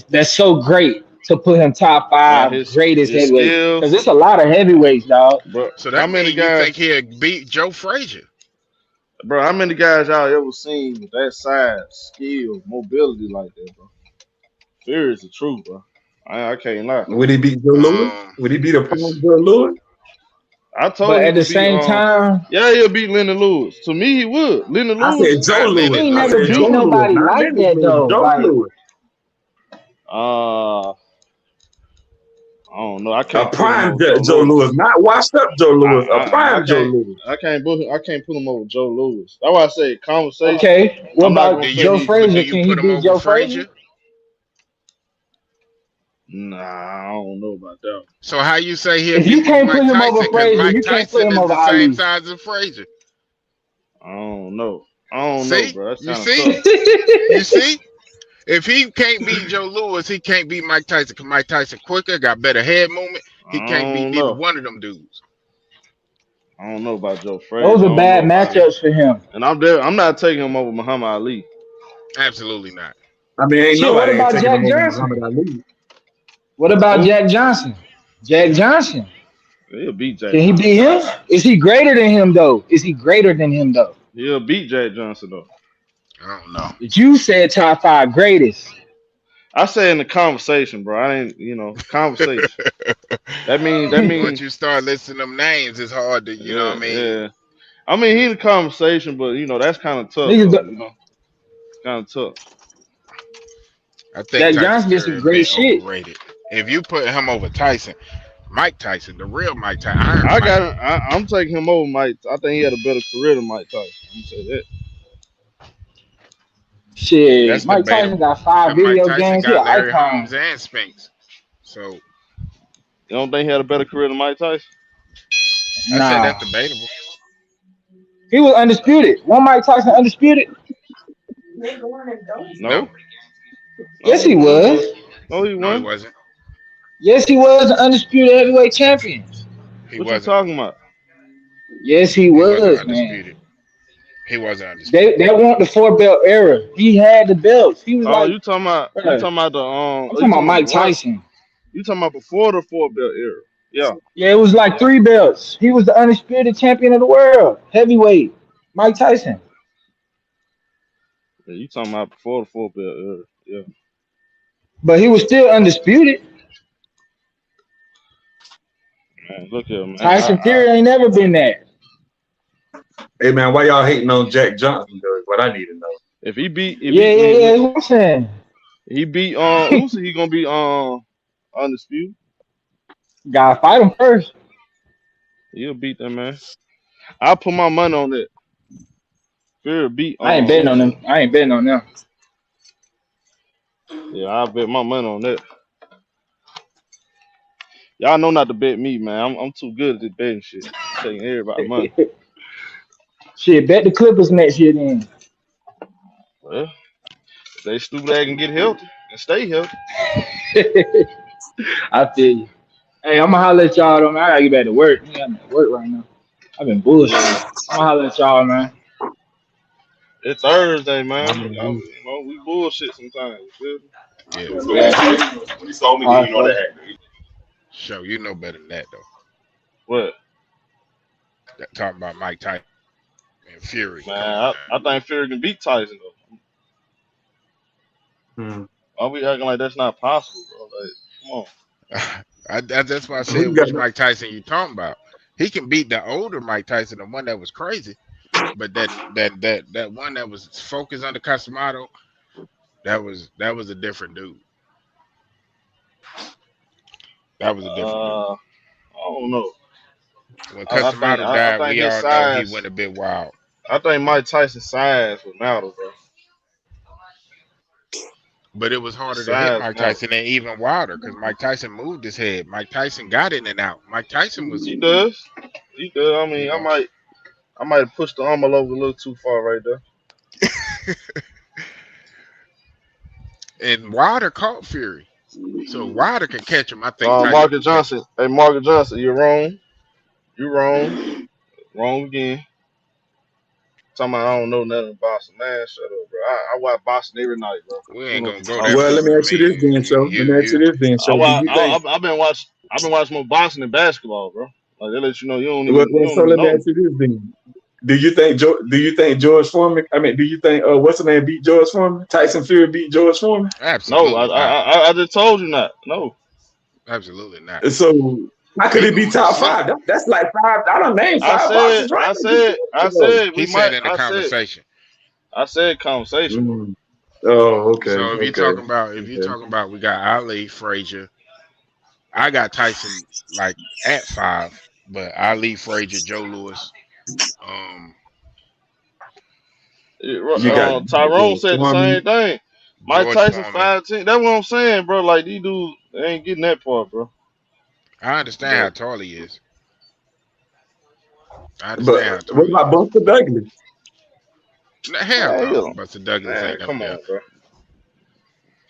Speaker 3: That's so great to put him top
Speaker 1: Man,
Speaker 3: 5 greatest
Speaker 1: his
Speaker 3: heavyweight? Because
Speaker 1: skills,
Speaker 3: it's a lot of heavyweights, dog.
Speaker 1: bro.
Speaker 2: So
Speaker 1: How
Speaker 2: that
Speaker 1: many
Speaker 2: means you
Speaker 1: guys,
Speaker 2: think he'll beat Joe Frazier?
Speaker 1: bro? How many guys y'all ever seen with that size, skill, mobility like that, bro? Fury is the truth, bro. I can't lie.
Speaker 5: Would he beat Joe Lewis? Would he beat a
Speaker 2: It's,
Speaker 5: prime Joe Lewis?
Speaker 1: I told
Speaker 3: But
Speaker 1: he
Speaker 3: at the
Speaker 1: would beat
Speaker 3: same time,
Speaker 1: yeah, he'll beat Leonard Lewis. To me, he would. Leonard
Speaker 5: I said
Speaker 1: Lewis.
Speaker 5: Joe
Speaker 2: not
Speaker 3: he
Speaker 5: Lewis.
Speaker 2: Leonard
Speaker 3: ain't
Speaker 5: I
Speaker 3: never
Speaker 5: said
Speaker 2: Lewis.
Speaker 5: Joe
Speaker 3: beat
Speaker 5: Lewis,
Speaker 3: nobody
Speaker 5: not
Speaker 3: like
Speaker 5: Lennox
Speaker 3: that
Speaker 5: Lewis.
Speaker 3: though.
Speaker 5: Joe
Speaker 3: Like
Speaker 5: Lewis.
Speaker 1: Uh, I don't know. I
Speaker 5: A
Speaker 1: can't put him
Speaker 5: prime
Speaker 1: over Joe
Speaker 5: Joe
Speaker 1: Lewis.
Speaker 5: Lewis, not washed up Joe Lewis. A prime Joe Lewis.
Speaker 1: I can't put him over Joe Lewis. That's why I say conversation.
Speaker 3: okay, what
Speaker 1: I'm not gonna
Speaker 2: Do
Speaker 3: about
Speaker 1: say
Speaker 3: Joe
Speaker 2: you
Speaker 1: he.
Speaker 2: do
Speaker 3: Frazier?
Speaker 2: you
Speaker 3: Can he
Speaker 2: put him
Speaker 3: beat
Speaker 2: over
Speaker 3: Joe Frazier?
Speaker 2: Frazier?
Speaker 1: Nah, I don't know about that.
Speaker 2: So how you say he'll
Speaker 3: If you
Speaker 2: beat
Speaker 3: can't
Speaker 2: Mike
Speaker 3: put him over
Speaker 2: Tyson? Because
Speaker 3: Frazier,
Speaker 2: Mike
Speaker 3: you can't put
Speaker 2: Tyson
Speaker 3: him
Speaker 2: is
Speaker 3: over
Speaker 2: the same
Speaker 3: Ali.
Speaker 2: size as Frazier.
Speaker 1: I don't know. I don't know,
Speaker 2: See,
Speaker 1: bro. That's
Speaker 2: you
Speaker 1: kind of
Speaker 2: see,
Speaker 1: tough.
Speaker 2: you see. If he can't beat Joe Lewis, he can't beat Mike Tyson. Cause Mike Tyson quicker, got better head movement. He
Speaker 1: I
Speaker 2: can't beat
Speaker 1: don't
Speaker 2: neither
Speaker 1: know.
Speaker 2: one of them dudes.
Speaker 1: I don't know about Joe
Speaker 3: Those
Speaker 1: Frazier. I
Speaker 3: are
Speaker 1: don't
Speaker 3: bad
Speaker 1: know.
Speaker 3: matchups for him.
Speaker 1: And I'm there. I'm not taking him over Muhammad Ali.
Speaker 2: Absolutely not.
Speaker 5: I mean, ain't
Speaker 3: Shit, what
Speaker 5: nobody ain't
Speaker 3: about
Speaker 5: taking him
Speaker 3: Jack
Speaker 5: over
Speaker 3: Johnson?
Speaker 5: Muhammad Ali.
Speaker 3: What about
Speaker 1: Who?
Speaker 3: Jack Johnson? Jack Johnson.
Speaker 1: He'll beat Jack
Speaker 3: Can he beat
Speaker 1: Johnson.
Speaker 3: him? Is he greater than him though? Is he greater than him though?
Speaker 1: He'll beat Jack Johnson though.
Speaker 2: I don't know.
Speaker 3: But you said top 5 greatest.
Speaker 1: I say in the conversation, bro. I ain't, conversation. That
Speaker 2: Once
Speaker 1: mean,
Speaker 2: you start listing them names, it's hard to, you know what
Speaker 1: yeah,
Speaker 2: I mean?
Speaker 1: yeah. I mean, he in the conversation, but that's kind of tough
Speaker 3: Niggas,
Speaker 1: though. It's kind of tough.
Speaker 2: I think
Speaker 3: Jack
Speaker 2: Tyson
Speaker 3: Johnson did
Speaker 2: Fury
Speaker 3: some
Speaker 2: has
Speaker 3: great
Speaker 2: been
Speaker 3: shit.
Speaker 2: overrated. If you put him over Tyson, Mike Tyson, the real Mike Tyson, Iron
Speaker 1: I
Speaker 2: Mike.
Speaker 1: got. I'm taking him over Mike. I think he had a better career than Mike Tyson. I'm gonna say that.
Speaker 3: Shit,
Speaker 2: That's
Speaker 3: Mike Tyson
Speaker 2: debatable.
Speaker 3: got 5
Speaker 2: Cause Mike
Speaker 3: video
Speaker 2: Tyson
Speaker 3: games. He an
Speaker 2: got Larry
Speaker 3: icon.
Speaker 2: Holmes and Spinks. So
Speaker 1: You don't think he had a better career than Mike Tyson?
Speaker 2: I say that's
Speaker 3: Nah,
Speaker 2: debatable.
Speaker 3: he was undisputed. One Mike Tyson undisputed?
Speaker 2: No,
Speaker 1: No,
Speaker 3: Yes,
Speaker 1: no, he
Speaker 3: he
Speaker 1: won.
Speaker 3: was.
Speaker 1: No, he
Speaker 2: no, he
Speaker 1: won.
Speaker 2: wasn't.
Speaker 3: Yes, he was the undisputed heavyweight champion.
Speaker 2: He
Speaker 1: What you
Speaker 2: wasn't.
Speaker 1: talking about?
Speaker 3: Yes, he
Speaker 2: He wasn't
Speaker 3: was, man.
Speaker 2: undisputed. He wasn't
Speaker 3: They
Speaker 2: undisputed.
Speaker 3: they want the 4 belt era. He had the belts. He was
Speaker 1: Oh,
Speaker 3: like,
Speaker 1: you talking about? You
Speaker 3: bruh,
Speaker 1: talking about the
Speaker 3: I'm
Speaker 1: You
Speaker 3: talking about
Speaker 1: talking about the
Speaker 3: Mike
Speaker 1: one?
Speaker 3: Tyson.
Speaker 1: You talking about before the 4 belt era? Yeah,
Speaker 3: Yeah, it was like 3 belts. He was the undisputed champion of the world, heavyweight. Mike Tyson.
Speaker 1: yeah. You talking about before the 4 belt era? Yeah.
Speaker 3: But he was still undisputed.
Speaker 1: Man, look here, man.
Speaker 3: Tyson Fury ain't never been that.
Speaker 5: Hey man, why y'all hating on Jack Johnson though? Is what I need to know.
Speaker 1: If he beat, if
Speaker 3: Yeah,
Speaker 1: he
Speaker 3: yeah, yeah.
Speaker 1: when
Speaker 3: That's what I'm saying.
Speaker 1: he beat Usyk, he gonna be undisputed.
Speaker 3: Gotta fight him first.
Speaker 1: He'll beat that man. I'll put my money on that. Fury beat
Speaker 3: I ain't betting on
Speaker 1: Usyk.
Speaker 3: them. I ain't betting on them.
Speaker 1: Yeah, I'll bet my money on that. Y'all know not to bet me, man. I'm too good at this betting shit. Taking everybody money.
Speaker 3: Shit, bet the Clippers next year then.
Speaker 1: Well, if they stupid, they can get healthy and stay healthy.
Speaker 3: I feel you. Hey, I'm gonna holler at y'all though, man. I gotta get back to work. I'm at work right now. I've been
Speaker 1: Yeah,
Speaker 3: bullshit. I'm gonna holler at y'all, man.
Speaker 1: it's Thursday,
Speaker 5: I
Speaker 1: man. Y'all,
Speaker 5: mean,
Speaker 1: we bullshit sometimes. You
Speaker 2: Yeah,
Speaker 3: Yeah.
Speaker 5: when he saw me,
Speaker 3: All
Speaker 5: then you
Speaker 3: right,
Speaker 5: know
Speaker 3: folks.
Speaker 5: that.
Speaker 2: sure. You know better than that though.
Speaker 1: feel me? What?
Speaker 2: Talking about Mike Tyson and Fury.
Speaker 1: Man,
Speaker 2: Come on
Speaker 1: I think Fury can beat Tyson though.
Speaker 5: Hmm.
Speaker 1: Why we acting like that's not possible, bro? Like, come on.
Speaker 2: That's why I
Speaker 5: Who
Speaker 2: said
Speaker 5: you got?
Speaker 2: which Mike Tyson you talking about. He can beat the older Mike Tyson, the one that was crazy, but that one that was focused on the Casamado, that was a different dude. That was a different dude.
Speaker 1: I don't know.
Speaker 2: When
Speaker 1: I
Speaker 2: Casamado
Speaker 1: I
Speaker 2: died,
Speaker 1: think
Speaker 2: we
Speaker 1: his
Speaker 2: all know he
Speaker 1: size.
Speaker 2: went a bit wild.
Speaker 1: I think Mike Tyson's size would matter, bro.
Speaker 2: But it was
Speaker 1: The
Speaker 2: harder to hit
Speaker 1: size
Speaker 2: Mike
Speaker 1: matter.
Speaker 2: Tyson and even wilder because Mike Tyson moved his head. Mike Tyson got in and out. Mike Tyson was,
Speaker 1: He does. He does. I
Speaker 2: you
Speaker 1: mean,
Speaker 2: know,
Speaker 1: I might have pushed the envelope a little too far right there.
Speaker 2: and Wilder caught Fury. So Wilder can catch him. I think Tyson
Speaker 1: Marcus
Speaker 2: can catch him.
Speaker 1: Johnson. Hey, Marcus Johnson, you're wrong. You're wrong. Wrong again. Talking about I don't know nothing about boxing. Man, shut up, bro. I watch boxing every night, bro.
Speaker 2: We
Speaker 1: You
Speaker 2: ain't
Speaker 1: know what
Speaker 2: gonna
Speaker 1: you
Speaker 2: go
Speaker 1: talking
Speaker 2: that
Speaker 5: Well,
Speaker 1: about.
Speaker 5: let
Speaker 2: far.
Speaker 5: me
Speaker 2: I
Speaker 5: ask you this
Speaker 2: mean,
Speaker 5: then, show. Let me ask you
Speaker 2: you
Speaker 5: this then, show. Do you think?
Speaker 1: I've been watching more boxing than basketball, bro. Like they let you know you
Speaker 5: Well,
Speaker 1: don't
Speaker 5: so
Speaker 1: even
Speaker 5: let me
Speaker 1: know.
Speaker 5: ask you this then. Do you think George Foreman? I mean, do you think what's the name beat George Foreman? Tyson Fury beat George Foreman.
Speaker 1: No,
Speaker 2: absolutely not.
Speaker 1: I just told you not. No.
Speaker 2: Absolutely not.
Speaker 5: So how could
Speaker 2: He
Speaker 5: it be
Speaker 2: going to
Speaker 5: top
Speaker 2: sleep.
Speaker 5: five? That's like five. I don't name five boxes right now.
Speaker 1: I
Speaker 2: He
Speaker 1: said
Speaker 2: said in the conversation.
Speaker 1: I said conversation, bro.
Speaker 5: Mm. Oh, okay,
Speaker 2: So if
Speaker 5: okay,
Speaker 2: you're
Speaker 5: okay.
Speaker 2: talking about, we got Ali, Frazier. I got Tyson like at 5, but Ali, Frazier, Joe Louis. Um,
Speaker 5: You got
Speaker 1: Tyrone
Speaker 5: George
Speaker 1: said the same
Speaker 5: Foreman.
Speaker 1: thing. Mike
Speaker 2: George
Speaker 1: Tyson
Speaker 2: Foreman.
Speaker 1: 5'10". That's what I'm saying, bro. Like these dudes they ain't getting that part, bro.
Speaker 2: I understand how
Speaker 1: But
Speaker 2: tall he is. I
Speaker 5: But
Speaker 2: understand how
Speaker 5: what
Speaker 2: tall he
Speaker 5: about
Speaker 2: is.
Speaker 5: Buster Douglas?
Speaker 2: Hell
Speaker 1: man,
Speaker 2: no, Buster Douglas
Speaker 1: man,
Speaker 2: ain't up
Speaker 1: come
Speaker 2: there.
Speaker 1: on, bro.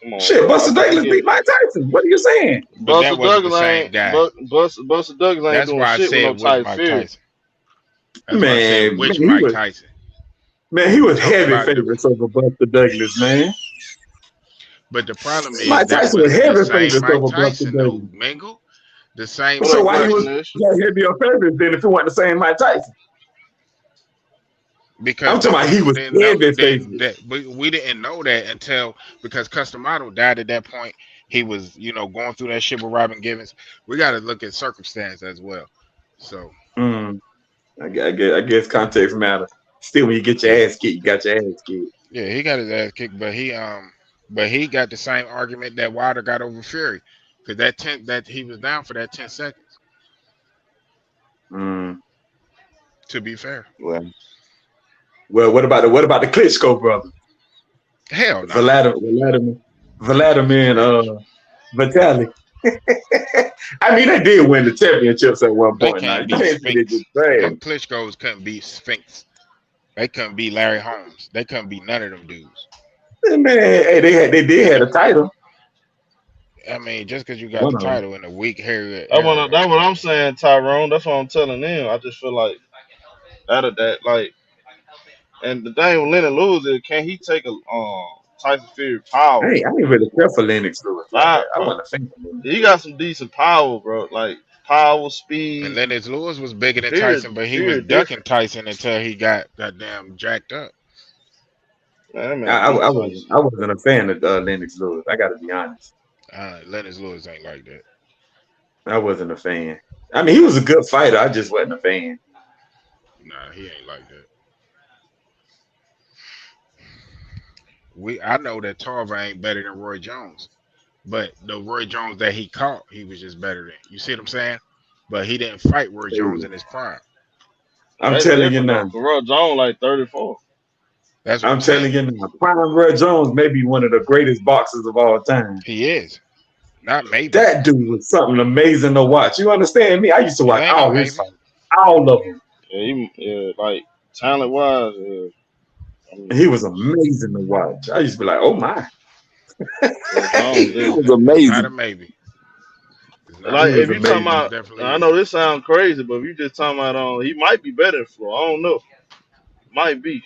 Speaker 1: Come on,
Speaker 5: Shit,
Speaker 1: bro.
Speaker 5: Buster
Speaker 1: I
Speaker 5: Douglas
Speaker 1: give
Speaker 5: beat Mike Tyson. What are you saying?
Speaker 2: But that
Speaker 1: Buster
Speaker 2: wasn't the
Speaker 1: Douglas
Speaker 2: same
Speaker 1: ain't
Speaker 2: guy.
Speaker 1: Buster Douglas ain't
Speaker 2: That's
Speaker 1: doing
Speaker 2: why I
Speaker 1: shit with no
Speaker 2: said which
Speaker 1: Tyson
Speaker 2: Mike
Speaker 1: Fury.
Speaker 2: Tyson. That's why I said which Mike Tyson.
Speaker 5: He
Speaker 2: We
Speaker 5: was
Speaker 2: talking
Speaker 5: heavy
Speaker 2: about the.
Speaker 5: favorites over Buster Douglas, man.
Speaker 2: But the problem is
Speaker 5: Mike
Speaker 2: that
Speaker 5: Tyson was
Speaker 2: wasn't the
Speaker 5: heavy
Speaker 2: same
Speaker 5: favorites
Speaker 2: Mike
Speaker 5: over Buster
Speaker 2: Tyson though,
Speaker 5: Douglas.
Speaker 2: Mingle. The same
Speaker 1: What
Speaker 5: So
Speaker 1: up,
Speaker 2: Mike
Speaker 5: why he
Speaker 1: Black
Speaker 5: was
Speaker 2: Tyson.
Speaker 1: Nation?
Speaker 5: heavier favorites then if it wasn't the same Mike Tyson?
Speaker 2: Because
Speaker 5: I'm talking
Speaker 2: the
Speaker 5: about he
Speaker 2: people
Speaker 5: was
Speaker 2: didn't know
Speaker 5: heavy
Speaker 2: that
Speaker 5: favorites.
Speaker 2: that we didn't know that until because Customato died at that point. He was going through that shit with Robin Givens. We got to look at circumstance as well. So
Speaker 5: Mm, I guess context matter. Still, when you get your
Speaker 2: yeah,
Speaker 5: ass kicked, you got your ass kicked.
Speaker 2: yeah, he got his ass kicked, but he got the same argument that Wilder got over Fury because that he was down for that 10 seconds.
Speaker 5: Mm,
Speaker 2: To be fair,
Speaker 5: well, what about the Klitschko brothers?
Speaker 2: hell no,
Speaker 5: Vladimir, and Vitalik. I mean, they did win the championships at one
Speaker 2: they
Speaker 5: point. Now,
Speaker 2: can't
Speaker 5: you
Speaker 2: beat
Speaker 5: can't say they
Speaker 2: Spinks.
Speaker 5: just trash.
Speaker 2: Klitschko's couldn't beat Spinks. They couldn't beat Larry Holmes. They couldn't beat none of them dudes.
Speaker 5: Man, hey, they did have a title.
Speaker 2: I mean, just because you got
Speaker 5: One
Speaker 2: the
Speaker 5: of them.
Speaker 2: title in a weak hair
Speaker 1: That's
Speaker 2: era,
Speaker 1: what I'm saying, Tyrone. That's what I'm telling them. I just feel like out of that, like, and the thing with Lennon Lewis is, can he take a Tyson Fury power?
Speaker 5: I ain't really care for Lennox Lewis like that. I
Speaker 1: Bro,
Speaker 5: wasn't a fan of Lennox
Speaker 1: he
Speaker 5: Lewis.
Speaker 1: got some decent power, bro. Like power,
Speaker 2: and
Speaker 1: speed.
Speaker 2: Lennox Lewis was bigger than
Speaker 1: Fury,
Speaker 2: Tyson, but he was
Speaker 1: Fury
Speaker 2: ducking
Speaker 1: different.
Speaker 2: Tyson until he got goddamn jacked up.
Speaker 1: Man, that man
Speaker 5: I,
Speaker 1: beat
Speaker 5: I wasn't
Speaker 1: Tyson.
Speaker 5: I wasn't a fan of Lennox Lewis. I got to be honest.
Speaker 2: Lennox Lewis ain't like that.
Speaker 5: I wasn't a fan. I mean, he was a good fighter. I just wasn't a fan.
Speaker 2: Nah, he ain't like that. I know that Tarver ain't better than Roy Jones, but the Roy Jones that he caught, he was just better than. You see what I'm saying? But he didn't fight Roy Jones in his prime.
Speaker 5: I'm
Speaker 1: That's
Speaker 5: telling you
Speaker 1: different
Speaker 5: now.
Speaker 1: though. Corrupt Jones like 34.
Speaker 2: That's what I'm
Speaker 5: I'm
Speaker 2: saying.
Speaker 5: telling you now. Prime Roy Jones may be one of the greatest boxers of all time.
Speaker 2: He is. Not maybe.
Speaker 5: That dude was something amazing to watch. You understand me? I used to
Speaker 2: It
Speaker 5: watch
Speaker 2: ain't no
Speaker 5: all his
Speaker 2: maybe.
Speaker 5: fights, all of them.
Speaker 1: Yeah, like talent wise, I mean,
Speaker 5: He was amazing to watch. I used to be like, oh my.
Speaker 1: Corrupt Jones
Speaker 5: He
Speaker 1: is.
Speaker 5: was
Speaker 2: It's not a
Speaker 5: amazing.
Speaker 2: maybe. It's not a
Speaker 5: He
Speaker 1: Like
Speaker 5: was
Speaker 1: if
Speaker 2: maybe.
Speaker 1: you talking
Speaker 2: It's
Speaker 5: amazing.
Speaker 1: about,
Speaker 2: definitely
Speaker 1: I know
Speaker 2: is.
Speaker 1: this sounds crazy, but if you just talking about he might be better than Floyd. I don't know. Might be.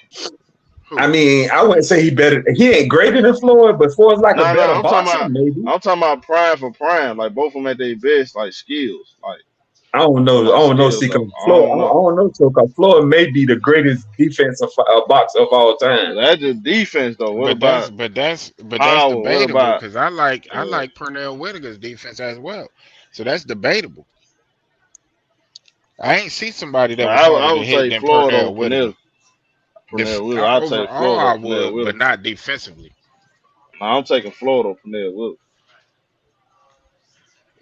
Speaker 5: I
Speaker 2: Who?
Speaker 5: mean, I wouldn't say he better. He ain't greater than Floyd, but Floyd's like a
Speaker 1: No,
Speaker 5: better
Speaker 1: I'm talking
Speaker 5: boxer,
Speaker 1: about
Speaker 5: maybe.
Speaker 1: I'm talking about prime for prime. Like both of them at their best, like skills. Like
Speaker 5: I don't know. I
Speaker 1: My
Speaker 5: don't know.
Speaker 1: skills
Speaker 5: See,
Speaker 1: though.
Speaker 5: cause
Speaker 1: I
Speaker 5: Floyd,
Speaker 1: don't
Speaker 5: I
Speaker 1: know.
Speaker 5: don't know. So, cause Floyd may be the greatest defensive boxer of all time.
Speaker 1: That's just defense though. What about
Speaker 2: but that's
Speaker 1: power? What
Speaker 2: debatable
Speaker 1: about
Speaker 2: because I like Pernell Whitaker's defense as well. So that's debatable. I ain't see somebody that was harder
Speaker 1: I
Speaker 2: to
Speaker 1: would
Speaker 2: hit
Speaker 1: take
Speaker 2: than
Speaker 1: Floyd over
Speaker 2: Pernell Whitaker.
Speaker 1: Pernell. Pernell Willis. I'll take
Speaker 2: Overall,
Speaker 1: Floyd
Speaker 2: I
Speaker 1: over Pernell
Speaker 2: would,
Speaker 1: Willis.
Speaker 2: but not defensively.
Speaker 1: No, I'm taking Floyd over Pernell Willis.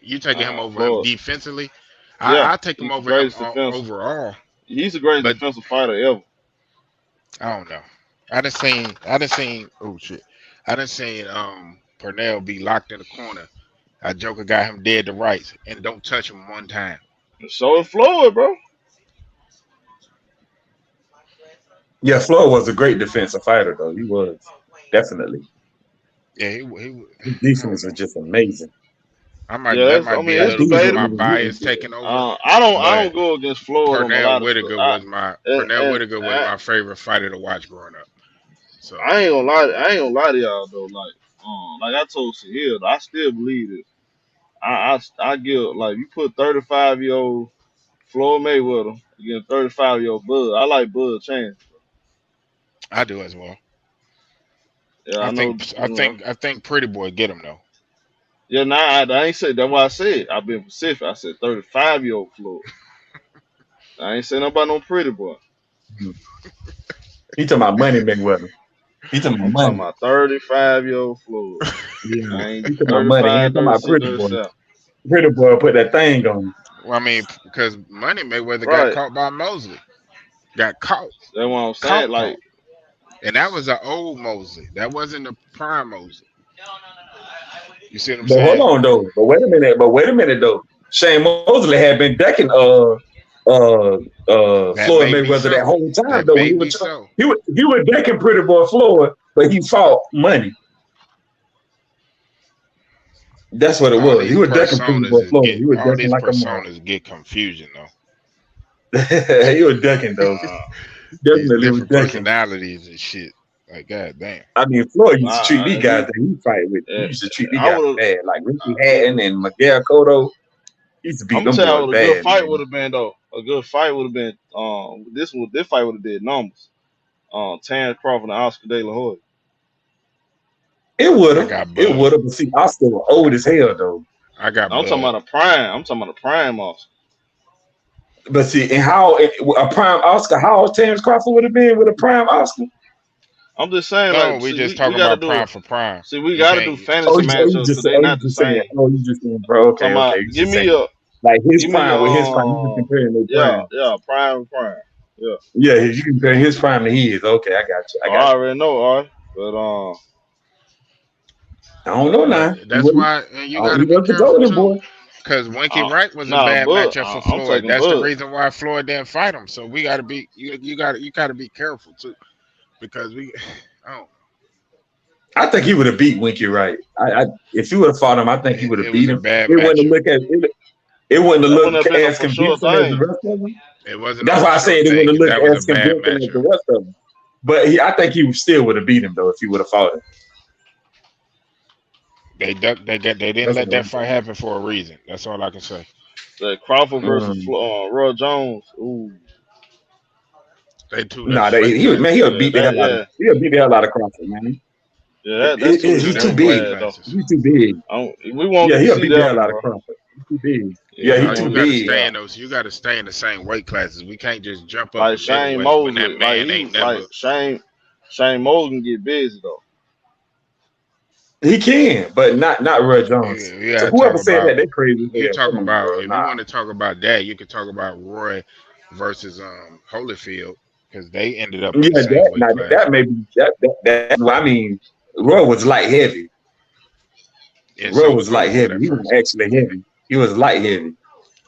Speaker 2: You taking him over him
Speaker 1: Floyd.
Speaker 2: defensively?
Speaker 1: Yeah,
Speaker 2: I take him
Speaker 1: he's the
Speaker 2: over him
Speaker 1: greatest defense.
Speaker 2: overall.
Speaker 1: He's the greatest
Speaker 2: But
Speaker 1: defensive fighter ever.
Speaker 2: I don't know. I done seen. Oh shit! I done seen Pernell be locked in the corner. A Joker got him dead to rights and don't touch him one time.
Speaker 1: And so is Floyd, bro.
Speaker 5: Yeah, Floyd was a great defensive fighter, though. He was definitely.
Speaker 2: Yeah,
Speaker 5: His
Speaker 2: I don't
Speaker 5: defense was
Speaker 2: know.
Speaker 5: just amazing.
Speaker 1: Yeah,
Speaker 2: That
Speaker 1: that's. I
Speaker 2: might be
Speaker 1: mean,
Speaker 2: a
Speaker 1: it's
Speaker 5: Like
Speaker 2: little bit of
Speaker 5: Diesel,
Speaker 2: my
Speaker 1: debatable.
Speaker 5: he was
Speaker 2: bias
Speaker 5: good.
Speaker 2: taking over,
Speaker 1: I
Speaker 2: but
Speaker 1: don't go against Floyd on a lot of stuff.
Speaker 2: Pernell
Speaker 1: And
Speaker 2: Whitaker was my favorite fighter to watch growing up. So
Speaker 1: I ain't gonna lie. I ain't gonna lie to y'all though. Like I told Shahir, I still believe it. I give like you put 35-year-old Floyd Mayweather against 35-year-old Bud. I like Bud chance.
Speaker 2: I do as well.
Speaker 1: Yeah, I know.
Speaker 2: I think Pretty Boy get him though.
Speaker 1: Yeah, nah, I ain't said that's what I said. I've been Pacific. I said 35-year-old Floyd. I ain't saying about no pretty boy.
Speaker 5: He talking about money, Mayweather. He talking about
Speaker 1: I'm talking
Speaker 5: money.
Speaker 1: about 35-year-old Floyd.
Speaker 5: Yeah,
Speaker 1: I ain't
Speaker 5: he talking about money. He ain't
Speaker 1: 35,
Speaker 5: talking about
Speaker 1: 36,
Speaker 5: pretty boy.
Speaker 1: 37.
Speaker 5: Pretty boy put that thing on.
Speaker 2: Well, I mean, because Money Mayweather got
Speaker 1: Right.
Speaker 2: caught by Mosley. Got caught.
Speaker 1: That's what I'm saying. Like,
Speaker 2: And that was an old Mosley. That wasn't the prime Mosley. You see what I'm
Speaker 5: But hold
Speaker 2: saying?
Speaker 5: on though. But wait a minute though. Shane Mosley had been decking
Speaker 2: That
Speaker 5: Floyd
Speaker 2: may be
Speaker 5: Mayweather that
Speaker 2: so.
Speaker 5: whole time
Speaker 2: That
Speaker 5: though. When
Speaker 2: may
Speaker 5: he
Speaker 2: be
Speaker 5: was
Speaker 2: so.
Speaker 5: he was decking Pretty Boy Floyd, but he fought money. That's what it
Speaker 2: All
Speaker 5: was. He
Speaker 2: these
Speaker 5: was decking Pretty Boy Floyd. He was decking like a mom.
Speaker 2: personas get confusion though.
Speaker 5: He was decking though.
Speaker 2: These
Speaker 5: Definitely was
Speaker 2: different
Speaker 5: decking.
Speaker 2: personalities and shit. Like god damn.
Speaker 5: I mean, Floyd used to treat these guys that he fight with. He used to treat these
Speaker 1: I
Speaker 5: guys
Speaker 1: would.
Speaker 5: bad, like Ricky Hatton and Miguel Cotto. He used to beat
Speaker 1: I'm gonna
Speaker 5: them
Speaker 1: tell you
Speaker 5: boys
Speaker 1: what a good
Speaker 5: bad,
Speaker 1: fight would
Speaker 5: man.
Speaker 1: have been though. A good fight would have been. This fight would have been numbers. Terence Crawford and Oscar De La Hoya.
Speaker 5: It would
Speaker 2: I
Speaker 5: have.
Speaker 2: got
Speaker 5: It
Speaker 2: Bud.
Speaker 5: would have. But see, Oscar was old as hell though.
Speaker 2: I got
Speaker 1: I'm talking
Speaker 2: Bud.
Speaker 1: about a prime. I'm talking about a prime Oscar.
Speaker 5: But see, and how a prime Oscar, how Terence Crawford would have been with a prime Oscar?
Speaker 1: I'm just saying,
Speaker 2: No,
Speaker 1: like,
Speaker 2: we
Speaker 1: see,
Speaker 2: just
Speaker 1: we
Speaker 2: talking
Speaker 1: gotta
Speaker 2: about
Speaker 1: do
Speaker 2: prime
Speaker 1: it.
Speaker 2: for prime.
Speaker 1: See, we
Speaker 2: You
Speaker 1: gotta do
Speaker 2: can't
Speaker 1: fantasy matchups because they not the
Speaker 5: saying,
Speaker 1: same.
Speaker 5: you just saying, bro.
Speaker 1: Talking
Speaker 5: Okay,
Speaker 1: about,
Speaker 5: you just saying, like his
Speaker 1: give me,
Speaker 5: prime with his prime, you just comparing their prime.
Speaker 1: prime, yeah.
Speaker 5: Yeah, you compare his prime to his. Okay, I got you. I
Speaker 1: Oh,
Speaker 5: got
Speaker 1: I
Speaker 5: you.
Speaker 1: already know, all right, but
Speaker 5: I don't know now.
Speaker 2: But that's why and you
Speaker 5: He
Speaker 2: gotta be
Speaker 5: was the
Speaker 2: careful
Speaker 5: golden
Speaker 2: too.
Speaker 5: boy.
Speaker 2: Because Winky Wright was a
Speaker 1: nah,
Speaker 2: bad
Speaker 1: Bud,
Speaker 2: matchup for
Speaker 1: I'm
Speaker 2: Floyd.
Speaker 1: taking
Speaker 2: That's the
Speaker 1: Bud.
Speaker 2: reason why Floyd didn't fight him. So we gotta be you gotta be careful too. Because
Speaker 5: I think he would have beat Winky Wright. If he would have fought him, I think he would have
Speaker 2: it was
Speaker 5: beat
Speaker 2: a
Speaker 5: him.
Speaker 2: bad
Speaker 5: It wouldn't
Speaker 2: matchup.
Speaker 5: look as it wouldn't
Speaker 1: That wouldn't
Speaker 5: look
Speaker 1: have been no
Speaker 5: as
Speaker 1: for sure
Speaker 5: convincing as the
Speaker 1: thing.
Speaker 5: rest of them.
Speaker 2: It wasn't no
Speaker 5: That's
Speaker 2: for
Speaker 5: why I
Speaker 2: sure
Speaker 5: said it wouldn't
Speaker 2: thing.
Speaker 5: look
Speaker 2: That was a
Speaker 5: as
Speaker 2: bad
Speaker 5: convincing as the
Speaker 2: matchup.
Speaker 5: rest of them. But I think he still would have beat him though if he would have fought him.
Speaker 2: They didn't
Speaker 5: That's
Speaker 2: let
Speaker 5: what
Speaker 2: that
Speaker 5: I'm
Speaker 2: fight
Speaker 5: saying.
Speaker 2: happen for a reason. That's all I can say.
Speaker 1: That Crawford versus
Speaker 5: Mm.
Speaker 1: Roy Jones. Ooh,
Speaker 2: They two
Speaker 5: Nah,
Speaker 2: different weight
Speaker 5: he'll
Speaker 2: classes.
Speaker 5: beat the hell out of Crawford, man.
Speaker 1: That's two
Speaker 2: Two
Speaker 5: He's
Speaker 1: different
Speaker 5: too
Speaker 2: different
Speaker 1: weight
Speaker 2: weight
Speaker 5: big.
Speaker 1: class though.
Speaker 2: classes.
Speaker 5: He's too big.
Speaker 1: We won't
Speaker 5: Yeah,
Speaker 1: get to
Speaker 5: he'll
Speaker 1: see
Speaker 5: beat the
Speaker 1: that
Speaker 5: hell
Speaker 1: one,
Speaker 5: out of
Speaker 1: bro.
Speaker 5: Crawford. He's too big.
Speaker 1: Yeah,
Speaker 5: Yeah,
Speaker 1: we
Speaker 5: he's
Speaker 2: No,
Speaker 5: too
Speaker 2: you
Speaker 1: won't
Speaker 2: gotta
Speaker 1: get to see
Speaker 5: big.
Speaker 2: stay
Speaker 1: that
Speaker 2: in
Speaker 1: one.
Speaker 2: those. You gotta stay in the same weight classes. We can't just jump up
Speaker 1: Like
Speaker 2: to
Speaker 1: Shane
Speaker 2: middleweight when that
Speaker 1: Mosley, like
Speaker 2: man ain't never.
Speaker 1: Shane Mosley can get busy though.
Speaker 5: He can, but not Roy Jones.
Speaker 2: You
Speaker 5: So
Speaker 2: gotta talk
Speaker 5: whoever said that,
Speaker 2: about.
Speaker 5: they crazy as
Speaker 2: You
Speaker 5: hell.
Speaker 2: talk
Speaker 5: Come on,
Speaker 2: about
Speaker 5: bro.
Speaker 2: if you
Speaker 5: Nah.
Speaker 2: want to talk about that, you could talk about Roy versus Holyfield because they ended up in the
Speaker 5: Yeah,
Speaker 2: same weight class.
Speaker 5: that may be that. Well, I mean, Roy was light heavy.
Speaker 2: And
Speaker 5: Roy
Speaker 2: so was
Speaker 5: was light
Speaker 2: Holyfield
Speaker 5: heavy.
Speaker 2: at
Speaker 5: He wasn't
Speaker 2: first.
Speaker 5: actually heavy. He was light heavy.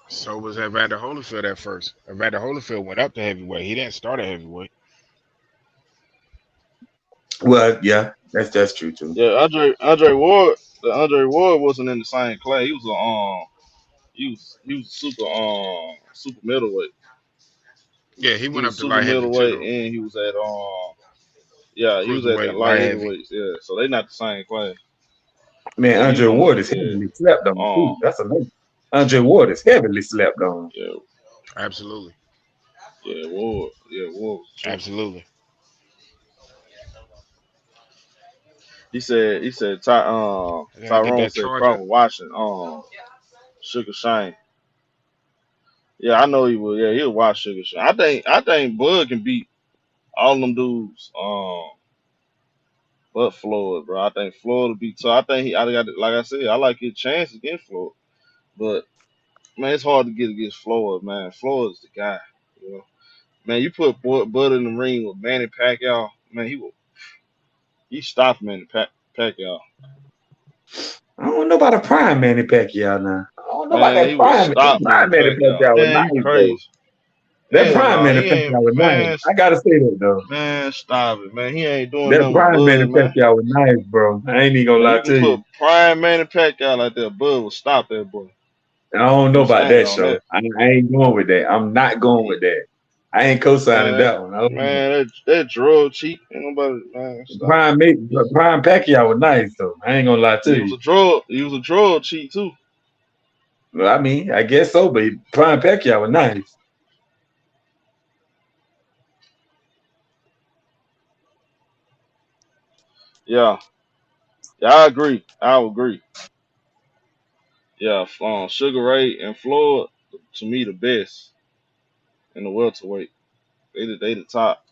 Speaker 2: So was Evander Holyfield at first. Evander Holyfield went up to heavyweight. He didn't start at heavyweight.
Speaker 5: Well, yeah, that's true too.
Speaker 1: Yeah, Andre Ward wasn't in the same class. He was super middleweight.
Speaker 2: Yeah, he
Speaker 1: He
Speaker 2: went
Speaker 1: was
Speaker 2: up to
Speaker 1: super
Speaker 2: light heavy too
Speaker 1: middleweight,
Speaker 2: though.
Speaker 1: and he was at that
Speaker 2: Cruiserweight,
Speaker 1: light
Speaker 2: light heavy.
Speaker 1: heavyweights. Yeah, so they not the same class.
Speaker 5: Man,
Speaker 1: And he
Speaker 5: Andre
Speaker 1: won.
Speaker 5: Ward is
Speaker 1: Yeah.
Speaker 5: heavily slept on too.
Speaker 1: Um,
Speaker 5: That's amazing. Andre Ward is heavily slept on.
Speaker 1: Yeah,
Speaker 2: Absolutely.
Speaker 1: yeah, Ward. Yeah, Ward was the truth.
Speaker 2: Absolutely. I gotta get
Speaker 1: Tyrone
Speaker 2: that
Speaker 1: said
Speaker 2: charger.
Speaker 1: Crawford watching Sugar Shane. Yeah, I know he will. Yeah, he'll watch Sugar Shane. I think Bud can beat all them dudes. But Floyd, bro. I think Floyd will be tough. I think I got, like I said, I like his chances against Floyd. But man, it's hard to get against Floyd, man. Floyd's the guy. You know, man. You put Bud in the ring with Manny Pacquiao, man. He stopped Manny Pacquiao.
Speaker 5: I don't know about a prime Manny Pacquiao now. I don't know about
Speaker 1: Man,
Speaker 5: that
Speaker 1: he would
Speaker 5: prime.
Speaker 1: stop Manny
Speaker 5: Prime Manny
Speaker 1: Pacquiao.
Speaker 5: Pacquiao was
Speaker 1: Man, you
Speaker 5: nice though.
Speaker 1: crazy.
Speaker 5: That
Speaker 1: Hell
Speaker 5: prime
Speaker 1: no,
Speaker 5: Manny
Speaker 1: he ain't.
Speaker 5: Pacquiao was nice. I gotta say that though.
Speaker 1: Man, stop it, man. He ain't doing
Speaker 5: That
Speaker 1: nothing with
Speaker 5: prime Manny
Speaker 1: Bud, man.
Speaker 5: Pacquiao was nice, bro. I ain't even gonna
Speaker 1: Man,
Speaker 5: lie
Speaker 1: you can
Speaker 5: to
Speaker 1: put
Speaker 5: you.
Speaker 1: prime Manny Pacquiao like that. Bud will stop that boy.
Speaker 5: I don't know
Speaker 1: I'm
Speaker 5: about
Speaker 1: standing
Speaker 5: that
Speaker 1: on
Speaker 5: show.
Speaker 1: that.
Speaker 5: I ain't going with that. I'm not going with that. I ain't co-signing
Speaker 1: Man,
Speaker 5: that one. I don't know.
Speaker 1: that drug cheap. Ain't nobody, man, stop.
Speaker 5: Prime Pacquiao was nice though. I ain't gonna lie to you.
Speaker 1: He was a drug cheat too.
Speaker 5: Well, I mean, I guess so, but Prime Pacquiao was nice.
Speaker 1: Yeah. Yeah, I agree. I would agree. Yeah, Sugar Ray and Floyd, to me, the best in the welterweight. They the top.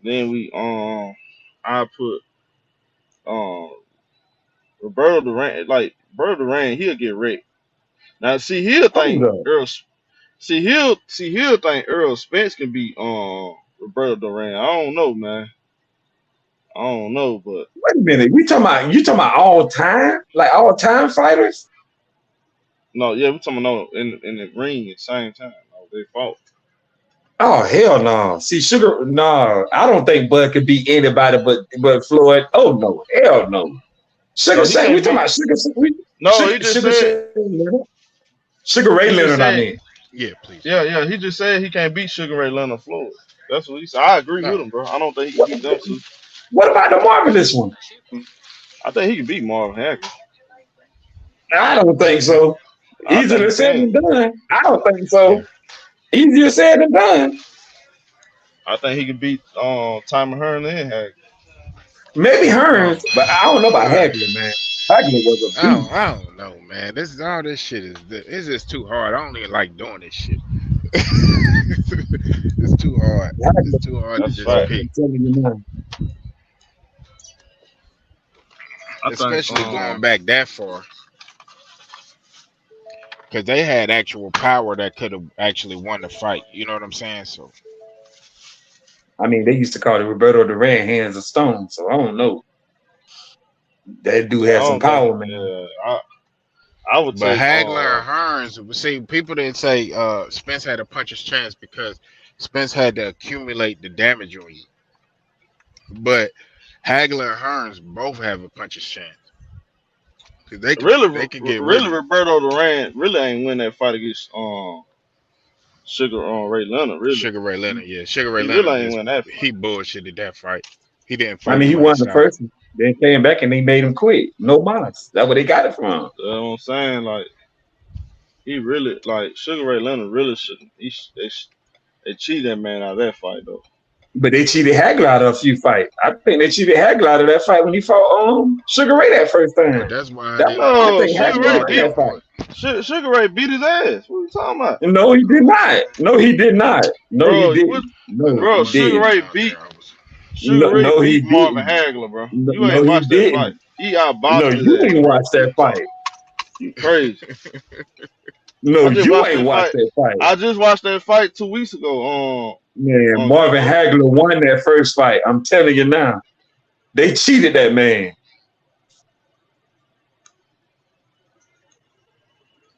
Speaker 1: Then I put um Roberto Duran. Like Roberto Duran, he'll get wrecked. Now see, he'll
Speaker 5: Hold
Speaker 1: think
Speaker 5: up.
Speaker 1: Earl. He'll think Errol Spence can beat Roberto Duran. I don't know, man. I don't know, but
Speaker 5: Wait a minute. You talking about all time? Like all time fighters?
Speaker 1: no, yeah, we talking about no in the ring at the same time. No, they fought.
Speaker 5: Oh hell no. See, Sugar no, I don't think Bud could beat anybody but Floyd. Oh no, hell no.
Speaker 1: No,
Speaker 5: Sugar
Speaker 1: he
Speaker 5: Shane, we
Speaker 1: can't
Speaker 5: talking
Speaker 1: beat.
Speaker 5: about
Speaker 1: No, he just said.
Speaker 5: Shane Leonard. Sugar Ray
Speaker 1: He just
Speaker 5: Leonard, I
Speaker 1: said.
Speaker 5: mean.
Speaker 2: Yeah, please.
Speaker 1: Yeah. He just said he can't beat Sugar Ray Leonard Floyd. That's what he said. I agree with
Speaker 2: No.
Speaker 1: him, bro. I don't think he can
Speaker 5: What,
Speaker 1: beat them two.
Speaker 5: what about the marvelous one?
Speaker 1: I think he can beat Marvin Hagler.
Speaker 5: I don't think so.
Speaker 1: I think
Speaker 5: Easier
Speaker 1: he
Speaker 5: said
Speaker 1: can.
Speaker 5: than done. I don't think
Speaker 2: Yeah.
Speaker 5: so. Easier said than done.
Speaker 1: I think he can beat Timer Hearn and Hagler.
Speaker 5: Maybe
Speaker 2: Oh
Speaker 5: Hearns, but I don't know
Speaker 2: my
Speaker 5: about
Speaker 2: God.
Speaker 5: Hagler, man. Hagler was a beast.
Speaker 2: I don't know, man. This all this shit it's just too hard. I don't even like doing this shit. It's too hard.
Speaker 5: Hagler,
Speaker 2: It's too hard to
Speaker 1: That's
Speaker 2: just
Speaker 1: right.
Speaker 2: pick,
Speaker 5: I'm telling you now.
Speaker 1: I think
Speaker 2: especially going back that far, because they had actual power that could have actually won the fight. You know what I'm saying? So
Speaker 5: I mean, they used to call it Roberto Duran hands of stone, so I don't know. That dude
Speaker 1: yeah, I
Speaker 5: had some
Speaker 1: don't think
Speaker 5: power, man.
Speaker 1: yeah. I would
Speaker 2: but
Speaker 1: take
Speaker 2: Hagler and Hearns, see, people didn't say Spence had a puncher's chance because Spence had to accumulate the damage on you. But Hagler and Hearns both have a puncher's chance because they can get rid
Speaker 1: really
Speaker 2: of you.
Speaker 1: Roberto Duran really ain't win that fight against Sugar Ray Leonard. Really,
Speaker 2: Sugar Ray Leonard, yeah, Sugar Ray
Speaker 1: he really
Speaker 2: Leonard
Speaker 1: ain't
Speaker 2: just
Speaker 1: win that fight.
Speaker 2: he bullshitted that fight. He didn't
Speaker 5: I
Speaker 2: fight
Speaker 5: mean,
Speaker 2: the
Speaker 5: he
Speaker 2: right
Speaker 5: won the
Speaker 2: side.
Speaker 5: first one, then came back and they made him quit. No mas. That's where they got it from.
Speaker 1: You know what I'm saying? Like he really like Sugar Ray Leonard really shouldn't. They cheated that man out of that fight though.
Speaker 5: But they cheated Hagler out of a few fights. I think they cheated Hagler out of that fight when he fought Sugar Ray that first
Speaker 2: But
Speaker 5: time.
Speaker 2: that's why I
Speaker 5: That
Speaker 2: didn't.
Speaker 5: I
Speaker 1: No,
Speaker 5: think
Speaker 2: That's
Speaker 1: Sugar
Speaker 5: Hagler
Speaker 2: why
Speaker 1: Ray
Speaker 2: I
Speaker 5: won
Speaker 1: beat
Speaker 5: that
Speaker 2: didn't
Speaker 5: fight.
Speaker 2: want.
Speaker 1: Sugar Ray beat his ass. What are you talking about,
Speaker 5: No, he did not. No, he did not. No, he
Speaker 1: bro? What,
Speaker 5: didn't.
Speaker 2: I
Speaker 5: No,
Speaker 2: know
Speaker 1: bro?
Speaker 5: he
Speaker 2: one thing
Speaker 5: didn't.
Speaker 2: about there. I was.
Speaker 1: Sugar
Speaker 5: No,
Speaker 1: Ray
Speaker 5: no, he
Speaker 1: beat Marvin
Speaker 5: didn't.
Speaker 1: Hagler, bro.
Speaker 5: No,
Speaker 1: You
Speaker 5: no,
Speaker 1: ain't
Speaker 5: he
Speaker 1: watched that fight.
Speaker 5: didn't.
Speaker 1: He
Speaker 5: No,
Speaker 1: outboxed his
Speaker 5: you
Speaker 1: ass,
Speaker 5: ain't
Speaker 1: bro.
Speaker 5: watched
Speaker 1: What
Speaker 5: that
Speaker 1: you
Speaker 5: fight.
Speaker 1: talking? You crazy?
Speaker 5: No,
Speaker 1: I just
Speaker 5: you
Speaker 1: watched
Speaker 5: ain't
Speaker 1: that
Speaker 5: watched
Speaker 1: fight.
Speaker 5: that fight.
Speaker 1: I just watched that fight 2 weeks ago.
Speaker 5: Man,
Speaker 1: On
Speaker 5: Marvin
Speaker 1: YouTube.
Speaker 5: Hagler won that first fight. I'm telling you now. They cheated that man.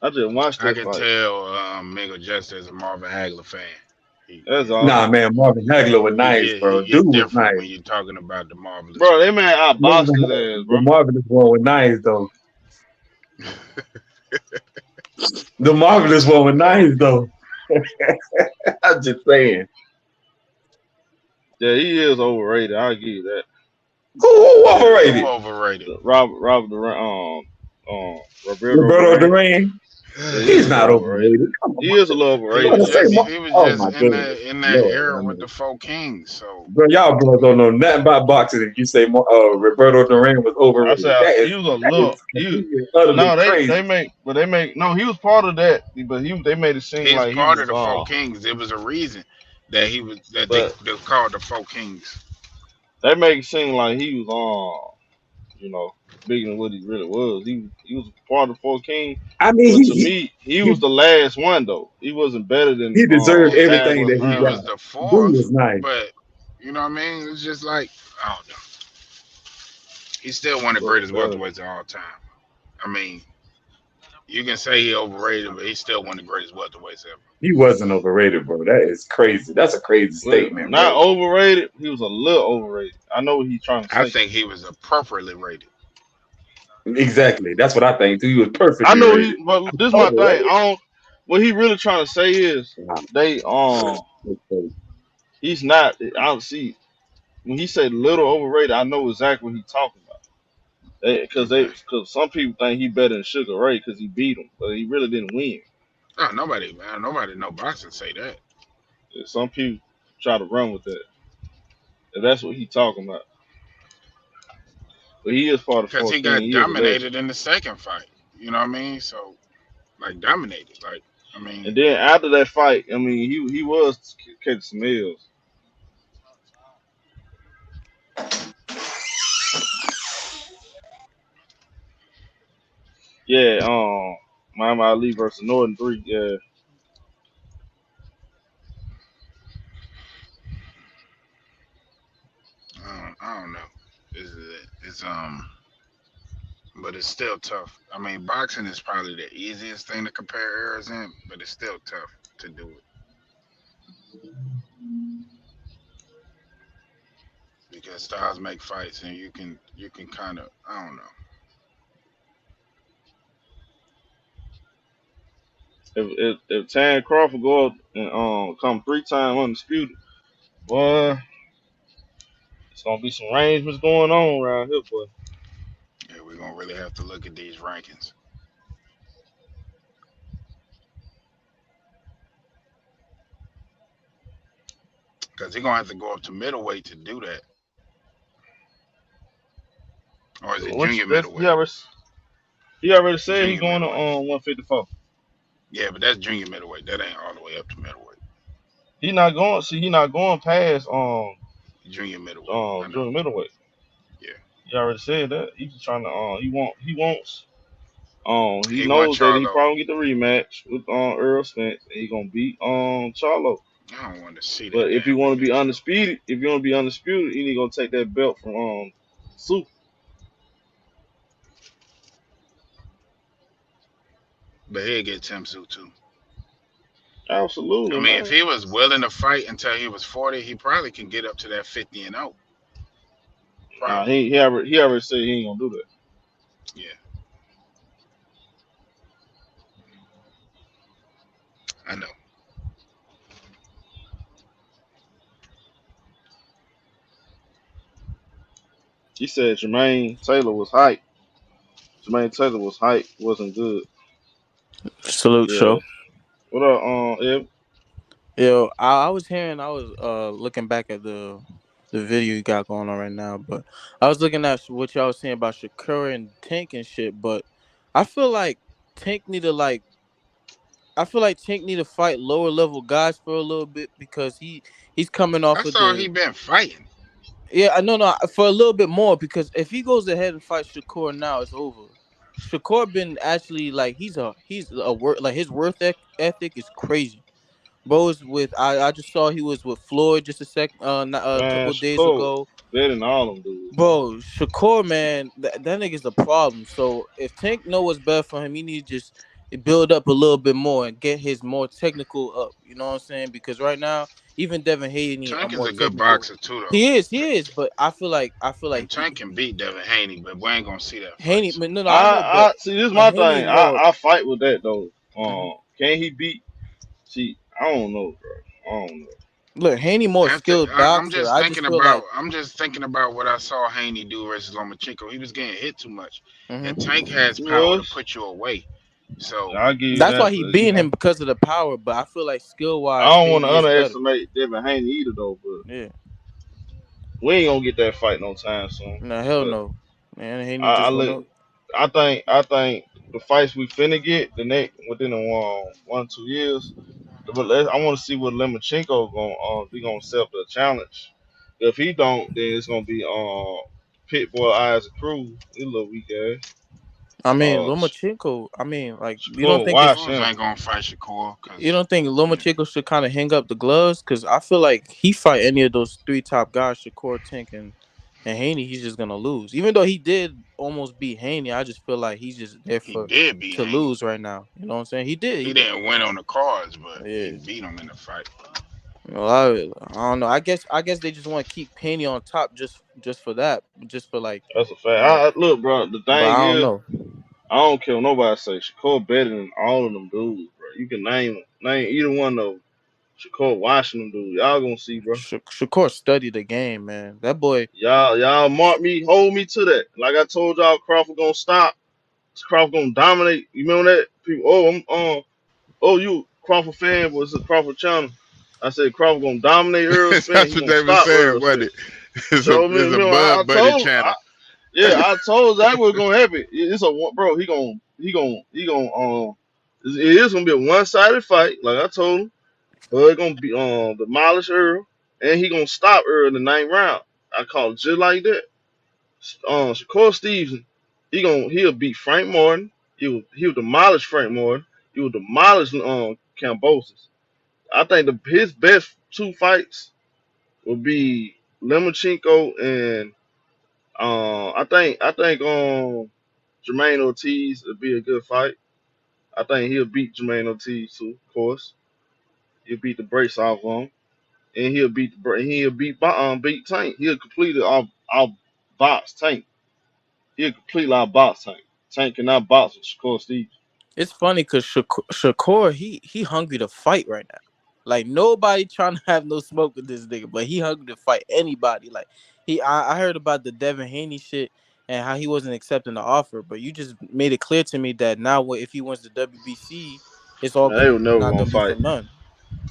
Speaker 1: I just watched
Speaker 2: I
Speaker 1: that
Speaker 2: can
Speaker 1: fight.
Speaker 2: tell Mingo just as a Marvin Hagler fan. He
Speaker 1: That's all,
Speaker 5: Nah, man, Marvin Hagler was nice,
Speaker 2: he
Speaker 5: bro. Dude
Speaker 2: get
Speaker 5: was
Speaker 2: different
Speaker 5: nice.
Speaker 2: when you're talking about the marvelous
Speaker 1: bro.
Speaker 2: one.
Speaker 1: That man outboxed his ass,
Speaker 5: The
Speaker 1: bro.
Speaker 5: Marvelous one was nice, though. The Marvelous one was nice, though. I'm just saying.
Speaker 1: Yeah, he is overrated. I'll give you that.
Speaker 5: Who
Speaker 2: Who
Speaker 5: overrated?
Speaker 2: overrated?
Speaker 1: Robert Duran, Roberto
Speaker 5: Roberto
Speaker 1: Duran.
Speaker 5: Duran?
Speaker 1: Yeah, he
Speaker 5: He's
Speaker 1: is a
Speaker 5: not
Speaker 1: little overrated.
Speaker 5: overrated. Come on,
Speaker 1: He is a little
Speaker 5: you want
Speaker 1: overrated,
Speaker 5: to say?
Speaker 1: man.
Speaker 2: He was
Speaker 5: Oh
Speaker 2: just
Speaker 5: my
Speaker 2: in
Speaker 5: goodness,
Speaker 2: that
Speaker 5: Lord,
Speaker 2: era
Speaker 5: I
Speaker 2: with
Speaker 5: mean,
Speaker 2: the four kings. So
Speaker 5: bro, y'all boys don't know nothing about boxing. If you say Roberto Duran was
Speaker 1: I
Speaker 5: overrated,
Speaker 1: said
Speaker 5: that
Speaker 1: he was a little.
Speaker 5: is
Speaker 1: You
Speaker 5: completely and utterly
Speaker 1: no,
Speaker 5: crazy.
Speaker 1: they make no. He was part of that, but they made it seem
Speaker 2: he's
Speaker 1: like he
Speaker 2: part of
Speaker 1: was
Speaker 2: the four kings. There was a reason that
Speaker 1: but
Speaker 2: they called the four kings.
Speaker 1: they make it seem like he was you know, bigger than what he really was. He was part of Four King,
Speaker 5: I mean,
Speaker 1: but to me, he
Speaker 5: he
Speaker 1: was the last one though. He wasn't better than
Speaker 5: he deserved everything
Speaker 1: Hagler,
Speaker 5: that he
Speaker 2: He
Speaker 1: Leonard.
Speaker 2: was
Speaker 5: got.
Speaker 2: the
Speaker 5: Dude
Speaker 2: fourth,
Speaker 5: was nice.
Speaker 2: but you know what I mean. It's just like I don't know. He's still one of the
Speaker 1: Wasn't
Speaker 2: greatest
Speaker 1: better.
Speaker 2: welterweights of all time. I mean, you can say he overrated, but he's still one of the greatest welterweights ever.
Speaker 5: He wasn't overrated, bro. That is crazy. That's a crazy
Speaker 1: Well,
Speaker 5: statement,
Speaker 1: not
Speaker 5: bro.
Speaker 1: overrated. He was a little overrated. I know what he's trying to
Speaker 2: I
Speaker 1: say.
Speaker 2: think he was appropriately rated.
Speaker 5: Exactly. That's what I think too. He was
Speaker 1: I
Speaker 5: perfectly
Speaker 1: know
Speaker 5: rated.
Speaker 1: he. But this is my thing.
Speaker 5: Overrated?
Speaker 1: I don't. What he really trying to say is
Speaker 5: Nah,
Speaker 1: they
Speaker 5: that's crazy.
Speaker 1: he's not. I don't see when he said little overrated. I know exactly what he's talking about.
Speaker 2: Okay.
Speaker 1: Because some people think he better than Sugar Ray because he beat him, but he really didn't win.
Speaker 2: Oh, nobody, man, nobody, no boxing say that
Speaker 1: And some people try to run with that, and that's what he's talking about. But he is part of
Speaker 2: because
Speaker 1: Four
Speaker 2: he
Speaker 1: King.
Speaker 2: got
Speaker 1: He is a legend.
Speaker 2: dominated in the second fight. You know what I mean? So like dominated. Like I
Speaker 1: And
Speaker 2: mean,
Speaker 1: then after that fight, I mean, he was catching some L's. Yeah, Muhammad Ali versus Norton 3. Yeah,
Speaker 2: I don't know. It's but it's still tough. I mean, boxing is probably the easiest thing to compare eras in, but it's still tough to do it because styles make fights, and you can kind of I don't know.
Speaker 1: if Terence Crawford go up and come 3 time undisputed, boy, it's gonna be some arrangements going on around here, boy.
Speaker 2: Yeah, we're gonna really have to look at these rankings because he's gonna have to go up to middleweight to do that, or is it
Speaker 1: What
Speaker 2: junior
Speaker 1: that's
Speaker 2: middleweight?
Speaker 1: he already said he
Speaker 2: Junior
Speaker 1: going to
Speaker 2: middleweight.
Speaker 1: 154.
Speaker 2: Yeah, but that's junior middleweight. That ain't all the way up to middleweight.
Speaker 1: He not going. See, he not going past
Speaker 2: Junior middleweight. I know.
Speaker 1: junior middleweight.
Speaker 2: Yeah.
Speaker 1: He already said that. He's just trying to he wants he
Speaker 2: He won
Speaker 1: knows that he
Speaker 2: Charlo.
Speaker 1: probably get the rematch with Errol Spence and he gonna beat Charlo.
Speaker 2: I don't want to see that
Speaker 1: But if you
Speaker 2: damn
Speaker 1: want to be
Speaker 2: rematch though.
Speaker 1: undisputed, if you want to be undisputed, you need to go take that belt from Super.
Speaker 2: But he'll get Tszyu too. I
Speaker 1: Absolutely,
Speaker 2: mean, if
Speaker 1: man.
Speaker 2: he was willing to fight until he was 40, he probably can get up to that 50 and 0.
Speaker 1: Nah,
Speaker 2: Probably.
Speaker 1: he already said he ain't gonna do that.
Speaker 2: Yeah, I know.
Speaker 1: He said Jermaine Taylor was hype. Jermaine Taylor was hype, wasn't good.
Speaker 7: Salute,
Speaker 1: Yeah.
Speaker 7: show.
Speaker 1: What up, Eb?
Speaker 7: Yo, I was hearing, I was looking back at the video you got going on right now, but I was looking at what y'all was saying about Shakur and Tank and shit. But I feel like Tank need to like, I feel like Tank need to fight lower level guys for a little bit because he's coming
Speaker 2: I
Speaker 7: off of
Speaker 2: saw he
Speaker 7: the
Speaker 2: been fighting.
Speaker 7: yeah. I know, no, for a little bit more because if he goes ahead and fights Shakur now, it's over. Shakur been actually like he's a work like his ethic is crazy. Bro was with I just saw he was with Floyd just a
Speaker 1: Man,
Speaker 7: couple of days
Speaker 1: Shakur
Speaker 7: ago.
Speaker 1: better than all them dudes, man.
Speaker 7: Bro, Shakur, man, that nigga's a problem. So if Tank know what's best for him, he need to just build up a little bit more and get his more technical up. You know what I'm saying? Because right now, even Devin Haney are
Speaker 2: Tank is
Speaker 7: more
Speaker 2: a good
Speaker 7: technical.
Speaker 2: boxer too, though.
Speaker 7: He is. But I feel like
Speaker 2: And Tank can beat Devin Haney, but we ain't gonna see that fight.
Speaker 7: Haney.
Speaker 2: So
Speaker 7: No, I know, but
Speaker 1: I see. This is my
Speaker 7: Haney
Speaker 1: thing.
Speaker 7: more.
Speaker 1: I fight with that though.
Speaker 7: Mhm.
Speaker 1: Can he beat? See, I don't know, bro. I don't know.
Speaker 7: Look, Haney more
Speaker 2: after
Speaker 7: skilled boxer. I just feel like.
Speaker 2: I'm just thinking about what I saw Haney do versus Lomachenko. He was getting hit too much,
Speaker 7: Mhm.
Speaker 2: and Tank has
Speaker 1: He
Speaker 2: power to
Speaker 1: was.
Speaker 2: put you away. So
Speaker 1: I give you
Speaker 7: That's why
Speaker 1: that,
Speaker 7: he
Speaker 1: but you
Speaker 7: beating
Speaker 1: know,
Speaker 7: him because of the power. But I feel like skill
Speaker 1: I
Speaker 7: wise,
Speaker 1: don't want to
Speaker 7: Haney is better.
Speaker 1: underestimate Devin Haney either though. But
Speaker 7: Yeah.
Speaker 1: we ain't gonna get that fight no time soon.
Speaker 7: No hell
Speaker 1: But
Speaker 7: no. Man, Haney
Speaker 1: I
Speaker 7: just went
Speaker 1: look,
Speaker 7: up.
Speaker 1: I think the fights we finna get the next within the 1-2 years. But I want to see what Lemachenko gonna accept the challenge. If he don't, then it's gonna be Pitbull Isaac Cruz. He little weak ass.
Speaker 7: I mean,
Speaker 1: Uh,
Speaker 7: Lomachenko. I mean, like you don't
Speaker 1: Shakur
Speaker 7: think it's
Speaker 1: watch
Speaker 2: Cruz
Speaker 1: him.
Speaker 2: ain't gonna fight Shakur
Speaker 7: you
Speaker 2: because
Speaker 7: don't think Lomachenko should kind of hang up the gloves? Because I feel like he fight any of those three top guys, Shakur, Tink, and Haney, he's just gonna lose. Even though he did almost beat Haney, I just feel like he's just there
Speaker 2: he
Speaker 7: for
Speaker 2: did beat
Speaker 7: to
Speaker 2: Haney.
Speaker 7: lose right now. You know what I'm saying? He did. He
Speaker 2: He
Speaker 7: did.
Speaker 2: didn't win on the cards, but he
Speaker 7: Yeah.
Speaker 2: beat him in the fight.
Speaker 7: You know, I don't know. I guess they just want to keep Haney on top just for that, just for like
Speaker 1: That's a fact.
Speaker 7: you know.
Speaker 1: Look, bro. The
Speaker 7: But
Speaker 1: thing
Speaker 7: I don't
Speaker 1: is,
Speaker 7: know.
Speaker 1: I don't care what nobody say. Shakur better than all of them dudes, bro. You can name either one of them. Shakur watching them dudes. Y'all gonna see, bro.
Speaker 7: Shakur studied the game, man. That boy.
Speaker 1: Y'all mark me, hold me to that. Like I told y'all, Crawford gonna stop. Crawford gonna dominate. You remember that? People, oh, you Crawford fan, but it's a Crawford channel. I said Crawford gonna dominate Errol Spence.
Speaker 2: That's
Speaker 1: He
Speaker 2: what
Speaker 1: gonna
Speaker 2: they were
Speaker 1: stop
Speaker 2: saying,
Speaker 1: Errol
Speaker 2: wasn't
Speaker 1: Spence.
Speaker 2: it? It's a
Speaker 1: So
Speaker 2: it's a
Speaker 1: I
Speaker 2: Bud Buddy
Speaker 1: told,
Speaker 2: channel.
Speaker 1: yeah, I told Zach was gonna happen. It's a bro. It is gonna be a one-sided fight. Like I told him, Bud gonna be demolish Earl, and he gonna stop Earl in the ninth round. I call it just like that. Shakur Stevenson, he'll beat Frank Martin. He'll demolish Frank Martin. He will demolish Cambosis. I think his best two fights will be Lemachenko and I think Jermaine Ortiz would be a good fight. I think he'll beat Jermaine Ortiz too, of course. He'll beat the brakes off him, and beat Tank. He'll completely out box Tank. He'll completely out box Tank. Tank cannot box with Shakur Steve.
Speaker 7: It's funny because Shakur he hungry to fight right now. Like nobody trying to have no smoke with this nigga, but he hungry to fight anybody. Like I heard about the Devin Haney shit and how he wasn't accepting the offer, but you just made it clear to me that now if he wins the WBC, it's all
Speaker 1: Man, they
Speaker 7: gonna
Speaker 1: were never
Speaker 7: not
Speaker 1: gonna
Speaker 7: gonna be for
Speaker 1: fight.
Speaker 7: none.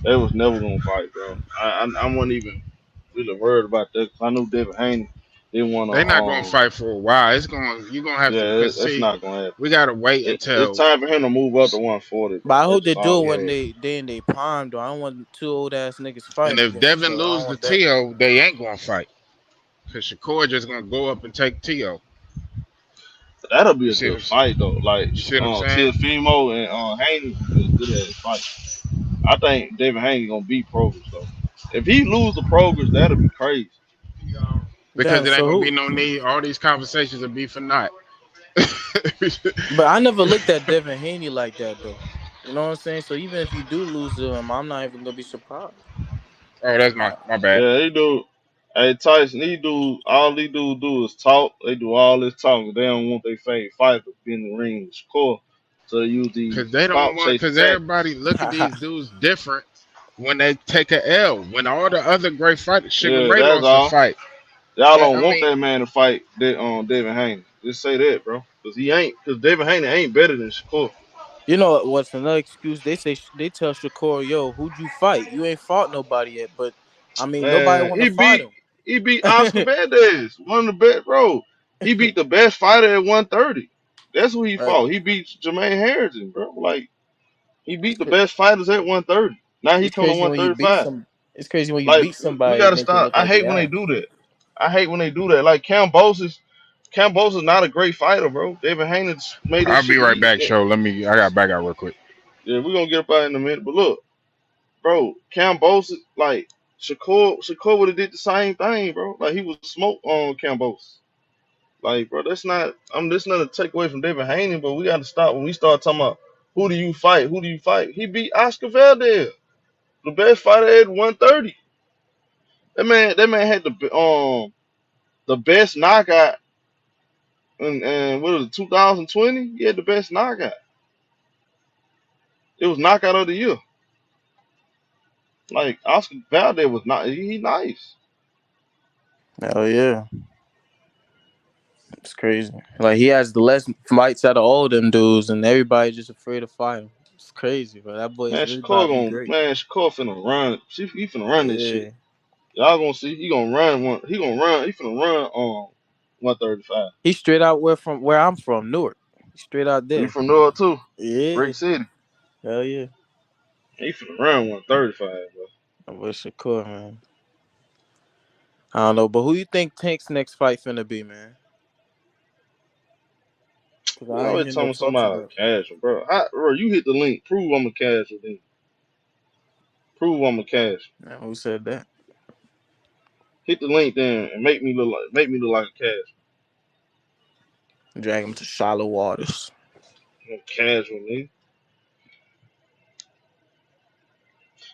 Speaker 1: They was never gonna fight, bro. I wasn't even really worried about that because I knew David Haney didn't want to.
Speaker 2: They're not gonna fight for a while. You're gonna have to
Speaker 1: Yeah,
Speaker 2: because
Speaker 1: that's
Speaker 2: see,
Speaker 1: not gonna happen.
Speaker 2: we gotta wait
Speaker 1: It's
Speaker 2: until
Speaker 1: time for him to move up to 140,
Speaker 7: But
Speaker 1: bro.
Speaker 7: I
Speaker 1: That's
Speaker 7: hope they
Speaker 1: just
Speaker 7: do
Speaker 1: all
Speaker 7: it
Speaker 1: it
Speaker 7: when
Speaker 1: is.
Speaker 7: they in their prime though. I don't want two old ass niggas
Speaker 2: and
Speaker 7: fighting
Speaker 2: if
Speaker 7: again.
Speaker 2: Devin
Speaker 7: So I don't
Speaker 2: lose to
Speaker 7: want that.
Speaker 2: Tio, they ain't gonna fight because Shakur just gonna go up and take Tio.
Speaker 1: That'll be
Speaker 2: You
Speaker 1: a
Speaker 2: see,
Speaker 1: good fight though. Like
Speaker 2: what I'm saying?
Speaker 1: Tiafimo and Haney will be a good ass fight. I think David Haney gonna beat Progress though. If he lose the Progress, that'll be crazy.
Speaker 2: Because
Speaker 7: Damn.
Speaker 2: it ain't
Speaker 7: So
Speaker 2: gonna be
Speaker 7: who?
Speaker 2: no need. All these conversations will be for naught.
Speaker 7: But I never looked at Devin Haney like that though. You know what I'm saying? So even if you do lose to him, I'm not even gonna be surprised.
Speaker 2: Oh, that's my bad.
Speaker 1: Yeah, he do. Hey Tyson, all he do is talk. They do all this talking. They don't want their favorite fighter to be in the ring to score. So they use these
Speaker 2: Cause they don't
Speaker 1: clout
Speaker 2: want.
Speaker 1: chasing
Speaker 2: Cause
Speaker 1: tactics.
Speaker 2: everybody look at these dudes different when they take a L. When all the other great fighters, Sugar
Speaker 1: Yeah,
Speaker 2: Ray
Speaker 1: that's
Speaker 2: lost a
Speaker 1: all.
Speaker 2: fight.
Speaker 1: Y'all
Speaker 2: That
Speaker 1: don't
Speaker 2: I
Speaker 1: want
Speaker 2: mean,
Speaker 1: that man to fight David Haney. Just say that, bro. Cause he ain't. Cause David Haney ain't better than Shakur.
Speaker 7: You know what's another excuse? They tell Shakur, "Yo, who'd you fight? You ain't fought nobody yet." But I mean, nobody
Speaker 1: Man,
Speaker 7: want to fight him.
Speaker 1: he beat Oscar Valdez, one of the best, bro. He beat the best fighter at 130. That's who he
Speaker 7: Right?
Speaker 1: fought. He beat Jermaine Harrison, bro. Like he
Speaker 7: It's
Speaker 1: beat the best fighters at 130. Now he
Speaker 7: it's
Speaker 1: come to
Speaker 7: crazy when you beat
Speaker 1: 135.
Speaker 7: some. It's crazy when you
Speaker 1: Like
Speaker 7: beat
Speaker 1: we
Speaker 7: somebody and
Speaker 1: gotta
Speaker 7: make it
Speaker 1: stop.
Speaker 7: look
Speaker 1: I
Speaker 7: like they
Speaker 1: hate when they
Speaker 7: ass.
Speaker 1: do that. I hate when they do that. Like Cam Bosa's not a great fighter, bro. David Haney made this
Speaker 2: I'll be
Speaker 1: shit
Speaker 2: right back.
Speaker 1: easy.
Speaker 2: Show. Let me. I got back out real quick.
Speaker 1: Yeah, we're gonna get up out in a minute. But look, bro, Cam Bosa, like Shakur would have did the same thing, bro. Like he was smoke on Cam Bosa. Like, bro, that's not a takeaway from David Haney, but we gotta stop when we start talking about who do you fight? Who do you fight? He beat Oscar Valdez, the best fighter at 130. That man had the best knockout in what was it, 2020? He had the best knockout. It was knockout of the year. Like Oscar Valdez was not he nice.
Speaker 7: Hell yeah. It's crazy. Like he has the less fights out of all them dudes, and everybody just afraid to fight him. It's crazy, bro. That boy is
Speaker 1: Man,
Speaker 7: really about to be great.
Speaker 1: Shakur finna run. He finna run this shit.
Speaker 7: Yeah,
Speaker 1: Y'all gonna see. He gonna run one. He gonna run. He finna run 135.
Speaker 7: he's straight out where I'm from, Newark. He's straight out
Speaker 1: You
Speaker 7: there.
Speaker 1: from North too?
Speaker 7: Yeah,
Speaker 1: Brick City.
Speaker 7: hell yeah.
Speaker 1: He finna run 135, bro.
Speaker 7: I wish Shakur, man. I don't know, but who you think Tank's next fight finna be, man? Cause
Speaker 1: You
Speaker 7: I ain't
Speaker 1: always
Speaker 7: hear no
Speaker 1: talking
Speaker 7: talks
Speaker 1: somebody
Speaker 7: about.
Speaker 1: casual, bro. Bro, you hit the link. Prove I'm a casual, then. Prove I'm a casual.
Speaker 7: Man, who said that?
Speaker 1: Hit the link then and make me look like a casual.
Speaker 7: Drag him to shallow waters.
Speaker 1: I'm casual, nigga.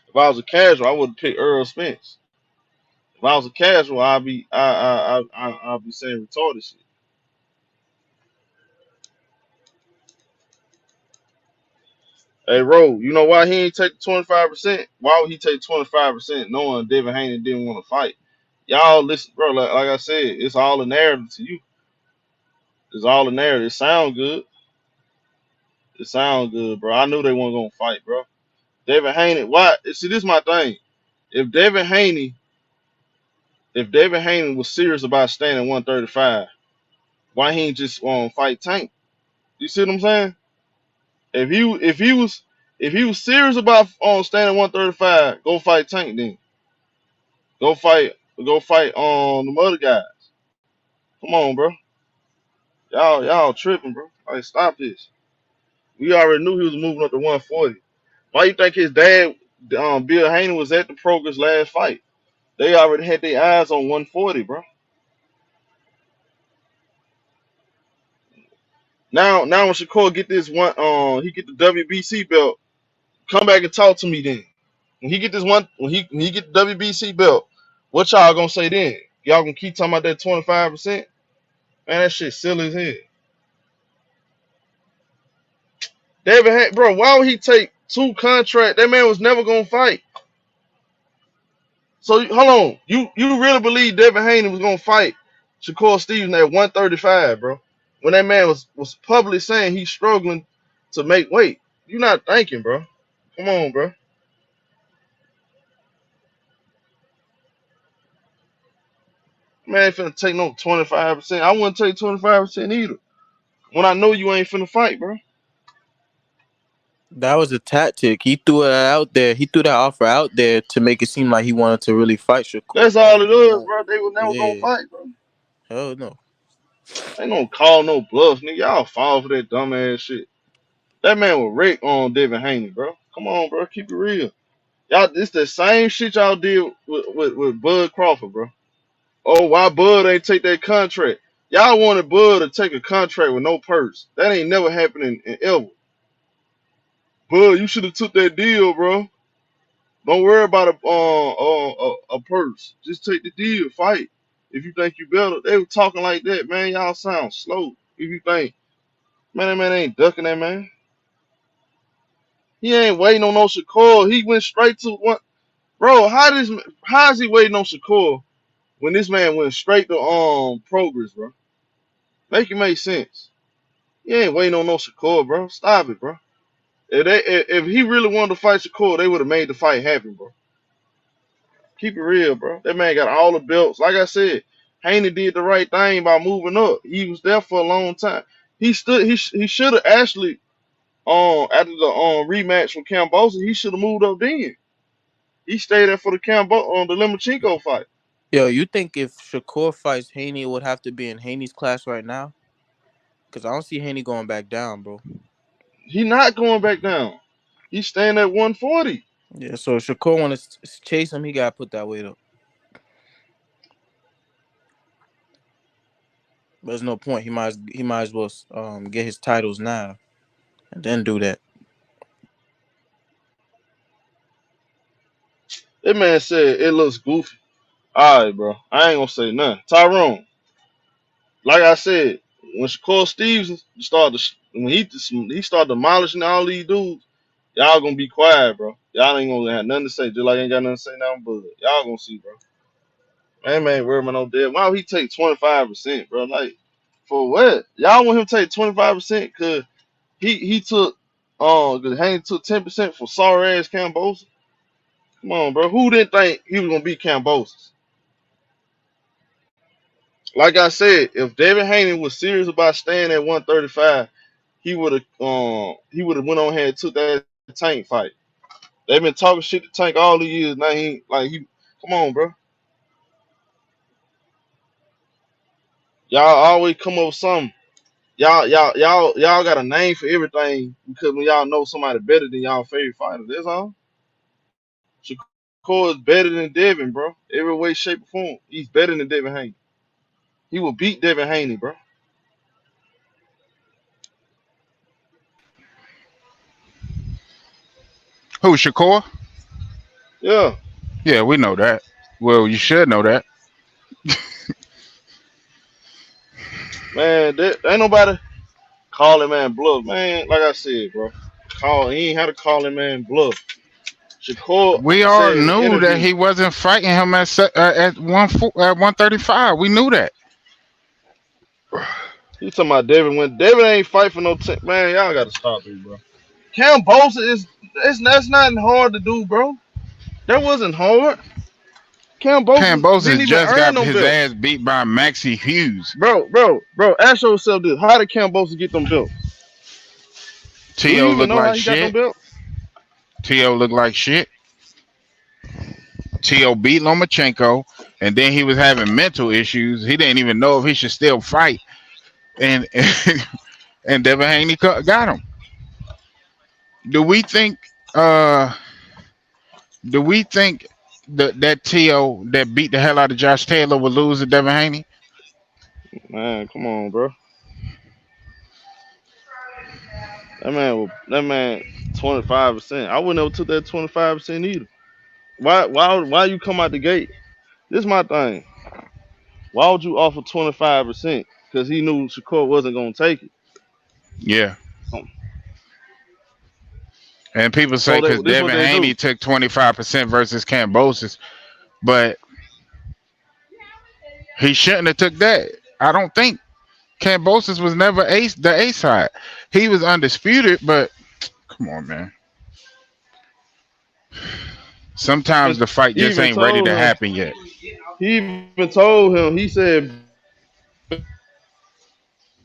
Speaker 1: If I was a casual, I would have picked Errol Spence. If I was a casual, I'd be saying retarded shit. Hey, Ro, you know why he ain't take the 25%? Why would he take 25% knowing Devin Haney didn't want to fight? Y'all listen, bro. Like I said, it's all a narrative to you. It's all a narrative. It sound good. It sound good, bro. I knew they weren't gonna fight, bro. Devin Haney, why? See, this is my thing. If Devin Haney was serious about staying at 135, why he ain't just fight Tank? You see what I'm saying? If he was serious about staying at 135, go fight Tank then. Go fight them other guys. Come on, bro. Y'all tripping, bro. Like stop this. We already knew he was moving up to 140. Why you think his dad, Bill Haney, was at the Prograis last fight? They already had their eyes on 140, bro. Now when Shakur get this one, he get the WBC belt. Come back and talk to me then. When he get this one, when he get the WBC belt, what y'all gonna say then? Y'all gonna keep talking about that 25%? Man, that shit silly as hell. Bro, why would he take two contracts? That man was never gonna fight. So hold on, you really believe Devin Haney was gonna fight Shakur Stevenson at 135, bro? When that man was publicly saying he's struggling to make weight. You not thinking, bro. Come on, bro. Man ain't finna take no 25%. I wouldn't take 25% either. When I know you ain't finna fight, bro.
Speaker 7: That was a tactic. He threw it out there. He threw that offer out there to make it seem like he wanted to really fight Shakur.
Speaker 1: That's all it is, bro. They were never gonna
Speaker 7: Yeah,
Speaker 1: fight, bro.
Speaker 7: hell no.
Speaker 1: Ain't no call, no bluff, nigga. Y'all fall for that dumb ass shit. That man was wrecked on Devin Haney, bro. Come on, bro. Keep it real. Y'all, it's the same shit y'all did with Bud Crawford, bro. Oh, why Bud ain't take that contract? Y'all wanted Bud to take a contract with no purse. That ain't never happened in ever. Bud, you should have took that deal, bro. Don't worry about a purse. Just take the deal. Fight. If you think you better. They were talking like that, man. Y'all sound slow. If you think, man, that man ain't ducking that man. He ain't waiting on no Shakur. He went straight to one. Bro, how is he waiting on Shakur when this man went straight to Prograis, bro? Make it make sense. He ain't waiting on no Shakur, bro. Stop it, bro. If he really wanted to fight Shakur, they would have made the fight happen, bro. Keep it real, bro. That man got all the belts. Like I said, Haney did the right thing by moving up. He was there for a long time. He stood. He should have actually after the rematch with Cambosa, he should have moved up then. He stayed there for the the Lemachenko fight.
Speaker 7: Yo, you think if Shakur fights Haney, it would have to be in Haney's class right now? Because I don't see Haney going back down, bro.
Speaker 1: He not going back down. He's staying at 140.
Speaker 7: Yeah, so if Shakur want to chase him, he got to put that weight up. There's no point. He might as well get his titles now and then do that.
Speaker 1: That man said it looks goofy. All right, bro. I ain't gonna say nothing. Tyrone, like I said, when Shakur Stevenson when he started demolishing all these dudes, y'all gonna be quiet, bro. Y'all ain't gonna have nothing to say. Just like I ain't got nothing to say now, but y'all gonna see, bro. Man ain't worried about no dead. Why would he take 25%, bro? Like, For what? Y'all want him to take 25% because he took cause Haney took 10% for sorry ass Cambosa. Come on, bro. Who didn't think he was gonna beat Cambosa? Like I said, if David Haney was serious about staying at 135, he would have went on here and took that Tank fight. They've been talking shit to Tank all the years. Now he come on, bro. Y'all always come up with something. Y'all got a name for everything because when y'all know somebody better than y'all favorite fighter, that's all. Shakur is better than Devin, bro. Every way, shape, or form. He's better than Devin Haney. He will beat Devin Haney, bro.
Speaker 2: Who, Shakur?
Speaker 1: Yeah,
Speaker 2: Yeah, we know that. Well, you should know that.
Speaker 1: man. Ain't nobody calling man bluff, man. Like I said, bro. He ain't had to call him man bluff. Shakur
Speaker 2: We all
Speaker 1: said in the
Speaker 2: knew that
Speaker 1: interview,
Speaker 2: he wasn't fighting him at 135. We knew that.
Speaker 1: he talking about Devin when Devin ain't fight for no man. Y'all gotta stop it, bro. Cam Bosa that's not hard to do, bro. That wasn't hard. Cam Bosa
Speaker 2: Cambosis
Speaker 1: didn't even
Speaker 2: just
Speaker 1: earn
Speaker 2: got
Speaker 1: them
Speaker 2: his
Speaker 1: belts.
Speaker 2: ass beat by Maxie Hughes.
Speaker 1: Bro. Ask yourself this: how did Cam Bosa get them belts? Do
Speaker 2: T.O.
Speaker 1: you even
Speaker 2: looked
Speaker 1: know how
Speaker 2: like
Speaker 1: he got them
Speaker 2: shit.
Speaker 1: belts?
Speaker 2: T.O. looked like shit. T.O. beat Lomachenko, and then he was having mental issues. He didn't even know if he should still fight. And and Devin Haney got him. Do we think uh do we think that T.O. that beat the hell out of Josh Taylor would lose to Devin Haney?
Speaker 1: Man, come on, bro. That man 25%. I wouldn't have took that 25% either. Why you come out the gate? This is my thing. Why would you offer 25%? Because he knew Shakur wasn't gonna take it.
Speaker 2: Yeah.
Speaker 1: Um,
Speaker 2: And people say
Speaker 1: So
Speaker 2: because
Speaker 1: this what
Speaker 2: Devin
Speaker 1: they
Speaker 2: Haney
Speaker 1: do.
Speaker 2: took 25% versus Cambosis, but he shouldn't have took that. I don't think Cambosis was never the A side. He was undisputed, but come on, man. Sometimes the fight
Speaker 1: He
Speaker 2: just
Speaker 1: even
Speaker 2: ain't ready
Speaker 1: told
Speaker 2: to
Speaker 1: him.
Speaker 2: happen yet.
Speaker 1: He even told him. He said,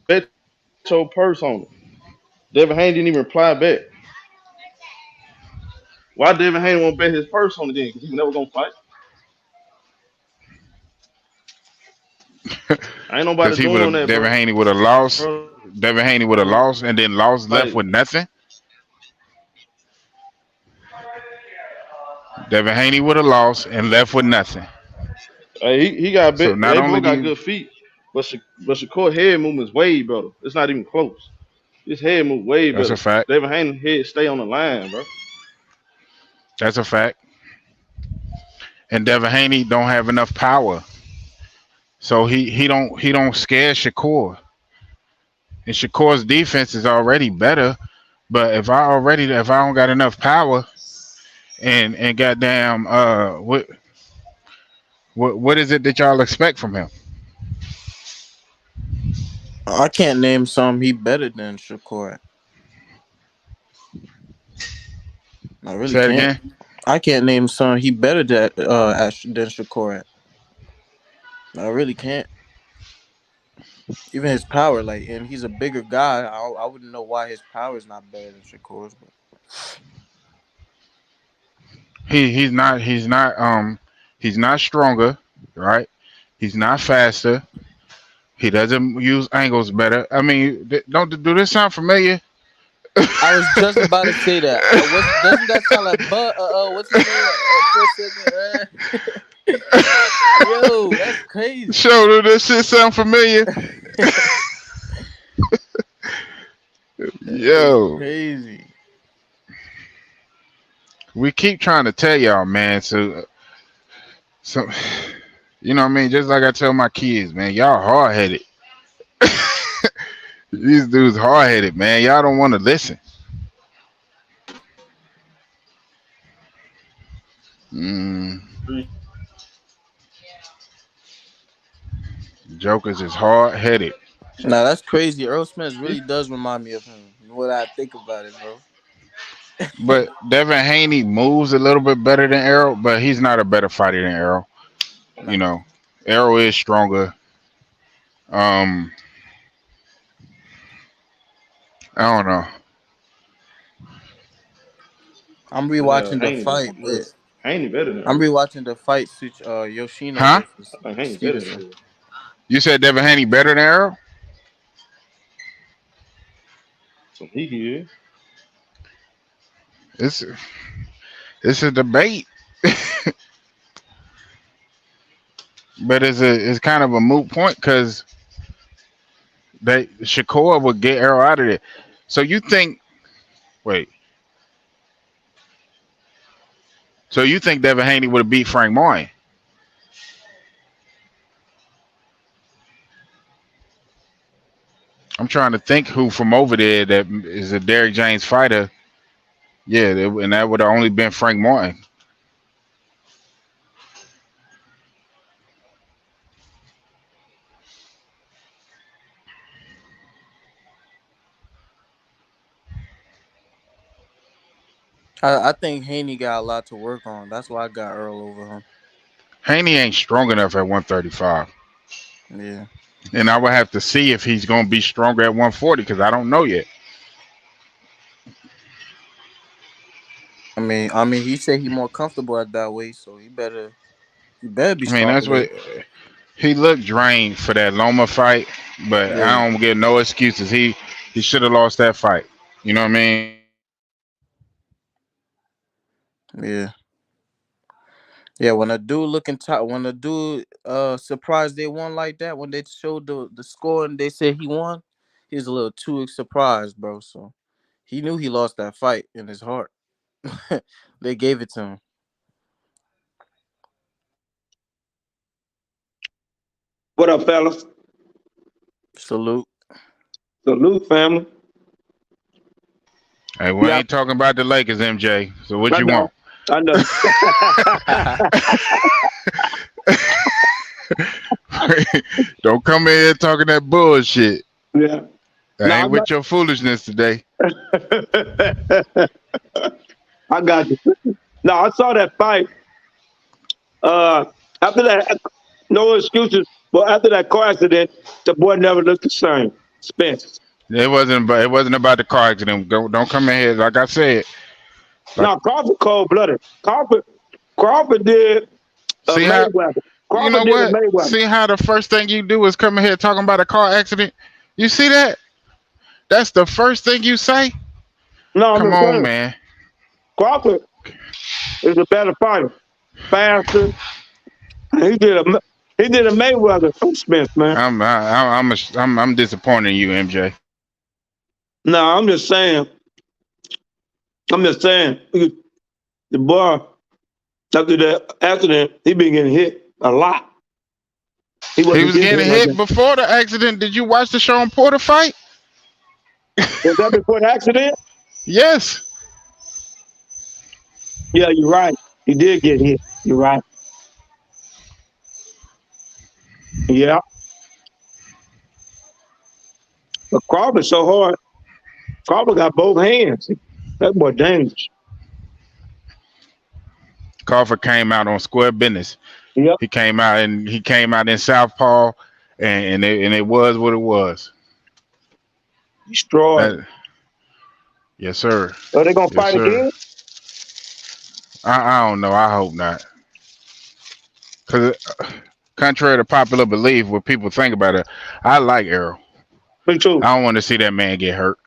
Speaker 1: "Bet your purse on it." Devin Haney didn't even reply back. Why Devin Haney won't bet his purse on it then? Because he was never gonna fight. Ain't
Speaker 2: Because
Speaker 1: nobody
Speaker 2: he would
Speaker 1: doing
Speaker 2: have
Speaker 1: that,
Speaker 2: Devin Haney would have lost.
Speaker 1: bro.
Speaker 2: Devin Haney would have lost and then lost left
Speaker 1: Like,
Speaker 2: with nothing. Devin Haney would have lost and left with nothing.
Speaker 1: he got
Speaker 2: So
Speaker 1: bet.
Speaker 2: not
Speaker 1: They
Speaker 2: only
Speaker 1: both
Speaker 2: do
Speaker 1: got
Speaker 2: you,
Speaker 1: good feet, but Shakur head movement's way better. It's not even close. His head move way
Speaker 2: that's a
Speaker 1: better.
Speaker 2: fact.
Speaker 1: Devin Haney head stay on the line, bro.
Speaker 2: That's a fact. And Devin Haney don't have enough power. So he don't scare Shakur. And Shakur's defense is already better. But if I don't got enough power and goddamn what is it that y'all expect from him?
Speaker 7: I can't name some he better than Shakur. I really
Speaker 2: Say it
Speaker 7: can't.
Speaker 2: again.
Speaker 7: I can't name some he better than Shakur. I really can't. Even his power, like, and he's a bigger guy. I wouldn't know why his power is not better than Shakur's. But
Speaker 2: He's not stronger, right? He's not faster. He doesn't use angles better. I mean, don't do this sound familiar?
Speaker 7: I was just about to say that. What's doesn't that sound like? But what's his name? For a second, yo, that's crazy.
Speaker 2: Show do this shit sound familiar?
Speaker 7: That's
Speaker 2: Yo,
Speaker 7: crazy.
Speaker 2: we keep trying to tell y'all, man. So you know what I mean? Just like I tell my kids, man, y'all hard headed. These dudes hard headed, man. Y'all don't want to listen. Mm, Jokers is hard headed.
Speaker 7: Nah, that's crazy. Errol Spence really does remind me of him. What I think about it, bro.
Speaker 2: But Devin Haney moves a little bit better than Errol, but he's not a better fighter than Errol. You
Speaker 7: Nah,
Speaker 2: know, Errol is stronger. Um, I don't know.
Speaker 7: I'm
Speaker 1: Yeah,
Speaker 7: rewatching the
Speaker 1: Haney,
Speaker 7: fight
Speaker 1: but
Speaker 7: with.
Speaker 1: Haney better than
Speaker 7: I'm
Speaker 1: Earl.
Speaker 7: rewatching the fight. Yoshino
Speaker 2: Huh?
Speaker 7: versus
Speaker 1: I think Haney better than
Speaker 7: Stevenson.
Speaker 1: Earl.
Speaker 2: You said Devin Haney better than Errol?
Speaker 1: So he here.
Speaker 2: It's it's a debate, but it's kind of a moot point because they Shakur would get Errol out of there. So you think? Wait. So you think Devin Haney would have beat Frank Martin? I'm trying to think who from over there that is a Derrick James fighter. Yeah, and that would have only been Frank Martin.
Speaker 7: I think Haney got a lot to work on. That's why I got Earl over him.
Speaker 2: Haney ain't strong enough at 135.
Speaker 7: Yeah.
Speaker 2: And I would have to see if he's going to be stronger at 140 because I don't know yet.
Speaker 7: I mean, he said he more comfortable at that weight, so he better be
Speaker 2: I mean,
Speaker 7: stronger
Speaker 2: that's
Speaker 7: there.
Speaker 2: what he looked drained for that Loma fight, but
Speaker 7: Yeah.
Speaker 2: I don't give no excuses. He should have lost that fight. You know what I mean?
Speaker 7: Yeah. Yeah, when a dude looking top, when a dude surprised they won like that, when they showed the score and they said he won, he was a little too surprised, bro. So he knew he lost that fight in his heart. They gave it to him.
Speaker 6: What up, fellas?
Speaker 7: Salute.
Speaker 6: Salute, family.
Speaker 2: Hey, we
Speaker 6: Yeah,
Speaker 2: ain't talking about the Lakers, MJ. So what
Speaker 6: I
Speaker 2: you
Speaker 6: know.
Speaker 2: want?
Speaker 6: I know.
Speaker 2: Don't come in here talking that bullshit.
Speaker 6: Yeah.
Speaker 2: I
Speaker 6: No,
Speaker 2: ain't with your foolishness today.
Speaker 6: I got you. No, I saw that fight. Uh, after that, no excuses. But after that car accident, the boy never looked the same. Spence.
Speaker 2: It wasn't about the car accident. Don't come in here like I said. Like
Speaker 6: No, Crawford cold blooded. Crawford did
Speaker 2: see how
Speaker 6: Mayweather.
Speaker 2: you
Speaker 6: Crawford
Speaker 2: know
Speaker 6: did a
Speaker 2: what?
Speaker 6: Mayweather.
Speaker 2: See how the first thing you do is come in here talking about a car accident. You see that? That's the first thing you say.
Speaker 6: No, I'm
Speaker 2: Come
Speaker 6: just
Speaker 2: on,
Speaker 6: saying.
Speaker 2: man.
Speaker 6: Crawford is a better fighter, faster. He did a Mayweather from Spence, man.
Speaker 2: I'm disappointed in you, MJ.
Speaker 6: No, I'm just saying. I'm just saying. The boy after that accident, he been getting hit a lot. He
Speaker 2: He
Speaker 6: wasn't
Speaker 2: was
Speaker 6: getting
Speaker 2: getting
Speaker 6: hit like
Speaker 2: hit
Speaker 6: that.
Speaker 2: before the accident. Did you watch the Sean Porter fight?
Speaker 6: Was that before the accident?
Speaker 2: Yes.
Speaker 6: Yeah, you're right. He did get hit. You're right. Yeah. But Crawford's so hard. Crawford got both hands. That boy dangerous.
Speaker 2: Crawford came out on square business.
Speaker 6: Yep.
Speaker 2: He came out in Southpaw, and it was what it was.
Speaker 6: Destroyed him.
Speaker 2: That, yes, sir.
Speaker 6: Are they gonna
Speaker 2: Yes,
Speaker 6: fight
Speaker 2: sir.
Speaker 6: again?
Speaker 2: I don't know. I hope not. Because contrary to popular belief, what people think about it, I like Errol.
Speaker 6: Me too.
Speaker 2: I don't want to see that man get hurt.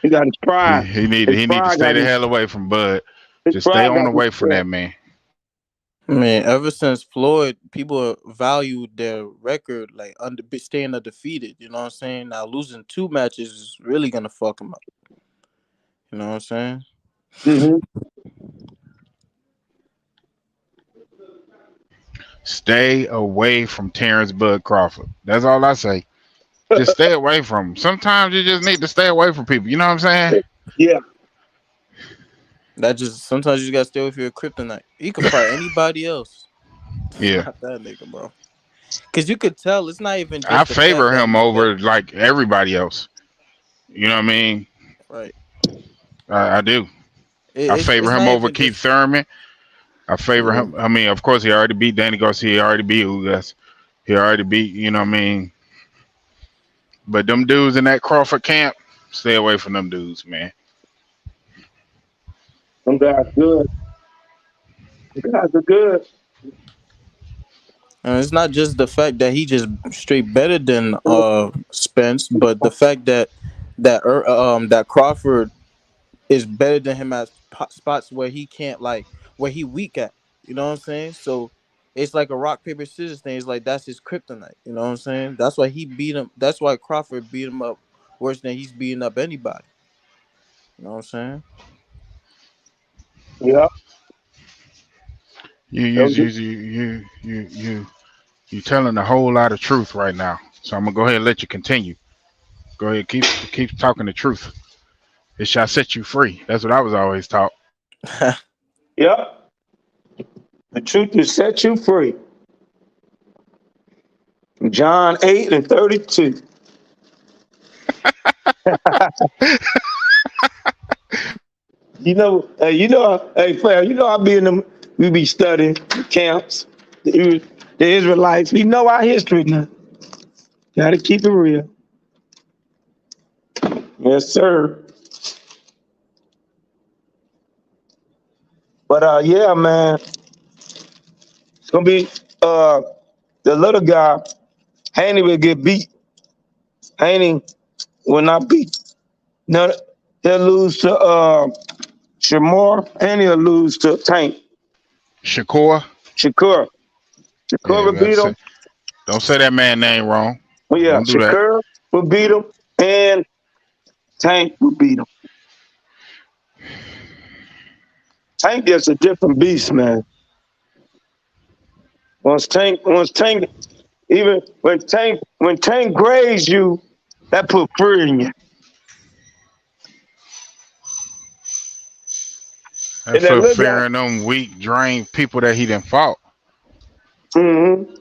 Speaker 6: He got his
Speaker 2: He,
Speaker 6: pride.
Speaker 2: he need
Speaker 6: His
Speaker 2: he need to
Speaker 6: pride
Speaker 2: stay
Speaker 6: got
Speaker 2: the
Speaker 6: his
Speaker 2: hell away from Bud.
Speaker 6: his
Speaker 2: Just stay
Speaker 6: pride
Speaker 2: on
Speaker 6: got
Speaker 2: away from
Speaker 6: destroyed.
Speaker 2: that man.
Speaker 7: Man, ever since Floyd, people valued their record like staying undefeated. You know what I'm saying? Now losing 2 matches is really gonna fuck him up. You know what I'm saying?
Speaker 6: Mm-hmm.
Speaker 2: Stay away from Terence Bud Crawford. That's all I say. Just stay away from him. Sometimes you just need to stay away from people. You know what I'm saying?
Speaker 6: Yeah.
Speaker 7: That just sometimes you just gotta stay with your kryptonite. He could fight anybody else.
Speaker 2: Yeah,
Speaker 7: Not that nigga, bro. Because you could tell it's not even
Speaker 2: I
Speaker 7: just the fact
Speaker 2: favor
Speaker 7: that
Speaker 2: him
Speaker 7: he's better.
Speaker 2: over like everybody else. You know what I mean?
Speaker 7: Right.
Speaker 2: I do. I favor
Speaker 7: It's
Speaker 2: him
Speaker 7: not
Speaker 2: over
Speaker 7: even
Speaker 2: Keith
Speaker 7: just
Speaker 2: Thurman. I favor
Speaker 7: yeah.
Speaker 2: him. I mean, of course, he already beat Danny Garcia. He already beat Ugas. He already beat. You know what I mean? But them dudes in that Crawford camp, stay away from them dudes, man.
Speaker 6: Them guys good. Them guys are good.
Speaker 7: And it's not just the fact that he just straight better than Spence, but the fact that that Crawford is better than him at spots where he can't like where he weak at. You know what I'm saying? So it's like a rock paper scissors thing. It's like that's his kryptonite. You know what I'm saying? That's why he beat him. That's why Crawford beat him up worse than he's beating up anybody. You know what I'm saying?
Speaker 6: Yeah.
Speaker 2: You telling a whole lot of truth right now. So I'm gonna go ahead and let you continue. Go ahead, keep talking the truth. It shall set you free. That's what I was always taught.
Speaker 6: Yeah. The truth will set you free. John 8:32. Hey, fam, I be in them, we be studying the camps, the Israelites. We know our history now. Gotta keep it real. Yes, sir. But yeah, man, it's gonna be the little guy, Haney will get beat. Haney will not beat. No, he'll lose to Shamor, and he'll lose to Tank.
Speaker 2: Shakur.
Speaker 6: Shakur. Shakur
Speaker 2: Yeah,
Speaker 6: will beat him.
Speaker 2: don't say that man name wrong.
Speaker 6: Oh yeah,
Speaker 2: Don't do that.
Speaker 6: Shakur will beat him, and Tank will beat him. Tank is a different beast, man. Once Tank, even when Tank grazed you, that put fear in you.
Speaker 2: And
Speaker 6: And that
Speaker 2: for
Speaker 6: little guy,
Speaker 2: fearing them weak, drained people that he done fought.
Speaker 6: mm-hmm.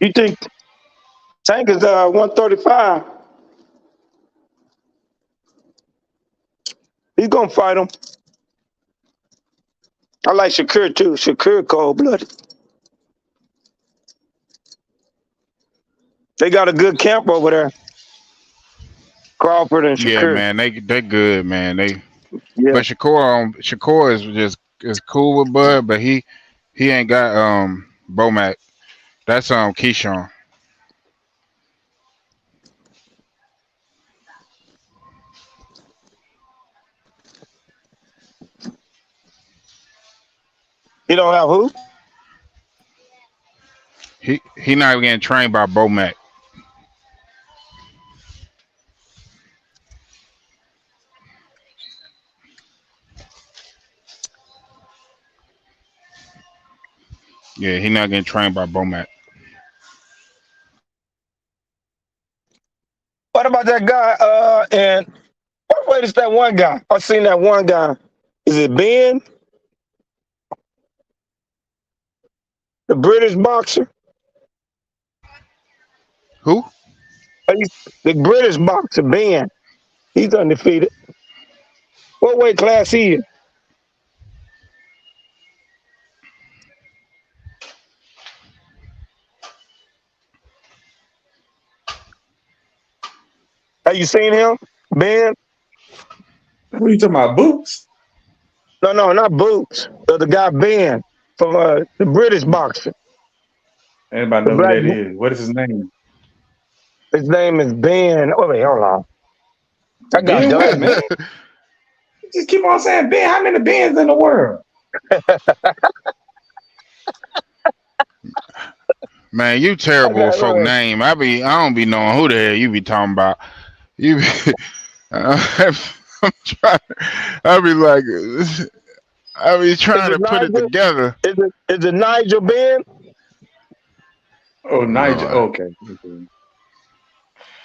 Speaker 6: You think Tank is 135? He's gonna fight him. I like Shakur too. Shakur cold blooded. They got a good camp over there. Crawford and
Speaker 2: Yeah,
Speaker 6: Shakur.
Speaker 2: man, they good, man.
Speaker 6: Yeah.
Speaker 2: But Shakur is cool with Bud, but he ain't got Bomac. That's Keyshawn.
Speaker 6: You don't have who?
Speaker 2: He not getting trained by Bomac. Yeah, he not getting trained by Bomac.
Speaker 6: What about that guy? And wait, is that one guy? I seen that one guy. Is it Ben, the British boxer?
Speaker 2: Who?
Speaker 6: The British boxer Ben. He's undefeated. What weight class he in? Have you seen him, Ben?
Speaker 5: What are you talking about? Boots?
Speaker 6: No, not Boots. The guy Ben from the British boxer.
Speaker 5: Anybody
Speaker 6: The
Speaker 5: know who
Speaker 6: black.
Speaker 5: that is? What is his name?
Speaker 6: His name is Ben. Oh wait, hold on. I got
Speaker 5: Ben what,
Speaker 6: done.
Speaker 5: man? Just keep on saying Ben. How many Bens in the world?
Speaker 2: Man, you
Speaker 6: I
Speaker 2: terrible with
Speaker 6: got
Speaker 2: folk
Speaker 6: done.
Speaker 2: name. I don't be knowing who the hell you be talking about. You be, I'm trying. I be like, I be
Speaker 6: Is
Speaker 2: trying
Speaker 6: it
Speaker 2: to put it
Speaker 6: Nigel?
Speaker 2: together.
Speaker 6: Is it Nigel Ben?
Speaker 5: Oh, Nigel.
Speaker 2: No,
Speaker 5: Okay.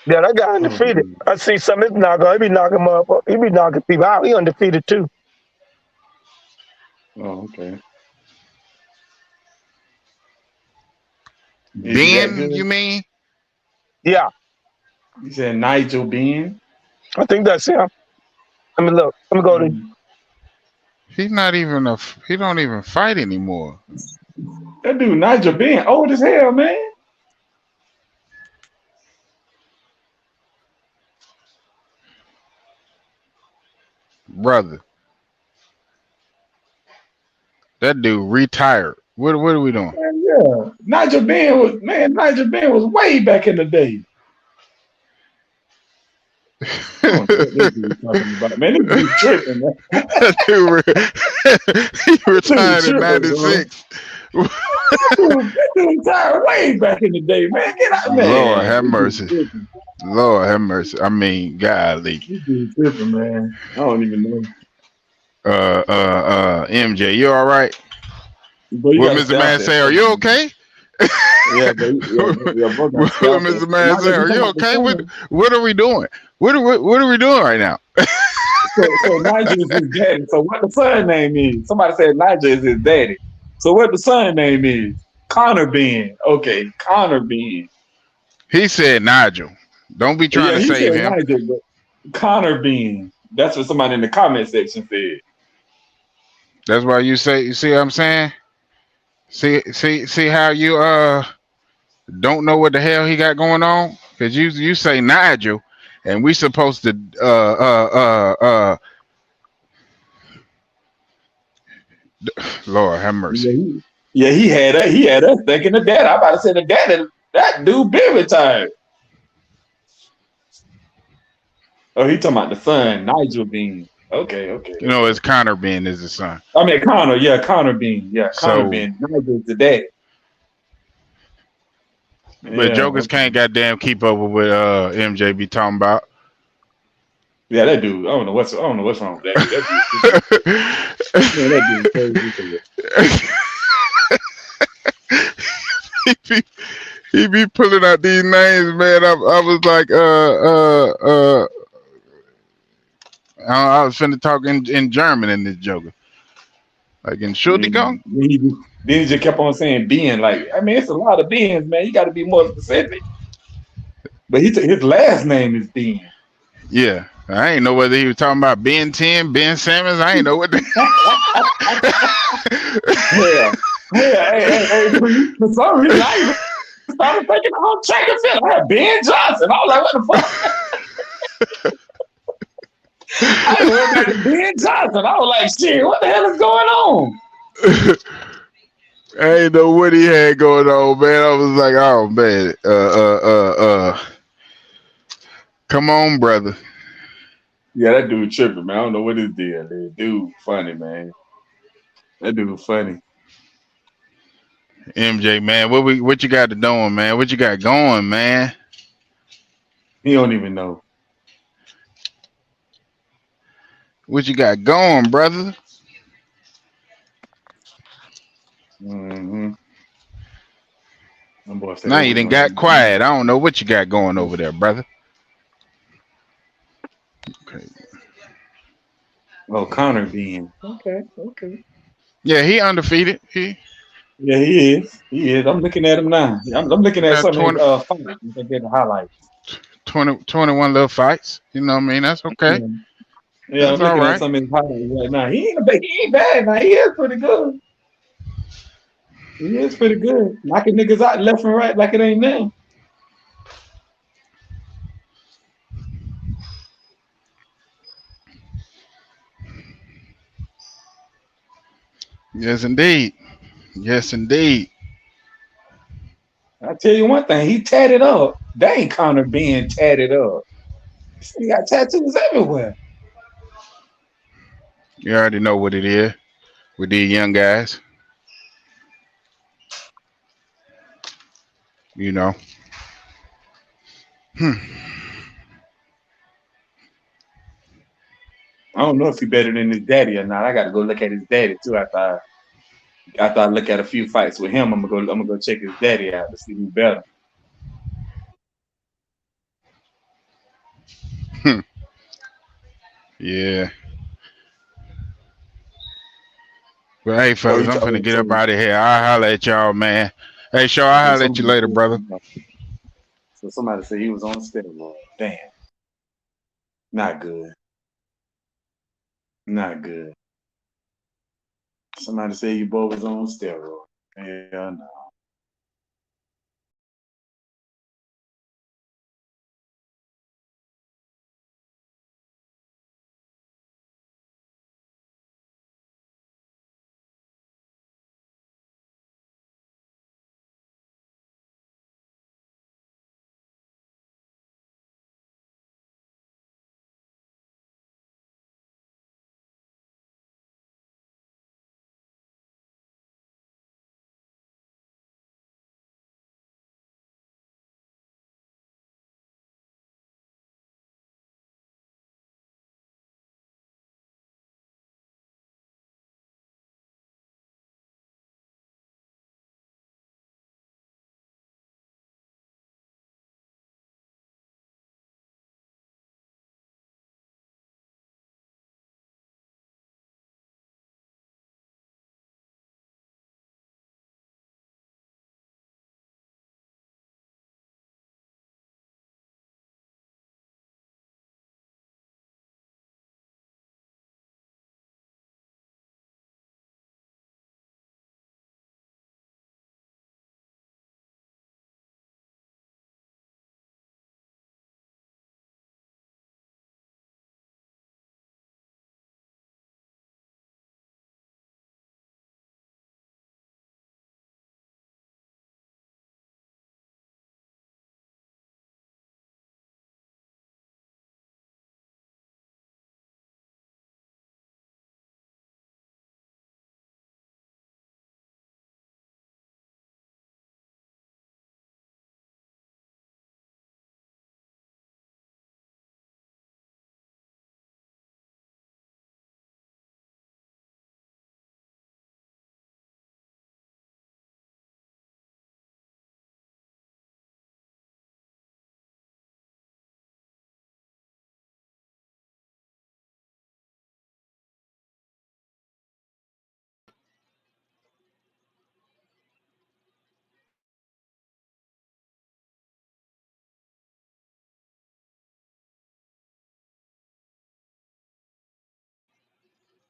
Speaker 6: Yeah, that guy
Speaker 5: Oh,
Speaker 6: undefeated. I see some of his knocker. He be knocking him up. He be knocking people out. He undefeated too.
Speaker 5: Oh, okay. Is he that
Speaker 2: Ben, you
Speaker 5: good?
Speaker 2: mean?
Speaker 4: Yeah,
Speaker 5: You said Nigel Ben?
Speaker 4: I think that's him. Let me look. Let me go to.
Speaker 5: Mm.
Speaker 2: He's not even he don't even fight anymore.
Speaker 5: That dude Nigel Ben, old as hell, man.
Speaker 2: Brother, that dude retired. What are we doing?
Speaker 5: Man, yeah. Nigel Ben was way back in the day. I don't know what this dude talking about. Man, this dude tripping, man.
Speaker 2: That dude he
Speaker 5: This dude
Speaker 2: retired in
Speaker 5: tripping, bro.
Speaker 2: '96.
Speaker 5: That dude retired way back in the day, man. Get out,
Speaker 2: Lord
Speaker 5: man.
Speaker 2: have
Speaker 5: This dude
Speaker 2: mercy.
Speaker 5: tripping.
Speaker 2: Lord have mercy. I mean, golly.
Speaker 5: This dude tripping, man. I don't even know.
Speaker 2: MJ, you all right?
Speaker 5: But you
Speaker 2: What
Speaker 5: gotta
Speaker 2: Mr.
Speaker 5: stay out
Speaker 2: Man
Speaker 5: that
Speaker 2: say? Are
Speaker 5: stuff,
Speaker 2: you
Speaker 5: man.
Speaker 2: okay?
Speaker 5: Yeah, but bro gotta
Speaker 2: What
Speaker 5: stay out that
Speaker 2: Mr.
Speaker 5: stuff.
Speaker 2: Man
Speaker 5: Now
Speaker 2: say?
Speaker 5: that you
Speaker 2: Are
Speaker 5: talking
Speaker 2: you
Speaker 5: about the
Speaker 2: okay?
Speaker 5: son,
Speaker 2: What are we doing? What are we doing right now?
Speaker 5: so Nigel is his daddy. So what the son name is? Somebody said Nigel is his daddy. So what the son name is? Conor Ben. Okay, Conor Ben.
Speaker 2: He said Nigel. Don't be trying
Speaker 5: Yeah,
Speaker 2: to
Speaker 5: he
Speaker 2: save
Speaker 5: said
Speaker 2: him.
Speaker 5: Nigel, but Conor Ben. That's what somebody in the comment section said.
Speaker 2: That's why you say. You see what I'm saying? See how you don't know what the hell he got going on? Cause you say Nigel, and we supposed to Lord have mercy.
Speaker 5: He had that. He had us thinking the dad. I about to say the daddy. That dude been retired. Oh, he talking about the son, Nigel Bean. Okay,
Speaker 2: You know,
Speaker 5: okay.
Speaker 2: it's Connor Ben is the son.
Speaker 5: I mean Connor, yeah, Connor Bean. Yeah, Connor
Speaker 2: So,
Speaker 5: Bean. Nigel's the dad.
Speaker 2: but
Speaker 5: Yeah,
Speaker 2: jokers
Speaker 5: okay.
Speaker 2: can't goddamn keep up with what MJ be talking about.
Speaker 5: Yeah, that dude. I don't know what's wrong with that dude. That dude man, that dude crazy for you.
Speaker 2: he, be, he be pulling out these names, man. I was like, I was finna talk in German in this joker. Like in Schuldigung.
Speaker 5: Then he just kept on saying being like, I mean, it's a lot of beings, man. You got to be more specific. But his last name is Bean.
Speaker 2: Yeah. I ain't know whether he was talking about Ben 10, Ben Simmons. I ain't know what the
Speaker 5: Yeah. Hey, for some reason, I even started thinking on track and field. I had Ben Johnson. I was like, what the fuck? I even went back to Ben Johnson. I was like, shit, what the hell is going on?
Speaker 2: I ain't know what he had going on, man. I was like, oh man, come on, brother.
Speaker 5: Yeah, that dude tripping, man. I don't know what his deal is. Dude, funny, man. That dude funny.
Speaker 2: MJ, man, what you got to doing, man? What you got going, man?
Speaker 5: He don't even know.
Speaker 2: What you got going, brother?
Speaker 5: Mm-hmm. My boy said
Speaker 2: Now
Speaker 5: they
Speaker 2: you
Speaker 5: waiting
Speaker 2: done
Speaker 5: on
Speaker 2: got
Speaker 5: him.
Speaker 2: quiet. I don't know what you got going over there, brother. Okay.
Speaker 5: Oh, Connor being. Okay.
Speaker 2: Yeah, he undefeated. He
Speaker 5: Yeah, he is. He is. I'm looking at him now. I'm looking at
Speaker 2: got
Speaker 5: some of his
Speaker 2: 20,
Speaker 5: fights. You can get the highlights.
Speaker 2: 21 little fights. You know what I mean? That's okay.
Speaker 5: Yeah. Yeah,
Speaker 2: That's
Speaker 5: I'm
Speaker 2: all
Speaker 5: looking at
Speaker 2: right.
Speaker 5: some of his highlights right now. He ain't bad now. He is pretty good. He is pretty good. Knocking niggas out left and right like it ain't nothing.
Speaker 2: Yes, indeed. Yes, indeed.
Speaker 5: I tell you one thing, he tatted up. They ain't Connor being tatted up. He got tattoos everywhere.
Speaker 2: You already know what it is with these young guys. You know. Hmm.
Speaker 5: I don't know if he better than his daddy or not. I got to go look at his daddy too after I look at a few fights with him. I'm gonna go check his daddy out to see who better.
Speaker 2: Yeah. But hey,
Speaker 5: Oh,
Speaker 2: fellas,
Speaker 5: you
Speaker 2: I'm
Speaker 5: talking
Speaker 2: finna
Speaker 5: to
Speaker 2: get up
Speaker 5: some?
Speaker 2: out of here. I'll holler at y'all, man. Hey, Shaw, I'll
Speaker 5: So
Speaker 2: holler at you later, brother.
Speaker 5: somebody said he was on steroids. Damn, not good. Not good. Somebody said you both was on steroids. Hell no.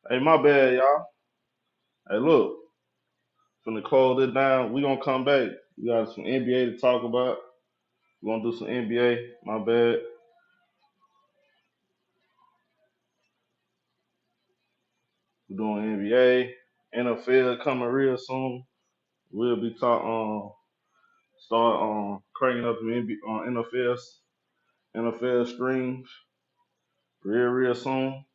Speaker 1: Hey, my bad, y'all. Hey, look, finna close it down. We gonna come back. We got some NBA to talk about. We gonna do some NBA. My bad. We're doing NBA. NFL coming real soon. We'll be start cranking up the NBA, on NFL streams real soon.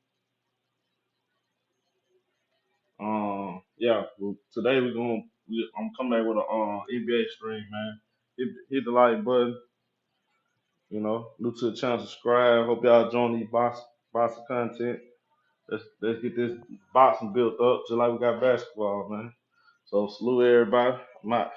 Speaker 1: Yeah. Well, today I'm coming back with a NBA stream, man. Hit the like button. You know, new to the channel, subscribe. Hope y'all join these boxing content. Let's get this boxing built up just like we got basketball, man. So salute everybody. I'm out.